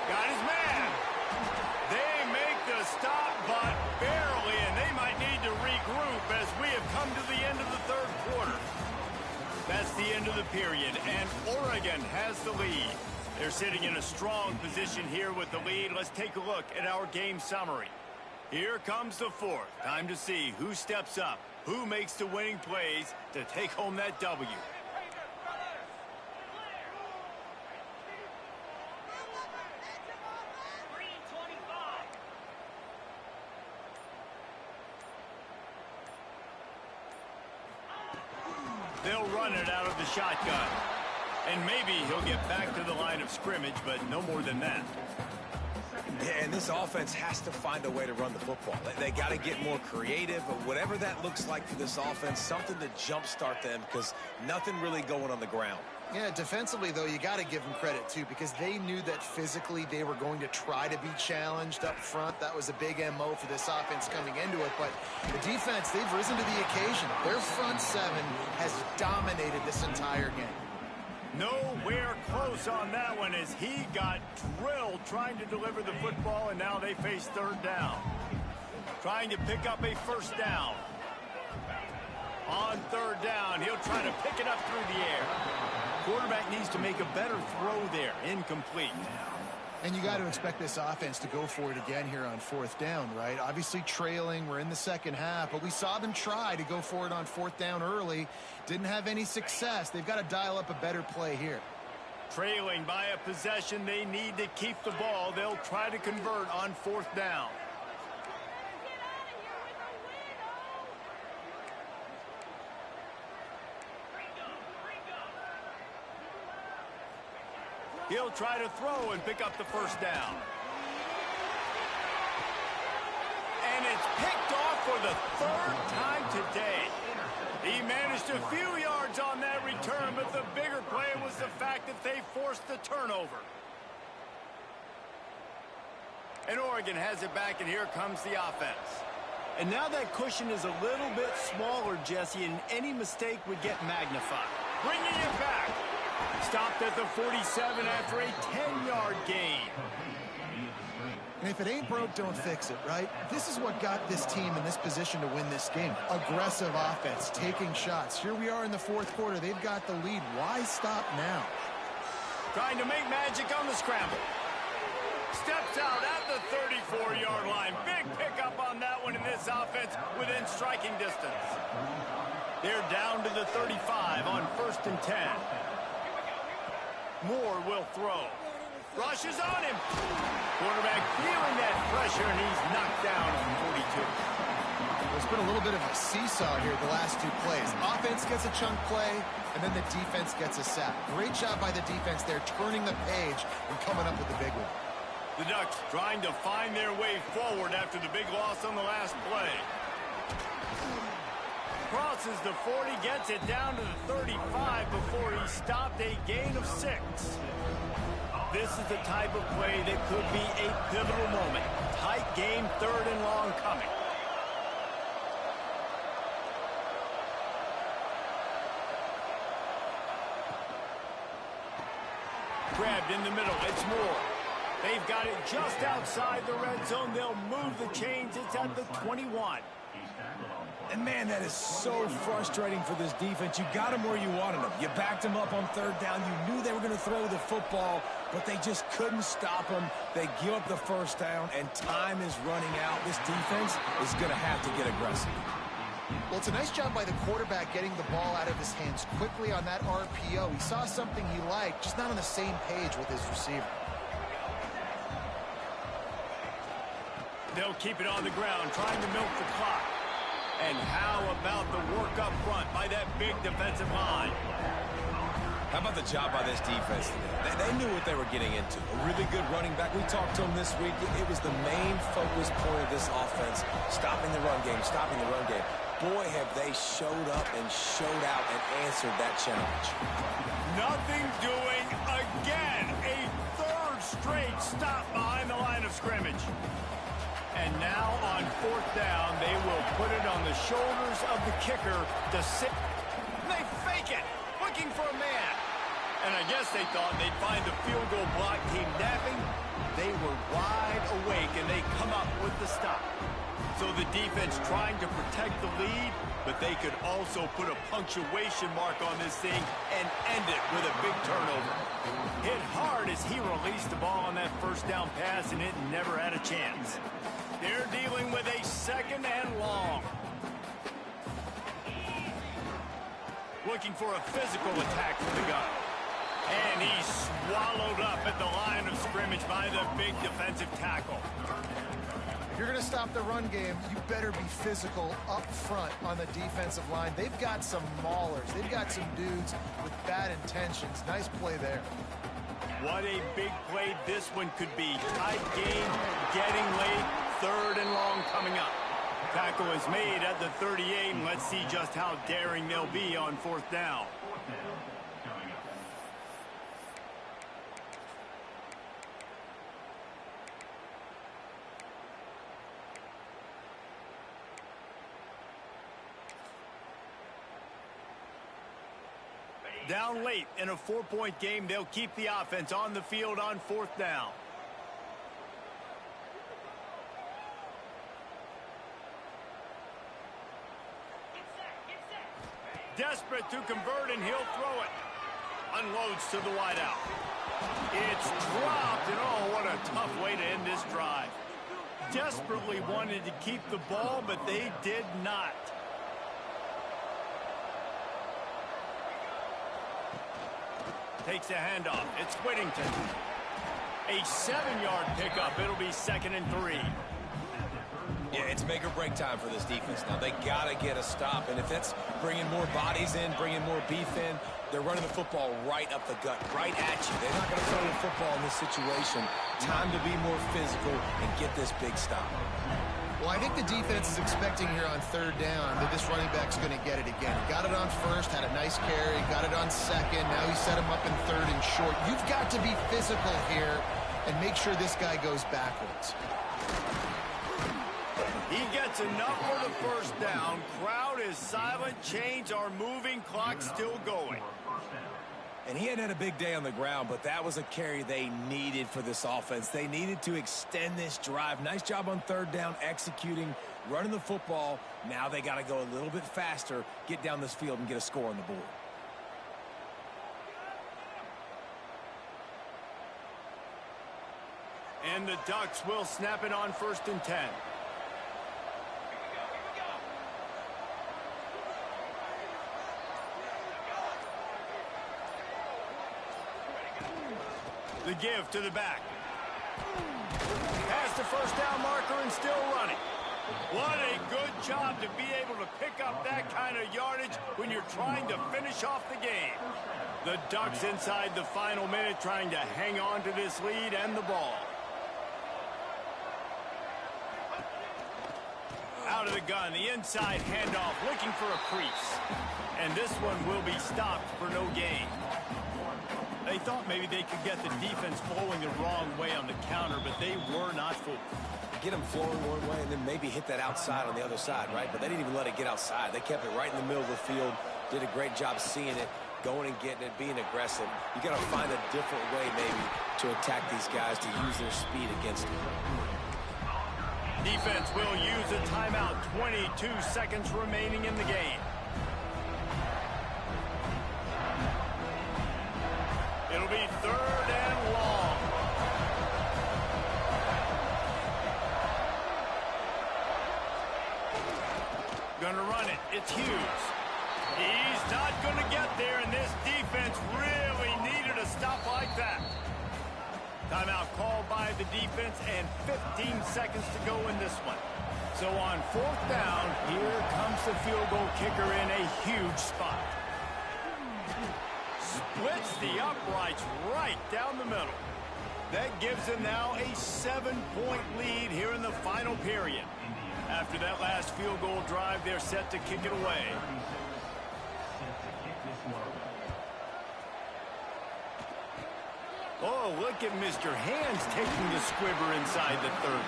Got his man. They make the stop, but barely, and they might need to regroup as we have come to the end of the 3rd quarter. That's the end of the period, and Oregon has the lead. They're sitting in a strong position here with the lead. Let's take a look at our game summary. Here comes the 4th. Time to see who steps up, who makes the winning plays to take home that W. They'll run it out of the shotgun. And maybe he'll get back to the line of scrimmage, but no more than that. Yeah, and this offense has to find a way to run the football. They got to get more creative, or whatever that looks like for this offense, something to jumpstart them, because nothing really going on the ground. Yeah, defensively, though, you got to give them credit, too, because they knew that physically they were going to try to be challenged up front. That was a big MO for this offense coming into it. But the defense, they've risen to the occasion. Their front 7 has dominated this entire game. Nowhere close on that one as he got drilled trying to deliver the football, and now they face 3rd down. Trying to pick up a 1st down. On 3rd down, he'll try to pick it up through the air. Quarterback needs to make a better throw there. Incomplete. And you got to expect this offense to go for it again here on fourth down, right? Obviously trailing, we're in the second half, but we saw them try to go for it on fourth down early. Didn't have any success. They've got to dial up a better play here. Trailing by a possession, they need to keep the ball. They'll try to convert on fourth down. He'll try to throw and pick up the first down. And it's picked off for the third time today. He managed a few yards on that return, but the bigger play was the fact that they forced the turnover. And Oregon has it back, and here comes the offense. And now that cushion is a little bit smaller, Jesse, and any mistake would get magnified. Bringing it back. Stopped at the 47 after a 10-yard gain. And if it ain't broke, don't fix it, right? This is what got this team in this position to win this game. Aggressive offense, taking shots. Here we are in the fourth quarter. They've got the lead. Why stop now? Trying to make magic on the scramble. Steps out at the 34-yard line. Big pickup on that one in this offense within striking distance. They're down to the 35 on 1st and 10. Moore will throw. Rushes on him. Quarterback feeling that pressure, and he's knocked down on 42. There's been a little bit of a seesaw here the last two plays. Offense gets a chunk play, and then the defense gets a sack. Great job by the defense there, turning the page and coming up with the big one. The Ducks trying to find their way forward after the big loss on the last play. Crosses the 40, gets it down to the 35 before he stopped, a gain of 6. This is the type of play that could be a pivotal moment. Tight game, 3rd and long coming. Grabbed in the middle, it's Moore. They've got it just outside the red zone. They'll move the chains. It's at the 21. And, man, that is so frustrating for this defense. You got them where you wanted them. You backed them up on 3rd down. You knew they were going to throw the football, but they just couldn't stop them. They give up the 1st down, and time is running out. This defense is going to have to get aggressive. Well, it's a nice job by the quarterback getting the ball out of his hands quickly on that RPO. He saw something he liked, just not on the same page with his receiver. They'll keep it on the ground, trying to milk the clock. And how about the work up front by that big defensive line? How about the job by this defense today? They knew what they were getting into. A really good running back. We talked to him this week. It was the main focus point of this offense, stopping the run game, stopping the run game. Boy, have they showed up and showed out and answered that challenge. Nothing doing again. A 3rd straight stop behind the line of scrimmage. And now on 4th down, they will put it on the shoulders of the kicker to sit. They fake it, looking for a man. And I guess they thought they'd find the field goal block team napping. They were wide awake, and they come up with the stop. So the defense trying to protect the lead, but they could also put a punctuation mark on this thing and end it with a big turnover. Hit hard as he released the ball on that 1st down pass, and it never had a chance. They're dealing with a 2nd and long. Looking for a physical attack for the gun. And he's swallowed up at the line of scrimmage by the big defensive tackle. If you're going to stop the run game, you better be physical up front on the defensive line. They've got some maulers. They've got some dudes with bad intentions. Nice play there. What a big play this one could be. Tight game, getting late, 3rd and long coming up. Tackle is made at the 38, and let's see just how daring they'll be on 4th down. Down late in a 4-point game, they'll keep the offense on the field on 4th down. Desperate to convert, and he'll throw it. Unloads to the wideout. It's dropped, and oh, what a tough way to end this drive. Desperately wanted to keep the ball, but they did not. Takes a handoff. It's Whittington. A 7-yard pickup. It'll be 2nd and 3. Yeah, it's make or break time for this defense now. They got to get a stop, and if that's bringing more bodies in, bringing more beef in, they're running the football right up the gut, right at you. They're not going to throw the football in this situation. Time to be more physical and get this big stop. Well, I think the defense is expecting here on 3rd down that this running back's going to get it again. He got it on 1st, had a nice carry, got it on 2nd. Now he set him up in 3rd and short. You've got to be physical here and make sure this guy goes backwards. He gets enough for the 1st down. Crowd is silent. Chains are moving. Clock still going. And he hadn't had a big day on the ground, but that was a carry they needed for this offense. They needed to extend this drive. Nice job on 3rd down, executing, running the football. Now they got to go a little bit faster, get down this field, and get a score on the board. And the Ducks will snap it on 1st and 10. The give to the back. Past the 1st down marker and still running. What a good job to be able to pick up that kind of yardage when you're trying to finish off the game. The Ducks inside the final minute trying to hang on to this lead and the ball. Out of the gun, the inside handoff, looking for a crease. And this one will be stopped for no gain. They thought maybe they could get the defense flowing the wrong way on the counter, but they were not fooled. Get them flowing one way and then maybe hit that outside on the other side, right? But they didn't even let it get outside. They kept it right in the middle of the field, did a great job seeing it, going and getting it, being aggressive. You got to find a different way maybe to attack these guys, to use their speed against them. Defense will use a timeout. 22 seconds remaining in the game. It'll be 3rd and long. Gonna run it. It's Hughes. He's not gonna get there, and this defense really needed a stop like that. Timeout called by the defense, and 15 seconds to go in this one. So on 4th down, here comes the field goal kicker in a huge spot. Splits the uprights right down the middle. That gives them now a 7-point lead here in the final period. After that last field goal drive, they're set to kick it away. Oh, look at Mr. Hands taking the squibber inside the 30.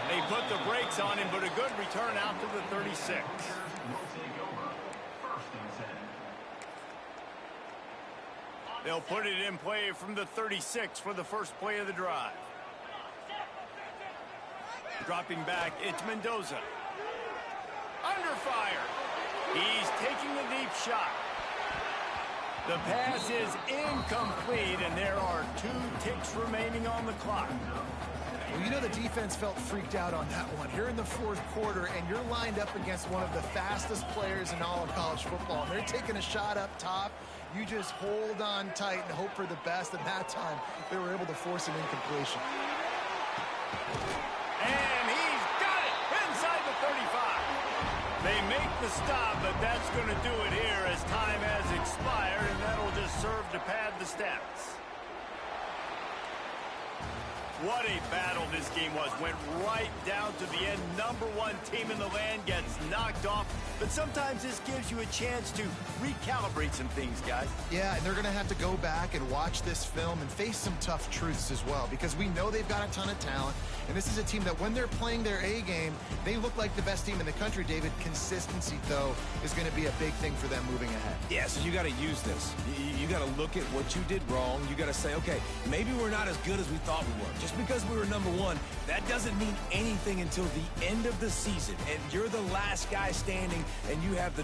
They put the brakes on him, but a good return out to the 36. They'll put it in play from the 36 for the first play of the drive. Dropping back, it's Mendoza. Under fire. He's taking the deep shot. The pass is incomplete, and there are 2 ticks remaining on the clock. Well, you know the defense felt freaked out on that one. Here in the 4th quarter, and you're lined up against one of the fastest players in all of college football, and they're taking a shot up top. You just hold on tight and hope for the best, and that time they were able to force an incompletion. And he's got it inside the 35. They make the stop, but that's going to do it here as time has expired, and that'll just serve to pad the stats. What a battle this game was. Went right down to the end. #1 team in the land gets knocked off. But sometimes this gives you a chance to recalibrate some things, guys. Yeah, and they're going to have to go back and watch this film and face some tough truths as well, because we know they've got a ton of talent. And this is a team that when they're playing their A game, they look like the best team in the country, David. Consistency, though, is going to be a big thing for them moving ahead. Yeah, so you got to use this. You got to look at what you did wrong. You got to say, okay, maybe we're not as good as we thought we were. Just because we were #1, that doesn't mean anything until the end of the season. And you're the last guy standing, and you have the...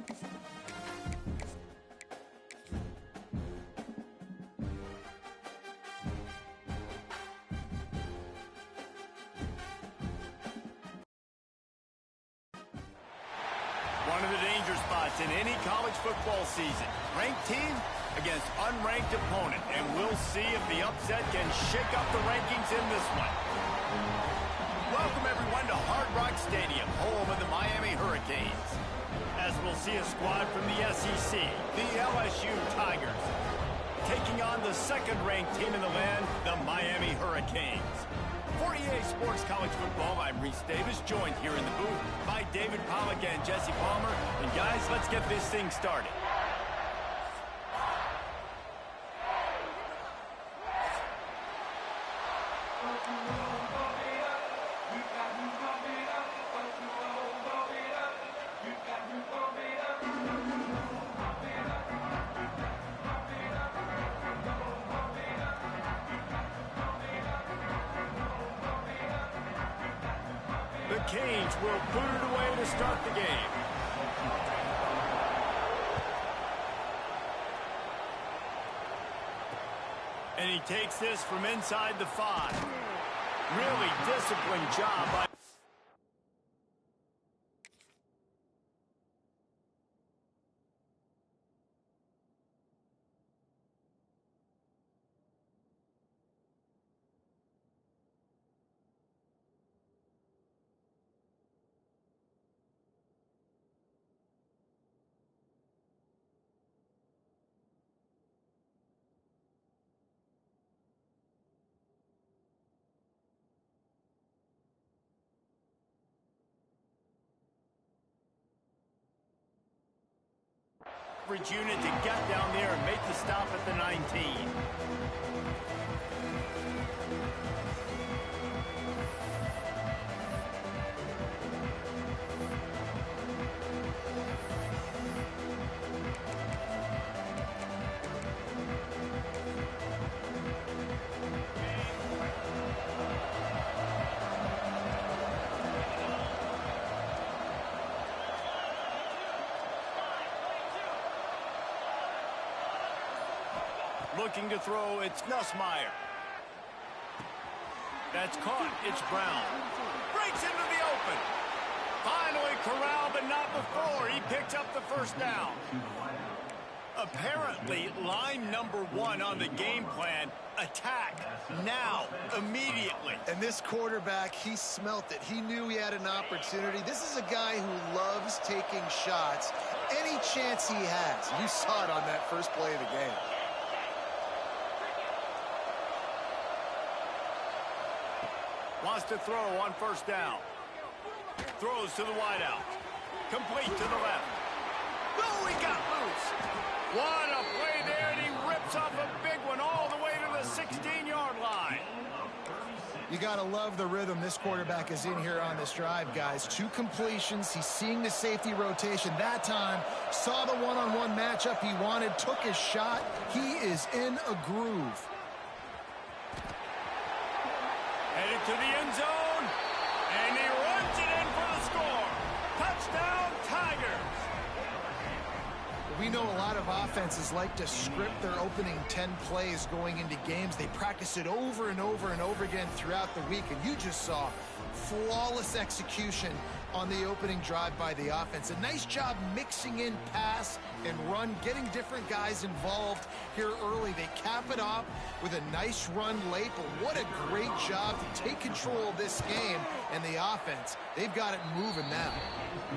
One of the danger spots in any college football season. Ranked team against unranked opponent. And we'll see if the upset can shake up the rankings in this one. Welcome, everyone, to Hard Rock Stadium, home of the Miami Hurricanes. As we'll see a squad from the SEC, the LSU Tigers, taking on the second-ranked team in the land, the Miami Hurricanes. For EA Sports College Football, I'm Reese Davis, joined here in the booth by David Pollack and Jesse Palmer. And guys, let's get this thing started. The Canes will put it away to start the game. And he takes this from inside the 5. Really disciplined job by... unit to get down there and make the stop at the 19. Looking to throw, it's Nussmeier. That's caught, it's Brown. Breaks into the open. Finally corralled, but not before. He picked up the first down. Apparently, line number 1 on the game plan, attack now, immediately. And this quarterback, he smelt it. He knew he had an opportunity. This is a guy who loves taking shots any chance he has. You saw it on that first play of the game. Wants to throw on first down. Throws to the wideout. Complete to the left. Oh, he got loose. What a play there, and he rips off a big one all the way to the 16-yard line. You got to love the rhythm this quarterback is in here on this drive, guys. 2 completions. He's seeing the safety rotation. That time, saw the one-on-one matchup he wanted, took his shot. He is in a groove. Headed to the end zone, and he runs it in for the score. Touchdown, Tigers. We know a lot of offenses like to script their opening 10 plays going into games. They practice it over and over and over again throughout the week, and you just saw flawless execution on the opening drive by the offense. A nice job mixing in pass and run, getting different guys involved here early. They cap it off with a nice run late, but what a great job to take control of this game. And the offense, they've got it moving now.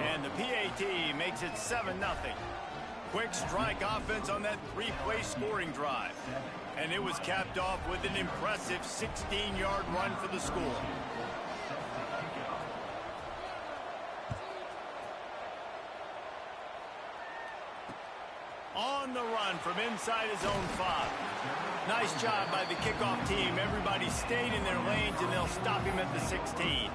And the PAT makes it 7-0. Quick strike offense on that 3-play scoring drive. And it was capped off with an impressive 16-yard run for the score. On the run from inside his own 5. Nice job by the kickoff team. Everybody stayed in their lanes, and they'll stop him at the 16.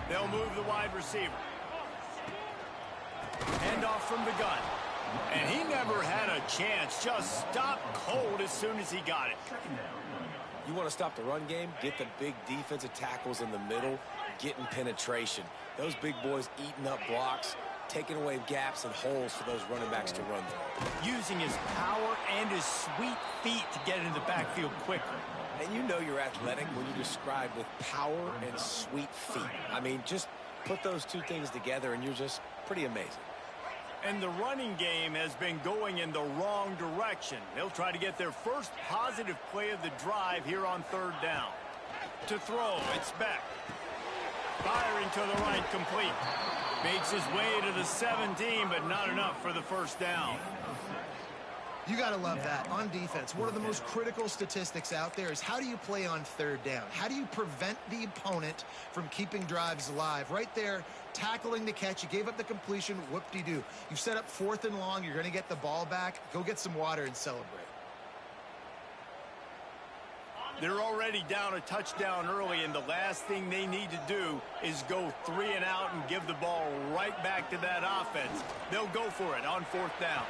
They'll move the wide receiver. Handoff from the gun. And he never had a chance. Just stopped cold as soon as he got it. You want to stop the run game? Get the big defensive tackles in the middle, getting penetration. Those big boys eating up blocks, taking away gaps and holes for those running backs to run through. Using his power and his sweet feet to get into the backfield quickly. And you know you're athletic when you describe with power and sweet feet. I mean, just put those two things together and you're just pretty amazing. And the running game has been going in the wrong direction. They'll try to get their first positive play of the drive here on 3rd down. To throw, it's Beck. Firing to the right, complete. Makes his way to the 17, but not enough for the first down. You got to love that. On defense, one of the most critical statistics out there is how do you play on 3rd down? How do you prevent the opponent from keeping drives alive? Right there, tackling the catch. You gave up the completion. Whoop-de-doo. You set up 4th and long. You're going to get the ball back. Go get some water and celebrate. They're already down a touchdown early, and the last thing they need to do is go 3 and out and give the ball right back to that offense. They'll go for it on 4th down.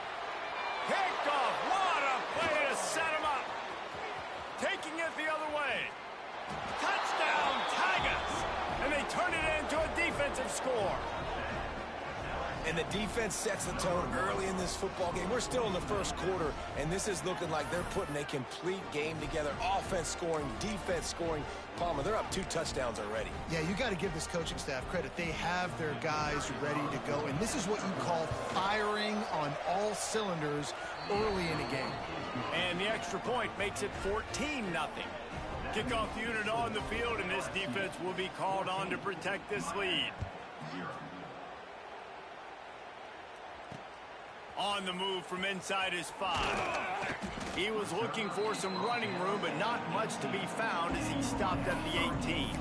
Picked off. What a play to set him up. Taking it the other way. Touchdown, Tigers. And they turn it into a defensive score. And the defense sets the tone early in this football game. We're still in the first quarter, and this is looking like they're putting a complete game together. Offense scoring, defense scoring. Palmer, they're up 2 touchdowns already. Yeah, you got to give this coaching staff credit. They have their guys ready to go, and this is what you call firing on all cylinders early in a game. And the extra point makes it 14-0. Kickoff unit on the field, and this defense will be called on to protect this lead. On the move from inside his 5. He was looking for some running room, but not much to be found as he stopped at the 18.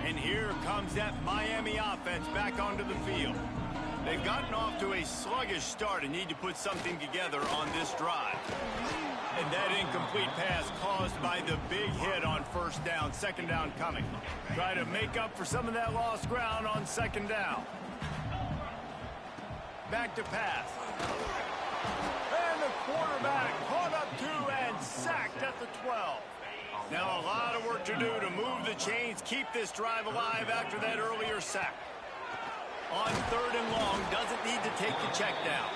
And here comes that Miami offense back onto the field. They've gotten off to a sluggish start and need to put something together on this drive. And that incomplete pass caused by the big hit on 1st down, 2nd down coming. Try to make up for some of that lost ground on 2nd down. Back to pass. And the quarterback caught up 2 and sacked at the 12. Now a lot of work to do to move the chains, keep this drive alive after that earlier sack. On 3rd and long, doesn't need to take the check down.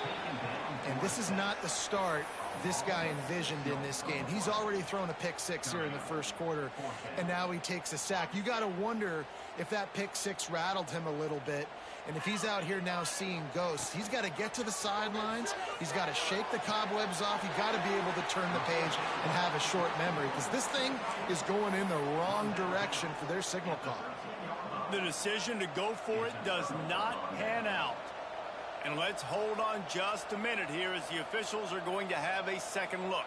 And this is not the start this guy envisioned in this game. He's already thrown a pick 6 here in the first quarter, and now he takes a sack. You got to wonder if that pick 6 rattled him a little bit, and if he's out here now seeing ghosts. He's got to get to the sidelines. He's got to shake the cobwebs off. You got to be able to turn the page and have a short memory, because this thing is going in the wrong direction for their signal call. The decision to go for it does not pan out. And let's hold on just a minute here as the officials are going to have a second look.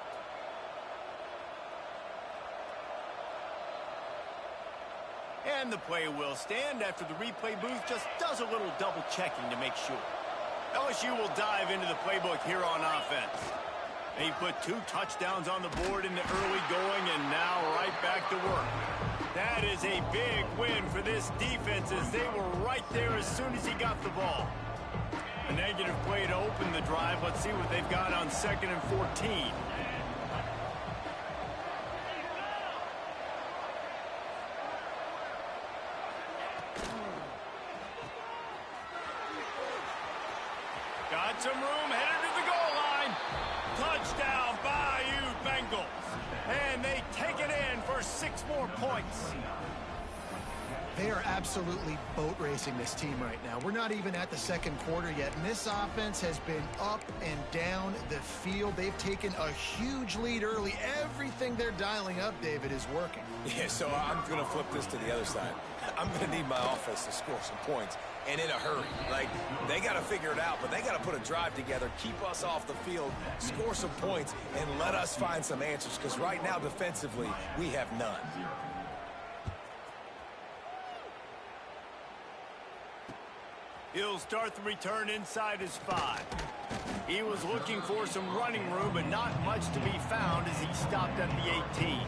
And the play will stand after the replay booth just does a little double checking to make sure. LSU will dive into the playbook here on offense. They put 2 touchdowns on the board in the early going and now right back to work. That is a big win for this defense as they were right there as soon as he got the ball. A negative play to open the drive. Let's see what they've got on 2nd and 14. Got some room, headed to the goal line. Touchdown, Bayou Bengals. And they take it in for 6 more points. They are absolutely boat racing this team right now. We're not even at the second quarter yet, and this offense has been up and down the field. They've taken a huge lead early. Everything they're dialing up, David, is working. Yeah, so I'm going to flip this to the other side. I'm going to need my offense to score some points, and in a hurry. Like, they got to figure it out, but they got to put a drive together, keep us off the field, score some points, and let us find some answers, because right now, defensively, we have none. He'll start the return inside his 5. He was looking for some running room, but not much to be found as he stopped at the 18.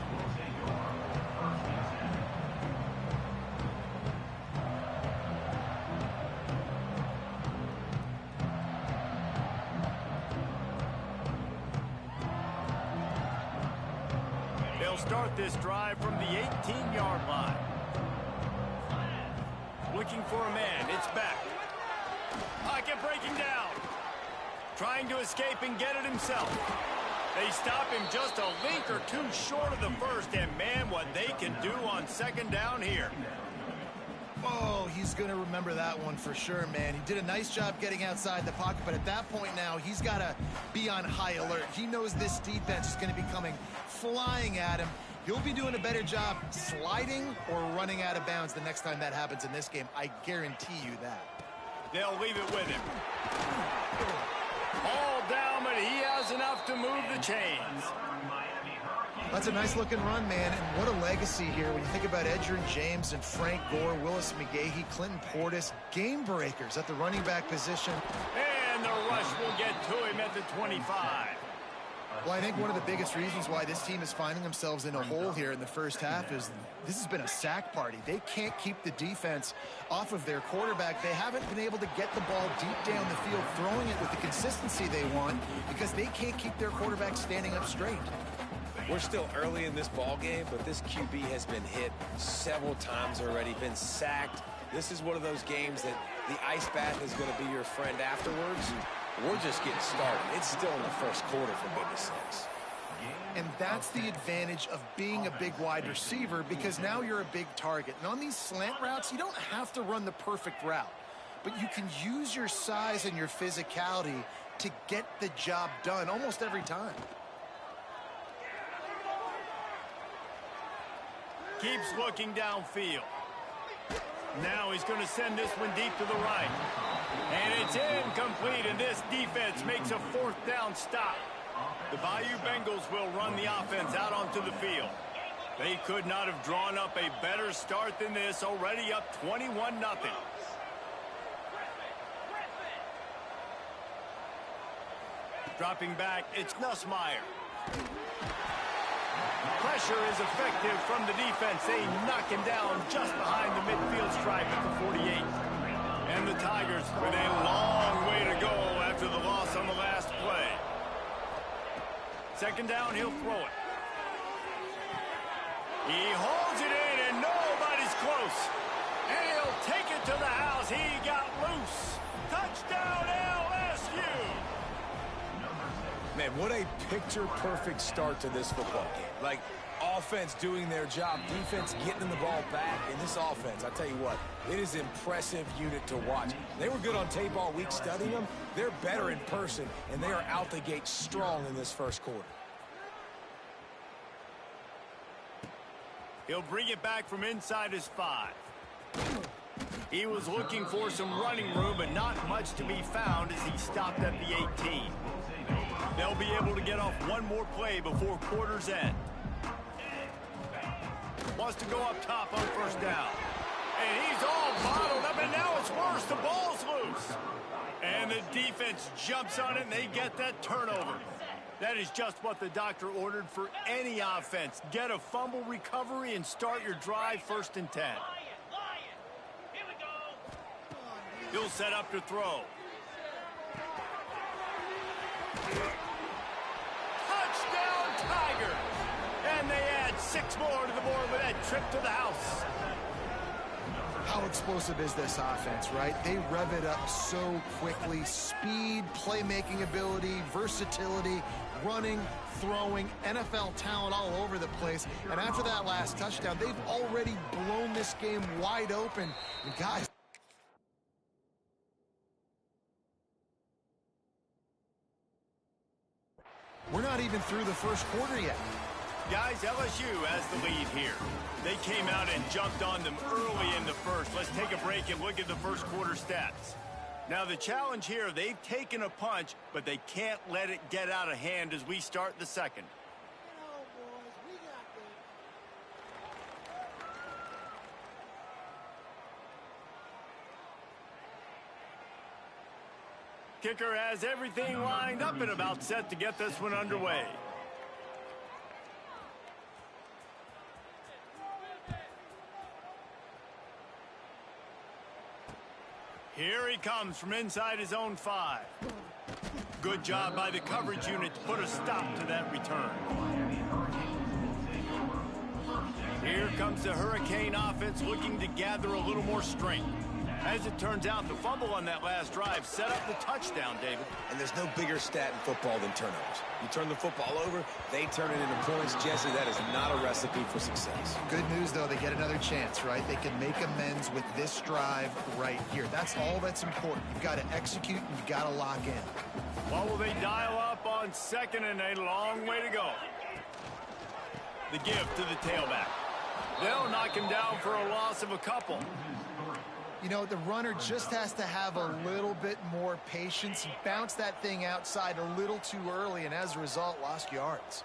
start this drive from the 18-yard line. Looking for a man. It's back. Pocket breaking down. Trying to escape and get it himself. They stop him just a link or two short of the first, and man, what they can do on second down here. Oh, he's going to remember that one for sure, man. He did a nice job getting outside the pocket, but at that point now, he's got to be on high alert. He knows this defense is going to be coming flying at him. He'll be doing a better job sliding or running out of bounds the next time that happens in this game. I guarantee you that. They'll leave it with him. All down, but he has enough to move the chains. That's a nice-looking run, man, and what a legacy here when you think about Edgerrin James and Frank Gore, Willis McGahee, Clinton Portis, game breakers at the running back position. And the rush will get to him at the 25. Well, I think one of the biggest reasons why this team is finding themselves in a hole here in the first half is this has been a sack party. They can't keep the defense off of their quarterback. They haven't been able to get the ball deep down the field, throwing it with the consistency they want because they can't keep their quarterback standing up straight. We're still early in this ball game, but this QB has been hit several times already, been sacked. This is one of those games that the ice bath is going to be your friend afterwards. We're just getting started. It's still in the first quarter, for goodness sakes. And that's the advantage of being a big wide receiver because now you're a big target. And on these slant routes, you don't have to run the perfect route, but you can use your size and your physicality to get the job done almost every time. Keeps looking downfield. Now he's going to send this one deep to the right. And it's incomplete, and this defense makes a fourth down stop. The Bayou Bengals will run the offense out onto the field. They could not have drawn up a better start than this, already up 21-0. Dropping back, it's Nussmeier. Pressure is effective from the defense. They knock him down just behind the midfield stripe at the 48. And the Tigers with a long way to go after the loss on the last play. Second down, he'll throw it. He holds it in, and nobody's close. And he'll take it to the house. He got loose. Touchdown, LSU. Man, what a picture-perfect start to this football game. Like, offense doing their job, defense getting the ball back. And this offense, I tell you what, it is an impressive unit to watch. They were good on tape all week studying them. They're better in person, and they are out the gate strong in this first quarter. He'll bring it back from inside his 5. He was looking for some running room, but not much to be found as he stopped at the 18. They'll be able to get off one more play before quarter's end. Wants to go up top on first down. And he's all bottled up, and now it's worse. The ball's loose. And the defense jumps on it, and they get that turnover. That is just what the doctor ordered for any offense. Get a fumble recovery and start your drive 1st and 10. Here we go. He'll set up to throw. Touchdown, Tigers! And they add 6 more to the board with that trip to the house. How explosive is this offense, right? They rev it up so quickly. Speed, playmaking ability, versatility, running, throwing, NFL talent all over the place. And after that last touchdown, they've already blown this game wide open. And guys, we're not even through the first quarter yet. Guys, LSU has the lead here. They came out and jumped on them early in the first. Let's take a break and look at the first quarter stats. Now, the challenge here, they've taken a punch, but they can't let it get out of hand as we start the second. Kicker has everything lined up and about set to get this one underway. Here he comes from inside his own 5. Good job by the coverage unit to put a stop to that return. Here comes the Hurricane offense looking to gather a little more strength. As it turns out, the fumble on that last drive set up the touchdown, David. And there's no bigger stat in football than turnovers. You turn the football over, they turn it into points. Jesse, that is not a recipe for success. Good news, though, they get another chance, right? They can make amends with this drive right here. That's all that's important. You've got to execute and you've got to lock in. What will they dial up on second and a long way to go? The give to the tailback. They'll knock him down for a loss of a couple. You know, the runner just has to have a little bit more patience. He bounced that thing outside a little too early, and as a result, lost yards.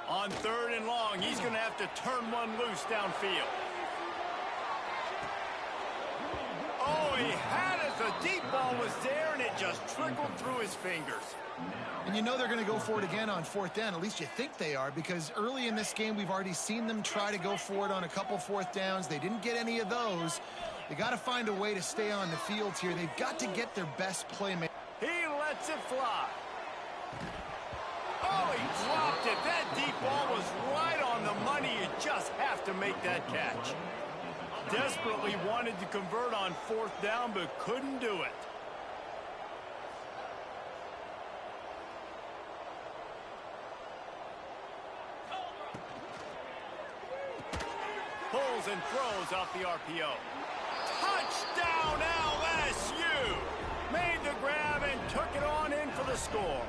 On third and long, he's going to have to turn one loose downfield. Oh, he had it. The deep ball was there, and it just trickled through his fingers. And you know they're going to go for it again on fourth down. At least you think they are, because early in this game, we've already seen them try to go for it on a couple fourth downs. They didn't get any of those. They got to find a way to stay on the field here. They've got to get their best playmaker. He lets it fly. Oh, he dropped it. That deep ball was right on the money. You just have to make that catch. Desperately wanted to convert on fourth down, but couldn't do it. Pulls and throws off the RPO. Touchdown LSU! Made the grab and took it on in for the score.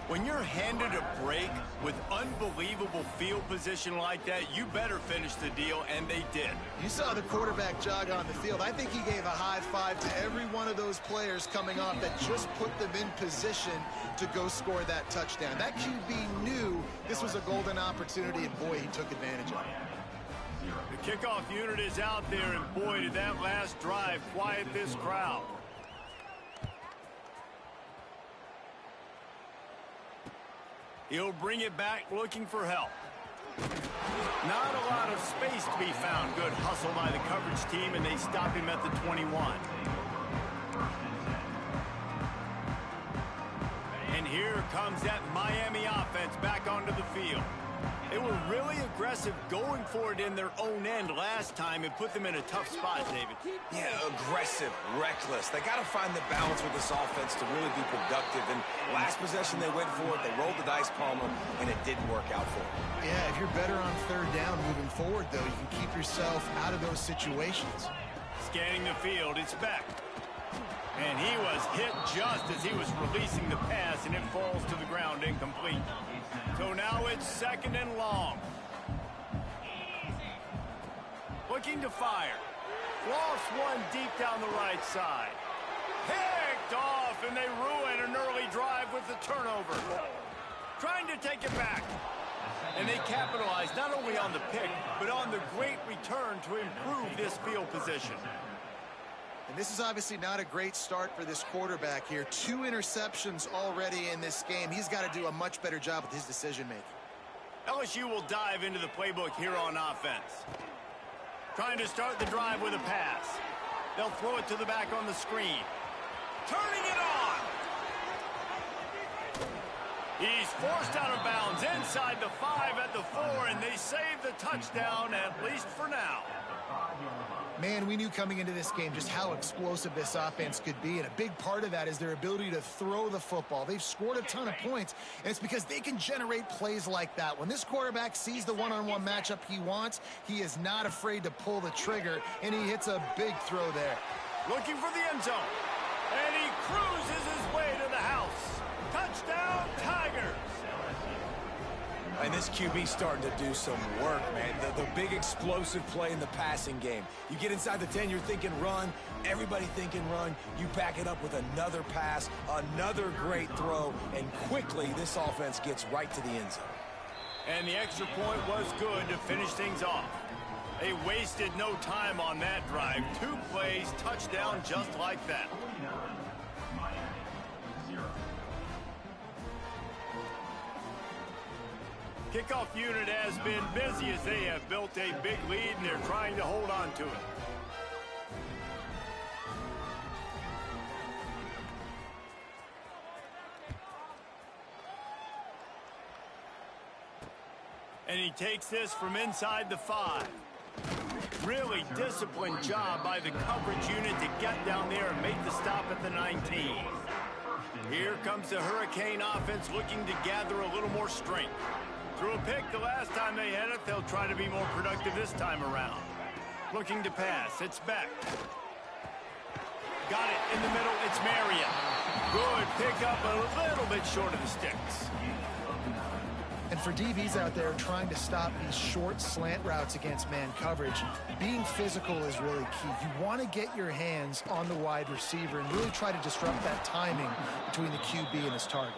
When you're handed a break with unbelievable field position like that, you better finish the deal, and they did. You saw the quarterback jog on the field. I think he gave a high five to every one of those players coming off that just put them in position to go score that touchdown. That QB knew this was a golden opportunity, and boy, he took advantage of it. The kickoff unit is out there, and boy, did that last drive quiet this crowd. He'll bring it back looking for help. Not a lot of space to be found. Good hustle by the coverage team, and they stop him at the 21. And here comes that Miami offense back onto the field. They were really aggressive going for it in their own end last time and put them in a tough spot, David. Yeah, aggressive, reckless. They got to find the balance with this offense to really be productive. And last possession, they went for it. They rolled the dice, Palmer, and it didn't work out for them. Yeah, if you're better on third down moving forward, though, you can keep yourself out of those situations. Scanning the field, it's Beck. And he was hit just as he was releasing the pass, and it falls to the ground incomplete. So now it's second and long. Looking to fire. Lost one deep down the right side. Picked off, and they ruin an early drive with the turnover. Trying to take it back. And they capitalize not only on the pick, but on the great return to improve this field position. And this is obviously not a great start for this quarterback here. 2 interceptions already in this game. He's got to do a much better job with his decision-making. LSU will dive into the playbook here on offense. Trying to start the drive with a pass. They'll throw it to the back on the screen. Turning it on! He's forced out of bounds inside the 5 at the 4, and they save the touchdown, at least for now. Man, we knew coming into this game just how explosive this offense could be, and a big part of that is their ability to throw the football. They've scored a ton of points, and it's because they can generate plays like that. When this quarterback sees the one-on-one matchup he wants, he is not afraid to pull the trigger, and he hits a big throw there. Looking for the end zone, and he cruises his way to the house. Touchdown, Tigers! And this QB's starting to do some work, man. The big explosive play in the passing game. You get inside the 10, you're thinking run. Everybody thinking run. You back it up with another pass, another great throw, and quickly this offense gets right to the end zone. And the extra point was good to finish things off. They wasted no time on that drive. 2 plays, touchdown just like that. Kickoff unit has been busy as they have built a big lead, and they're trying to hold on to it. And he takes this from inside the 5. Really disciplined job by the coverage unit to get down there and make the stop at the 19. Here comes the Hurricane offense looking to gather a little more strength. Threw a pick the last time they had it. They'll try to be more productive this time around. Looking to pass. It's Beck. Got it in the middle. It's Marion. Good pick up, a little bit short of the sticks. And for DBs out there trying to stop these short slant routes against man coverage, being physical is really key. You want to get your hands on the wide receiver and really try to disrupt that timing between the QB and his target.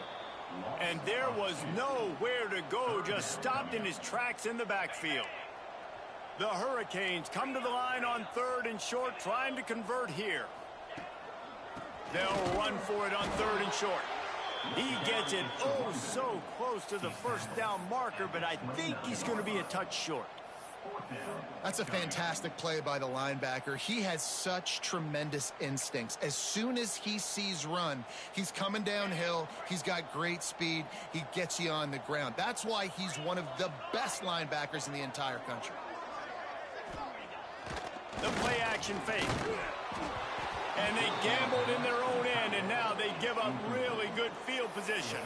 And there was nowhere to go, just stopped in his tracks in the backfield. The Hurricanes come to the line on 3rd and short, trying to convert here. They'll run for it on 3rd and short. He gets it oh so close to the first down marker, but I think he's going to be a touch short. That's a fantastic play by the linebacker. He has such tremendous instincts. As soon as he sees run, he's coming downhill. He's got great speed. He gets you on the ground. That's why he's one of the best linebackers in the entire country. The play action fake. And they gambled in their own end, and now they give up really good field position.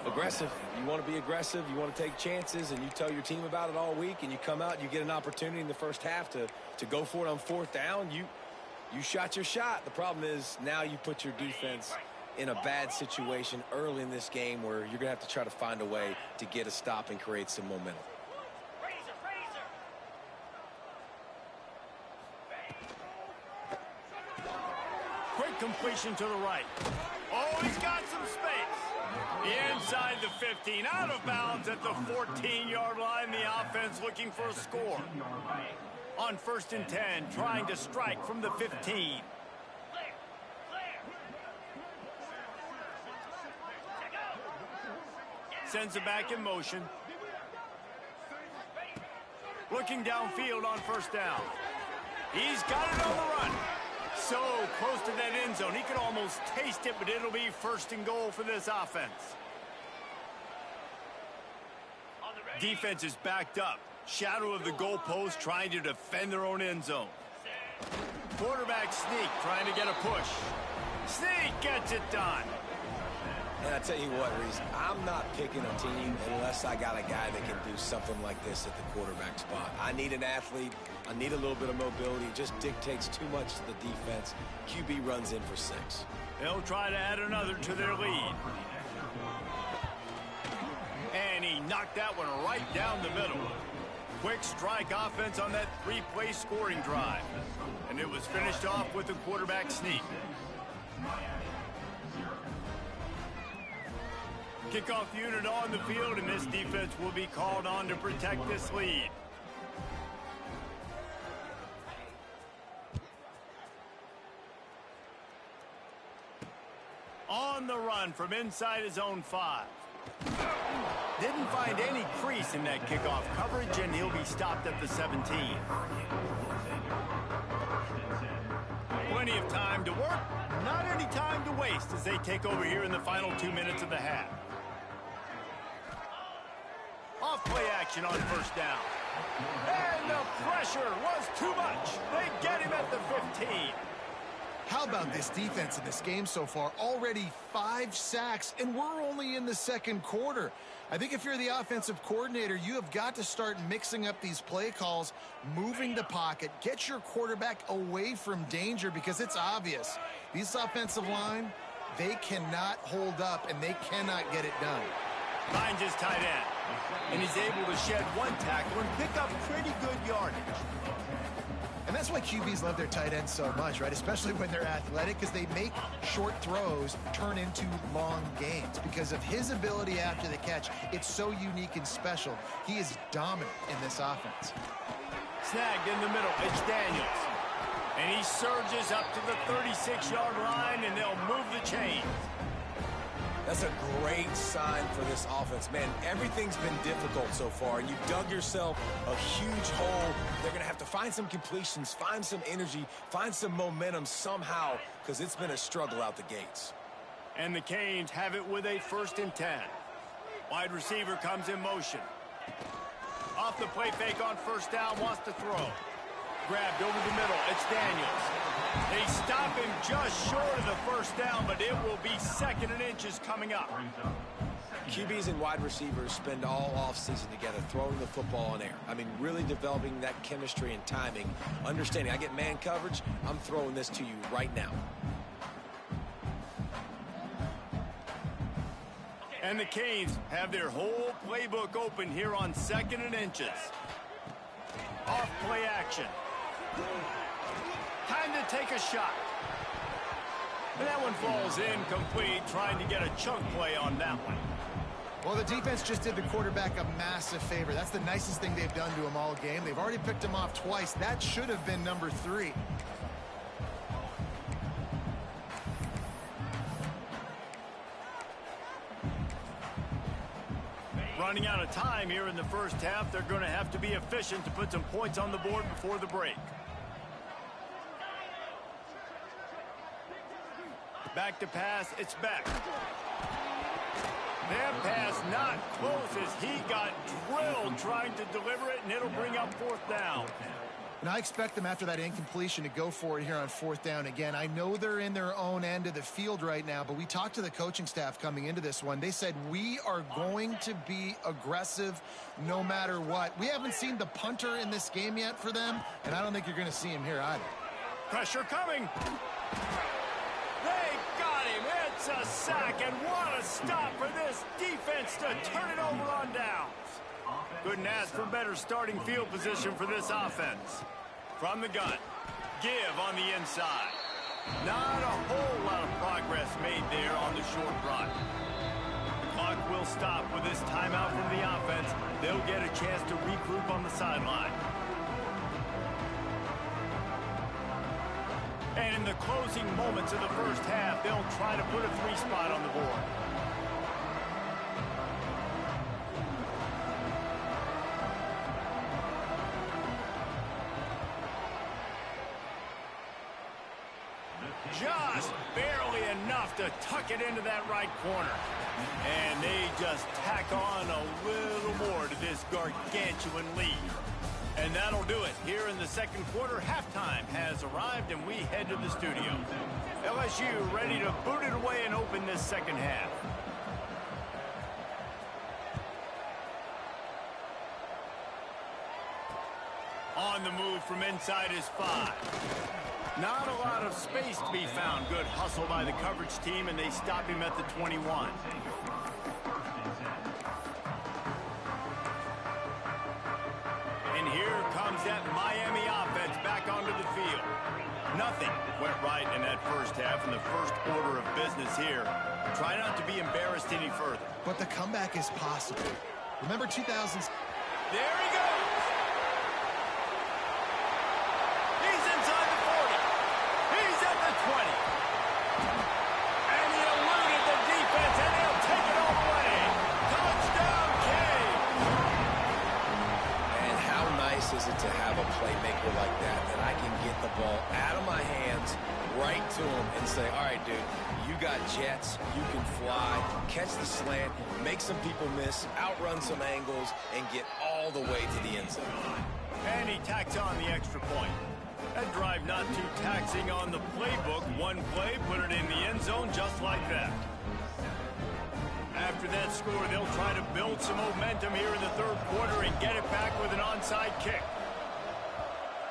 Aggressive. You want to be aggressive. You want to take chances, and you tell your team about it all week, and you come out and you get an opportunity in the first half to go for it on 4th down. You shot your shot. The problem is now you put your defense in a bad situation early in this game where you're going to have to try to find a way to get a stop and create some momentum. Quick completion to the right. Oh, he's got some space. Inside the 15, out of bounds at the 14-yard line. The offense looking for a score. On 1st and 10, trying to strike from the 15. Sends it back in motion. Looking downfield on 1st down. He's got it on the run. So close to that end zone. He could almost taste it, but it'll be 1st and goal for this offense. Defense is backed up. Shadow of the goalpost, trying to defend their own end zone. Quarterback sneak, trying to get a push. Sneak gets it done. And I tell you what, Reese, I'm not picking a team unless I got a guy that can do something like this at the quarterback spot. I need an athlete. I need a little bit of mobility. It just dictates too much to the defense. QB runs in for 6. They'll try to add another to their lead. And he knocked that one right down the middle. Quick strike offense on that 3-play scoring drive. And it was finished off with a quarterback sneak. Kickoff unit on the field, and this defense will be called on to protect this lead. On the run from inside his own 5. Didn't find any crease in that kickoff coverage, and he'll be stopped at the 17. Plenty of time to work, not any time to waste as they take over here in the final 2 minutes of the half. Off play action on 1st down. And the pressure was too much. They get him at the 15. How about this defense in this game so far? Already 5 sacks, and we're only in the 2nd quarter. I think if you're the offensive coordinator, you have got to start mixing up these play calls, moving the pocket, get your quarterback away from danger, because it's obvious. These offensive line, they cannot hold up, and they cannot get it done. Finds his tight end, and he's able to shed 1 tackle and pick up pretty good yardage. And that's why QBs love their tight ends so much, right? Especially when they're athletic, because they make short throws turn into long gains. Because of his ability after the catch, it's so unique and special. He is dominant in this offense. Snagged in the middle, it's Daniels. And he surges up to the 36-yard line, and they'll move the chains. That's a great sign for this offense. Man, everything's been difficult so far, and you've dug yourself a huge hole. They're going to have to find some completions, find some energy, find some momentum somehow, because it's been a struggle out the gates. And the Canes have it with a 1st and 10. Wide receiver comes in motion. Off the play fake on first down, wants to throw. Grabbed over the middle. It's Daniels. They stop him just short of the first down, but it will be 2nd and inches coming up. QBs and wide receivers spend all offseason together throwing the football on air. I mean, really developing that chemistry and timing. Understanding I get man coverage, I'm throwing this to you right now. And the Canes have their whole playbook open here on 2nd and inches. Off play action. Time to take a shot. And that one falls incomplete, trying to get a chunk play on that one. Well, the defense just did the quarterback a massive favor. That's the nicest thing they've done to him all game. They've already picked him off twice. That should have been number 3. Running out of time here in the first half. They're going to have to be efficient to put some points on the board before the break. Back to pass. It's Beck. That pass not close as he got drilled trying to deliver it, and it'll bring up 4th down. And I expect them after that incompletion to go for it here on 4th down again. I know they're in their own end of the field right now, but we talked to the coaching staff coming into this one. They said, we are going to be aggressive no matter what. We haven't seen the punter in this game yet for them, and I don't think you're going to see him here either. Pressure coming. They got him. It's a sack, and what a stop for this defense to turn it over on downs. Couldn't ask for better starting field position for this offense. From the gun, give on the inside. Not a whole lot of progress made there on the short run. The clock will stop with this timeout from the offense. They'll get a chance to regroup on the sideline. And in the closing moments of the first half, they'll try to put a 3 spot on the board. Just barely enough to tuck it into that right corner. And they just tack on a little more to this gargantuan lead. And that'll do it here in the second quarter. Halftime has arrived, and we head to the studio. LSU ready to boot it away and open this second half. On the move from inside is 5. Not a lot of space to be found. Good hustle by the coverage team, and they stop him at the 21. And here comes that Miami offense back onto the field. Nothing went right in that first half in the first order of business here. Try not to be embarrassed any further. But the comeback is possible. Remember 2000s? There he goes. He's inside the 40. He's at the 20. And he eluded the defense, and he'll take it all the way. Touchdown, Cade. And how nice is it to have a playmaker like that I can get the ball out of my hands right to him and say, all right, dude, you got jets, you can fly, catch the slant, make some people miss, outrun some angles, and get all the way to the end zone. And he tacks on the extra point. That drive not too taxing on the playbook. One play, put it in the end zone just like that. After that score, they'll try to build some momentum here in the third quarter and get it back with an onside kick.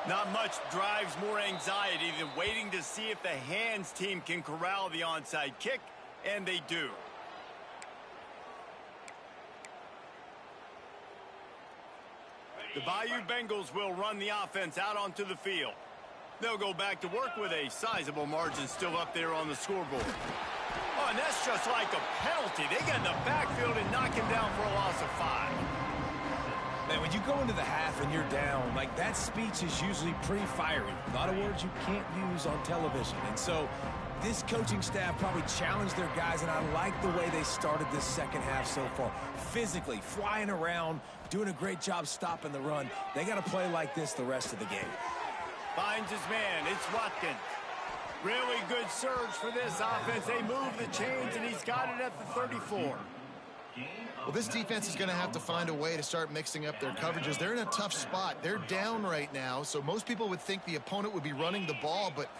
Not much drives more anxiety than waiting to see if the hands team can corral the onside kick, and they do. The Bayou Bengals will run the offense out onto the field. They'll go back to work with a sizable margin still up there on the scoreboard. Oh, and that's just like a penalty. They get in the backfield and knock him down for a loss of 5. Man, when you go into the half and you're down, like, that speech is usually pretty fiery. A lot of words you can't use on television. And so this coaching staff probably challenged their guys, and I like the way they started this second half so far. Physically, flying around, doing a great job stopping the run. They got to play like this the rest of the game. Finds his man. It's Watkins. Really good surge for this offense. They move the chains, and he's got it at the 34. Well, this defense is going to have to find a way to start mixing up their coverages. They're in a tough spot. They're down right now, so most people would think the opponent would be running the ball, but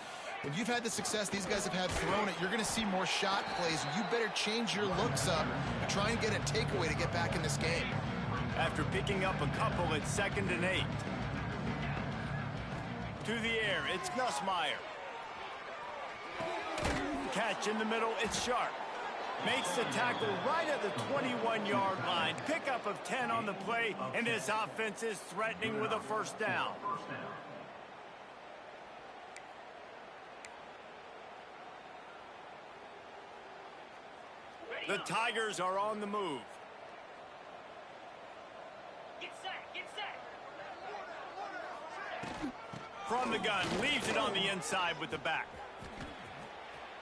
when you've had the success these guys have had throwing it, you're going to see more shot plays. You better change your looks up and try and get a takeaway to get back in this game. After picking up a couple at 2nd and 8. To the air, it's Nussmeier. Catch in the middle, it's Sharp. Makes the tackle right at the 21-yard line. Pickup of 10 on the play, and this offense is threatening with a first down. The Tigers are on the move. Get set, get set. From the gun, leaves it on the inside with the back.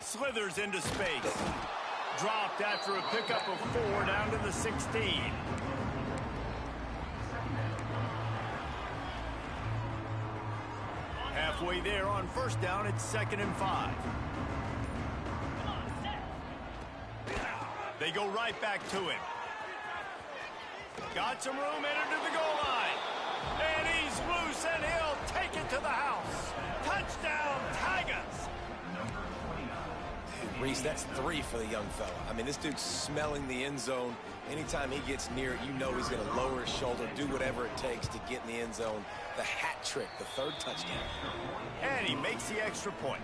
Slithers into space. Dropped after a pickup of 4 down to the 16. Halfway there on first down, it's 2nd and 5. They go right back to him. Got some room, entered to the goal line. And he's loose, and he'll take it to the house. Touchdown, Tigers! Reese, that's 3 for the young fella. I mean, this dude's smelling the end zone. Anytime he gets near it, you know he's going to lower his shoulder, do whatever it takes to get in the end zone. The hat trick, the 3rd touchdown. And he makes the extra point.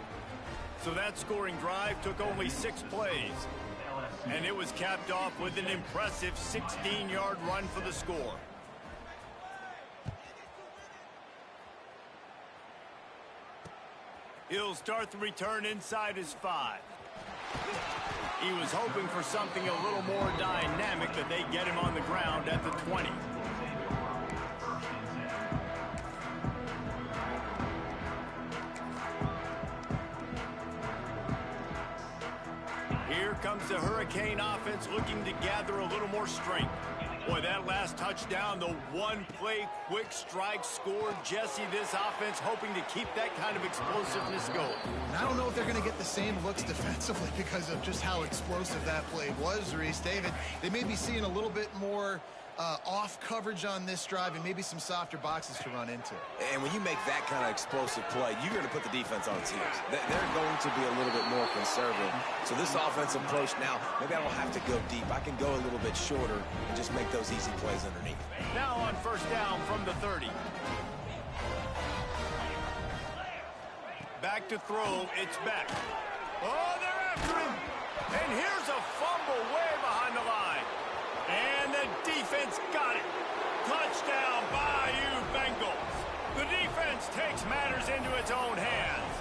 So that scoring drive took only 6 plays. And it was capped off with an impressive 16-yard run for the score. He'll start the return inside his 5. He was hoping for something a little more dynamic, but they get him on the ground at the 20. Here comes the Hurricane offense looking to gather a little more strength. Boy, that last touchdown, the one-play quick strike score. Jesse, this offense hoping to keep that kind of explosiveness going. And I don't know if they're going to get the same looks defensively because of just how explosive that play was, Reese. David, they may be seeing a little bit more off coverage on this drive and maybe some softer boxes to run into. And when you make that kind of explosive play, you're going to put the defense on its heels. They're going to be a little bit more conservative. So this offensive approach now, maybe I don't have to go deep. I can go a little bit shorter and just make those easy plays underneath. Now on first down from the 30. Back to throw, it's Beck. Oh, they're after him. And here's a fumble way behind the line. And the defense got it. Touchdown, Bayou Bengals. The defense takes matters into its own hands.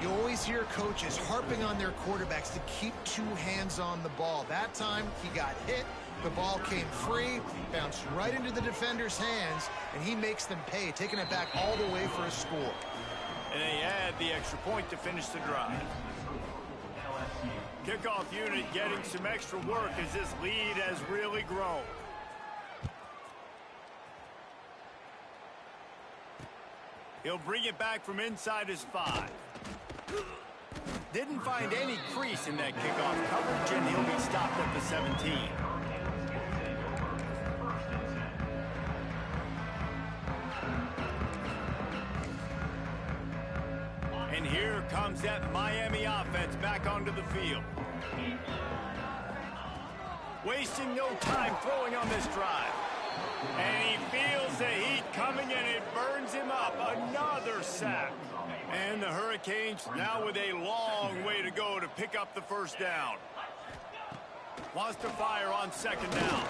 You always hear coaches harping on their quarterbacks to keep 2 hands on the ball. That time, he got hit. The ball came free, bounced right into the defender's hands, and he makes them pay, taking it back all the way for a score. And they add the extra point to finish the drive. Kickoff unit getting some extra work as this lead has really grown. He'll bring it back from inside his 5. Didn't find any crease in that kickoff coverage, and he'll be stopped at the 17. And here comes that Miami offense back onto the field. Wasting no time throwing on this drive. And he feels the heat coming, and it burns him up. Another sack. And the Hurricanes now with a long way to go to pick up the first down. Wants to fire on 2nd down.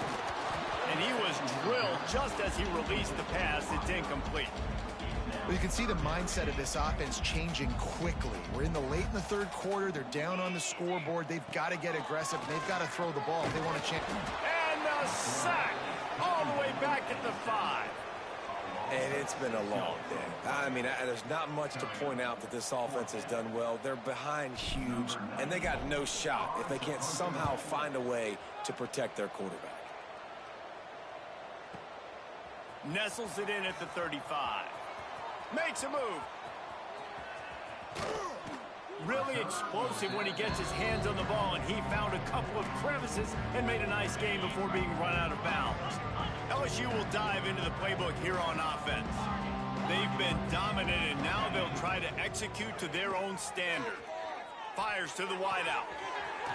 And he was drilled just as he released the pass. It's incomplete. Well, you can see the mindset of this offense changing quickly. We're in the 3rd quarter. They're down on the scoreboard. They've got to get aggressive, and they've got to throw the ball if they want to change. And the sack all the way back at the 5. And it's been a long day. I mean, there's not much to point out that this offense has done well. They're behind huge, and they got no shot if they can't somehow find a way to protect their quarterback. Nestles it in at the 35. Makes a move. Really explosive when he gets his hands on the ball, and he found a couple of crevices and made a nice game before being run out of bounds. LSU will dive into the playbook here on offense. They've been dominant, and now they'll try to execute to their own standard. Fires to the wideout.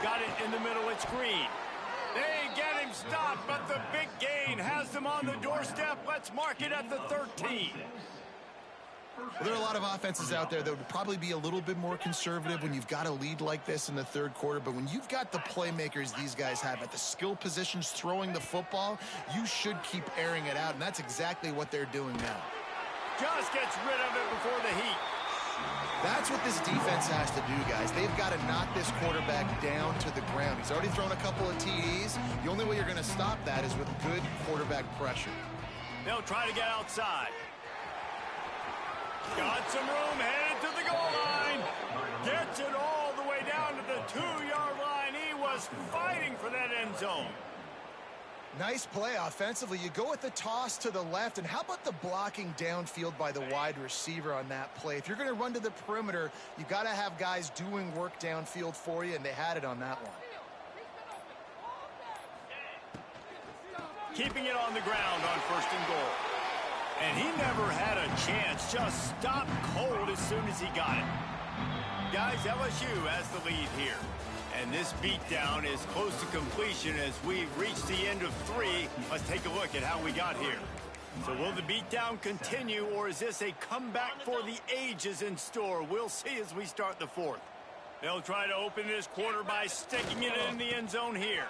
Got it in the middle. It's Green. They get him stopped, but the big gain has them on the doorstep. Let's mark it at the 13. Well, there are a lot of offenses out there that would probably be a little bit more conservative when you've got a lead like this in the third quarter. But when you've got the playmakers these guys have at the skill positions throwing the football, you should keep airing it out, and that's exactly what they're doing now. Just gets rid of it before the heat. That's what this defense has to do, guys. They've got to knock this quarterback down to the ground. He's already thrown a couple of TDs. The only way you're going to stop that is with good quarterback pressure. They'll try to get outside. Got some room, headed to the goal line. Gets it all the way down to the 2-yard line. He was fighting for that end zone. Nice play offensively. You go with the toss to the left, and how about the blocking downfield by the wide receiver on that play? If you're going to run to the perimeter, you got to have guys doing work downfield for you, and they had it on that one. Keeping it on the ground on 1st and goal. And he never had a chance, just stopped cold as soon as he got it. Guys, LSU has the lead here. And this beatdown is close to completion as we've reached the end of 3. Let's take a look at how we got here. So will the beatdown continue, or is this a comeback for the ages in store? We'll see as we start the 4th. They'll try to open this quarter by sticking it in the end zone here.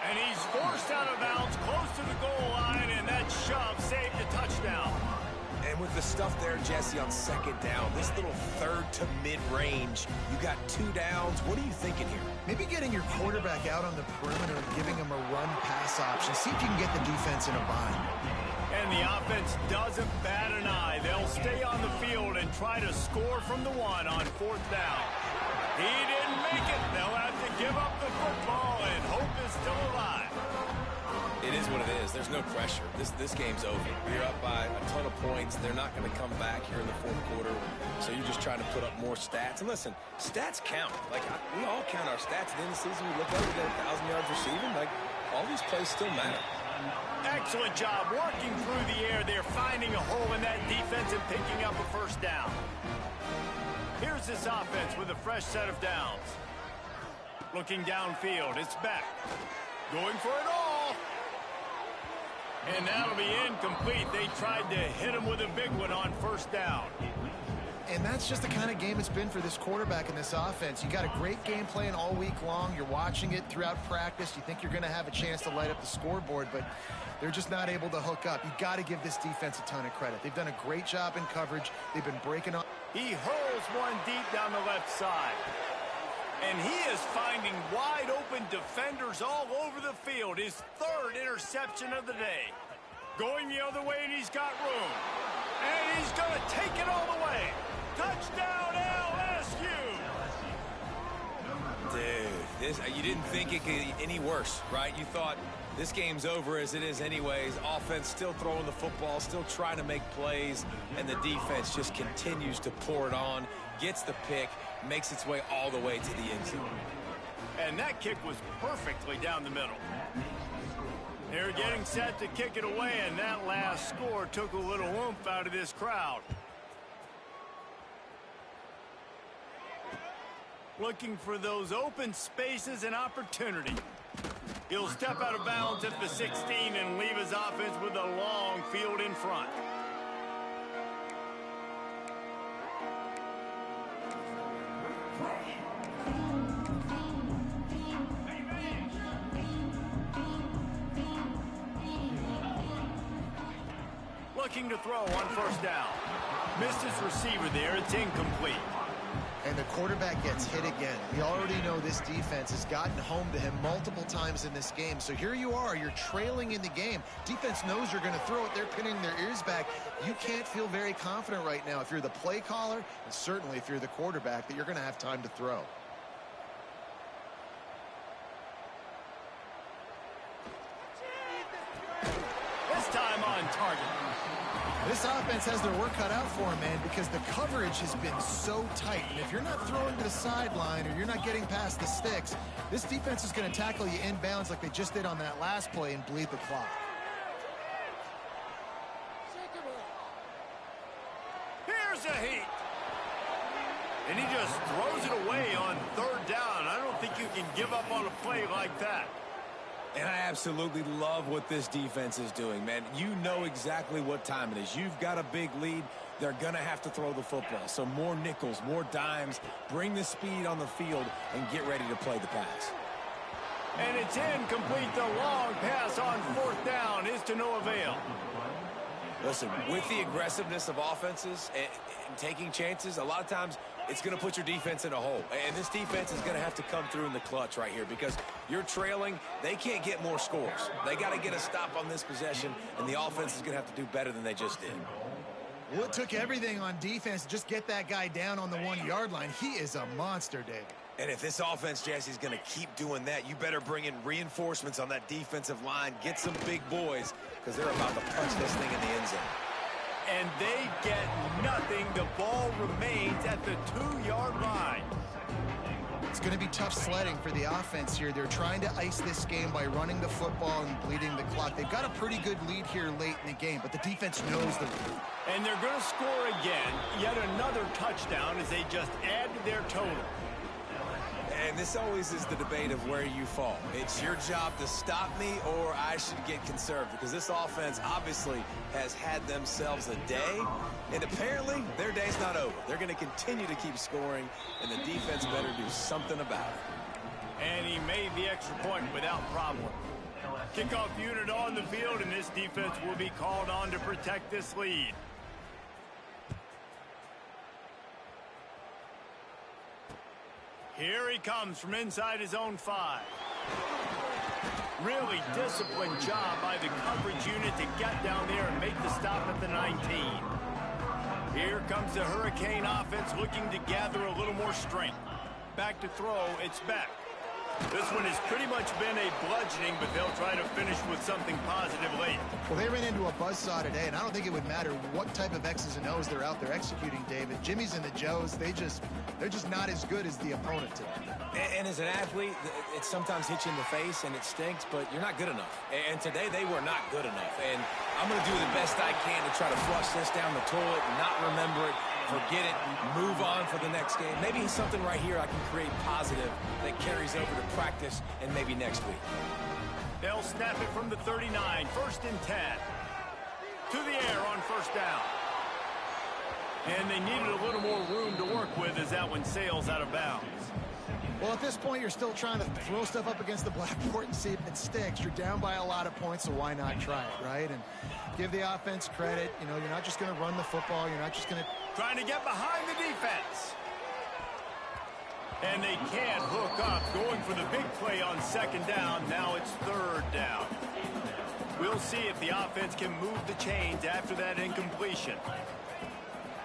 And he's forced out of bounds close to the goal line, and that shove saved a touchdown. And with the stuff there, Jesse, on 2nd down, this little 3rd to mid-range, you got 2 downs. What are you thinking here? Maybe getting your quarterback out on the perimeter and giving him a run-pass option. See if you can get the defense in a bind. And the offense doesn't bat an eye. They'll stay on the field and try to score from the 1 on 4th down. He didn't make it. They'll have to give up the football, and hope is still alive. It is what it is. There's no pressure. This game's over. You're up by a ton of points. They're not going to come back here in the 4th quarter. So you're just trying to put up more stats. And listen, stats count. Like, we all count our stats. At the end of the season, we look over, we get 1,000 yards receiving. Like, all these plays still matter. Excellent job working through the air. They're finding a hole in that defense and picking up a 1st down. Here's this offense with a fresh set of downs. Looking downfield, it's Beck. Going for it all. And that'll be incomplete. They tried to hit him with a big one on 1st down. And that's just the kind of game it's been for this quarterback in this offense. You got a great game plan all week long. You're watching it throughout practice. You think you're going to have a chance to light up the scoreboard, but they're just not able to hook up. You got to give this defense a ton of credit. They've done a great job in coverage. They've been breaking up. He hurls one deep down the left side. And he is finding wide open defenders all over the field. His 3rd interception of the day. Going the other way, and he's got room. And he's going to take it all the way. Touchdown, LSU! Dude, you didn't think it could get any worse, right? You thought this game's over as it is anyways. Offense still throwing the football, still trying to make plays, and the defense just continues to pour it on, gets the pick, makes its way all the way to the end zone. And that kick was perfectly down the middle. They're getting set to kick it away, and that last score took a little oomph out of this crowd. Looking for those open spaces and opportunity. He'll step out of bounds at the 16 and leave his offense with a long field in front. Looking to throw on 1st down. Missed his receiver there. It's incomplete. And the quarterback gets hit again. We already know this defense has gotten home to him multiple times in this game. So here you are. You're trailing in the game. Defense knows you're going to throw it. They're pinning their ears back. You can't feel very confident right now if you're the play caller, and certainly if you're the quarterback, that you're going to have time to throw. This time on target. This offense has their work cut out for them, man, because the coverage has been so tight. And if you're not throwing to the sideline or you're not getting past the sticks, this defense is going to tackle you inbounds like they just did on that last play and bleed the clock. Here's a heat. And he just throws it away on third down. I don't think you can give up on a play like that. And I absolutely love what this defense is doing, man. You know exactly what time it is. You've got a big lead. They're going to have to throw the football. So more nickels, more dimes, bring the speed on the field, and get ready to play the pass. And it's incomplete. The long pass on fourth down is to no avail. Listen, with the aggressiveness of offenses and taking chances, a lot of times it's going to put your defense in a hole. And this defense is going to have to come through in the clutch right here because you're trailing. They can't get more scores. They got to get a stop on this possession, and the offense is going to have to do better than they just did. Well, it took everything on defense to just get that guy down on the 1-yard line. He is a monster, David. And if this offense, Jesse, is going to keep doing that, you better bring in reinforcements on that defensive line. Get some big boys because they're about to punch this thing in the end zone. And they get nothing. The ball remains at the 2-yard line. It's going to be tough sledding for the offense here. They're trying to ice this game by running the football and bleeding the clock. They've got a pretty good lead here late in the game, but the defense knows the lead. And they're going to score again. Yet another touchdown as they just add to their total. And this always is the debate of where you fall. It's your job to stop me or I should get conservative because this offense obviously has had themselves a day, and apparently their day's not over. They're going to continue to keep scoring, and the defense better do something about it. And he made the extra point without problem. Kickoff unit on the field, and this defense will be called on to protect this lead. Here he comes from inside his own 5. Really disciplined job by the coverage unit to get down there and make the stop at the 19. Here comes the Hurricane offense looking to gather a little more strength. Back to throw, it's Beck. This one has pretty much been a bludgeoning, but they'll try to finish with something positive late. Well, they ran into a buzzsaw today, and I don't think it would matter what type of X's and O's they're out there executing, David. Jimmy's and the Joes, they're just not as good as the opponent today. And as an athlete, it sometimes hits you in the face and it stinks, but you're not good enough. And today they were not good enough. And I'm going to do the best I can to try to flush this down the toilet and not remember it, forget it, move on for the next game. Maybe something right here I can create positive that carries over to practice and maybe next week. They'll snap it from the 39, 1st and 10. To the air on first down. And they needed a little more room to work with as that one sails out of bounds. Well, at this point, you're still trying to throw stuff up against the blackboard and see if it sticks. You're down by a lot of points, so why not try it, right? And give the offense credit. You know, you're not just going to run the football. You're not just going to... Trying to get behind the defense. And they can't hook up. Going for the big play on 2nd down. Now it's 3rd down. We'll see if the offense can move the chains after that incompletion.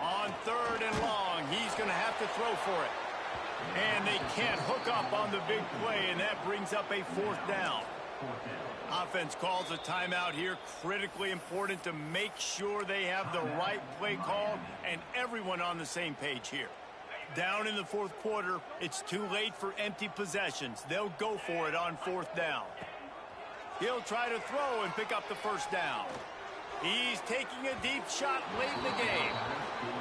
On 3rd and long, he's going to have to throw for it. And they can't hook up on the big play, and that brings up a 4th down. Offense calls a timeout here. Critically important to make sure they have the right play called and everyone on the same page here. Down in the 4th quarter, it's too late for empty possessions. They'll go for it on 4th down. He'll try to throw and pick up the 1st down. He's taking a deep shot late in the game.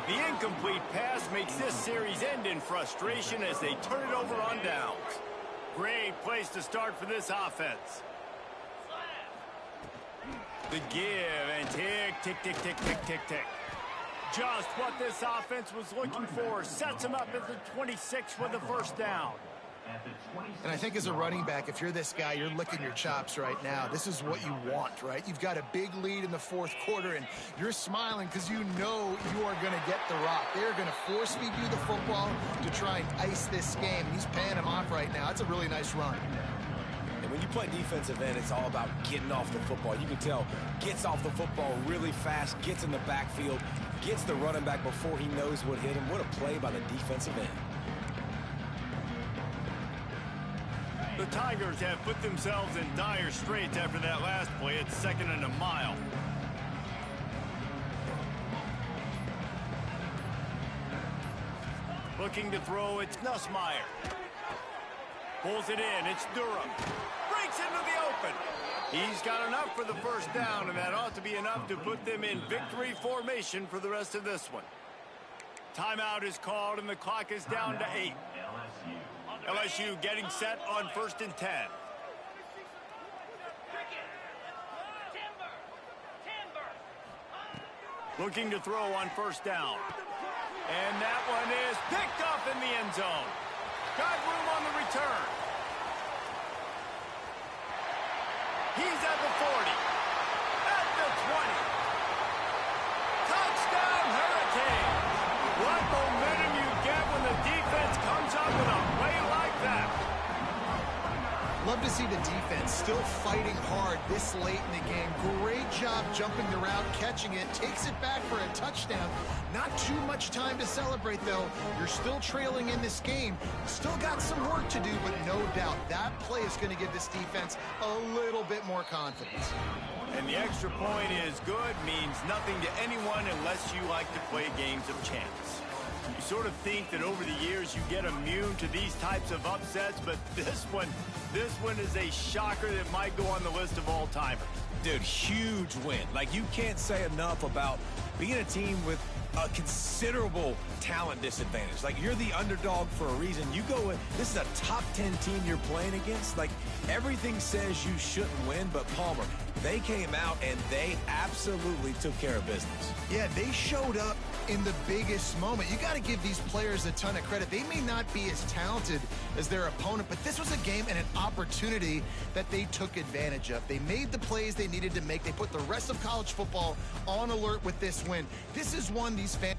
The incomplete pass makes this series end in frustration as they turn it over on downs. Great place to start for this offense. The give and tick, tick, tick, tick, tick, tick, tick. Just what this offense was looking for. Sets him up at the 26 with the 1st down. And I think as a running back, if you're this guy, you're licking your chops right now. This is what you want, right? You've got a big lead in the 4th quarter, and you're smiling because you know you are going to get the rock. They're going to force-feed you the football to try and ice this game. He's paying him off right now. It's a really nice run. And when you play defensive end, it's all about getting off the football. You can tell, gets off the football really fast, gets in the backfield, gets the running back before he knows what hit him. What a play by the defensive end. The Tigers have put themselves in dire straits after that last play. It's 2nd and a mile. Looking to throw, it's Nussmeier. Pulls it in, it's Durham. Breaks into the open. He's got enough for the first down, and that ought to be enough to put them in victory formation for the rest of this one. Timeout is called, and the clock is down to 8. LSU getting set on 1st and 10. Looking to throw on 1st down. And that one is picked up in the end zone. Got room on the return. He's at the 40. At the 20. Touchdown, Hurricane. What momentum you get when the defense comes up with a play like that. Love to see the defense still fighting hard this late in the game. Great job jumping the route, catching it, takes it back for a touchdown. Not too much time to celebrate, though. You're still trailing in this game. Still got some work to do, but no doubt that play is going to give this defense a little bit more confidence. And the extra point is good, means nothing to anyone unless you like to play games of chance. You sort of think that over the years you get immune to these types of upsets, but this one is a shocker that might go on the list of all-timers. Dude, huge win. Like, you can't say enough about being a team with a considerable talent disadvantage. Like, you're the underdog for a reason. You go in, this is a top 10 team you're playing against. Like, everything says you shouldn't win, but Palmer, they came out and they absolutely took care of business. Yeah, they showed up in the biggest moment. You got to give these players a ton of credit. They may not be as talented as their opponent, but this was a game and an opportunity that they took advantage of. They made the plays they needed to make. They put the rest of college football on alert with this win. This is one these fans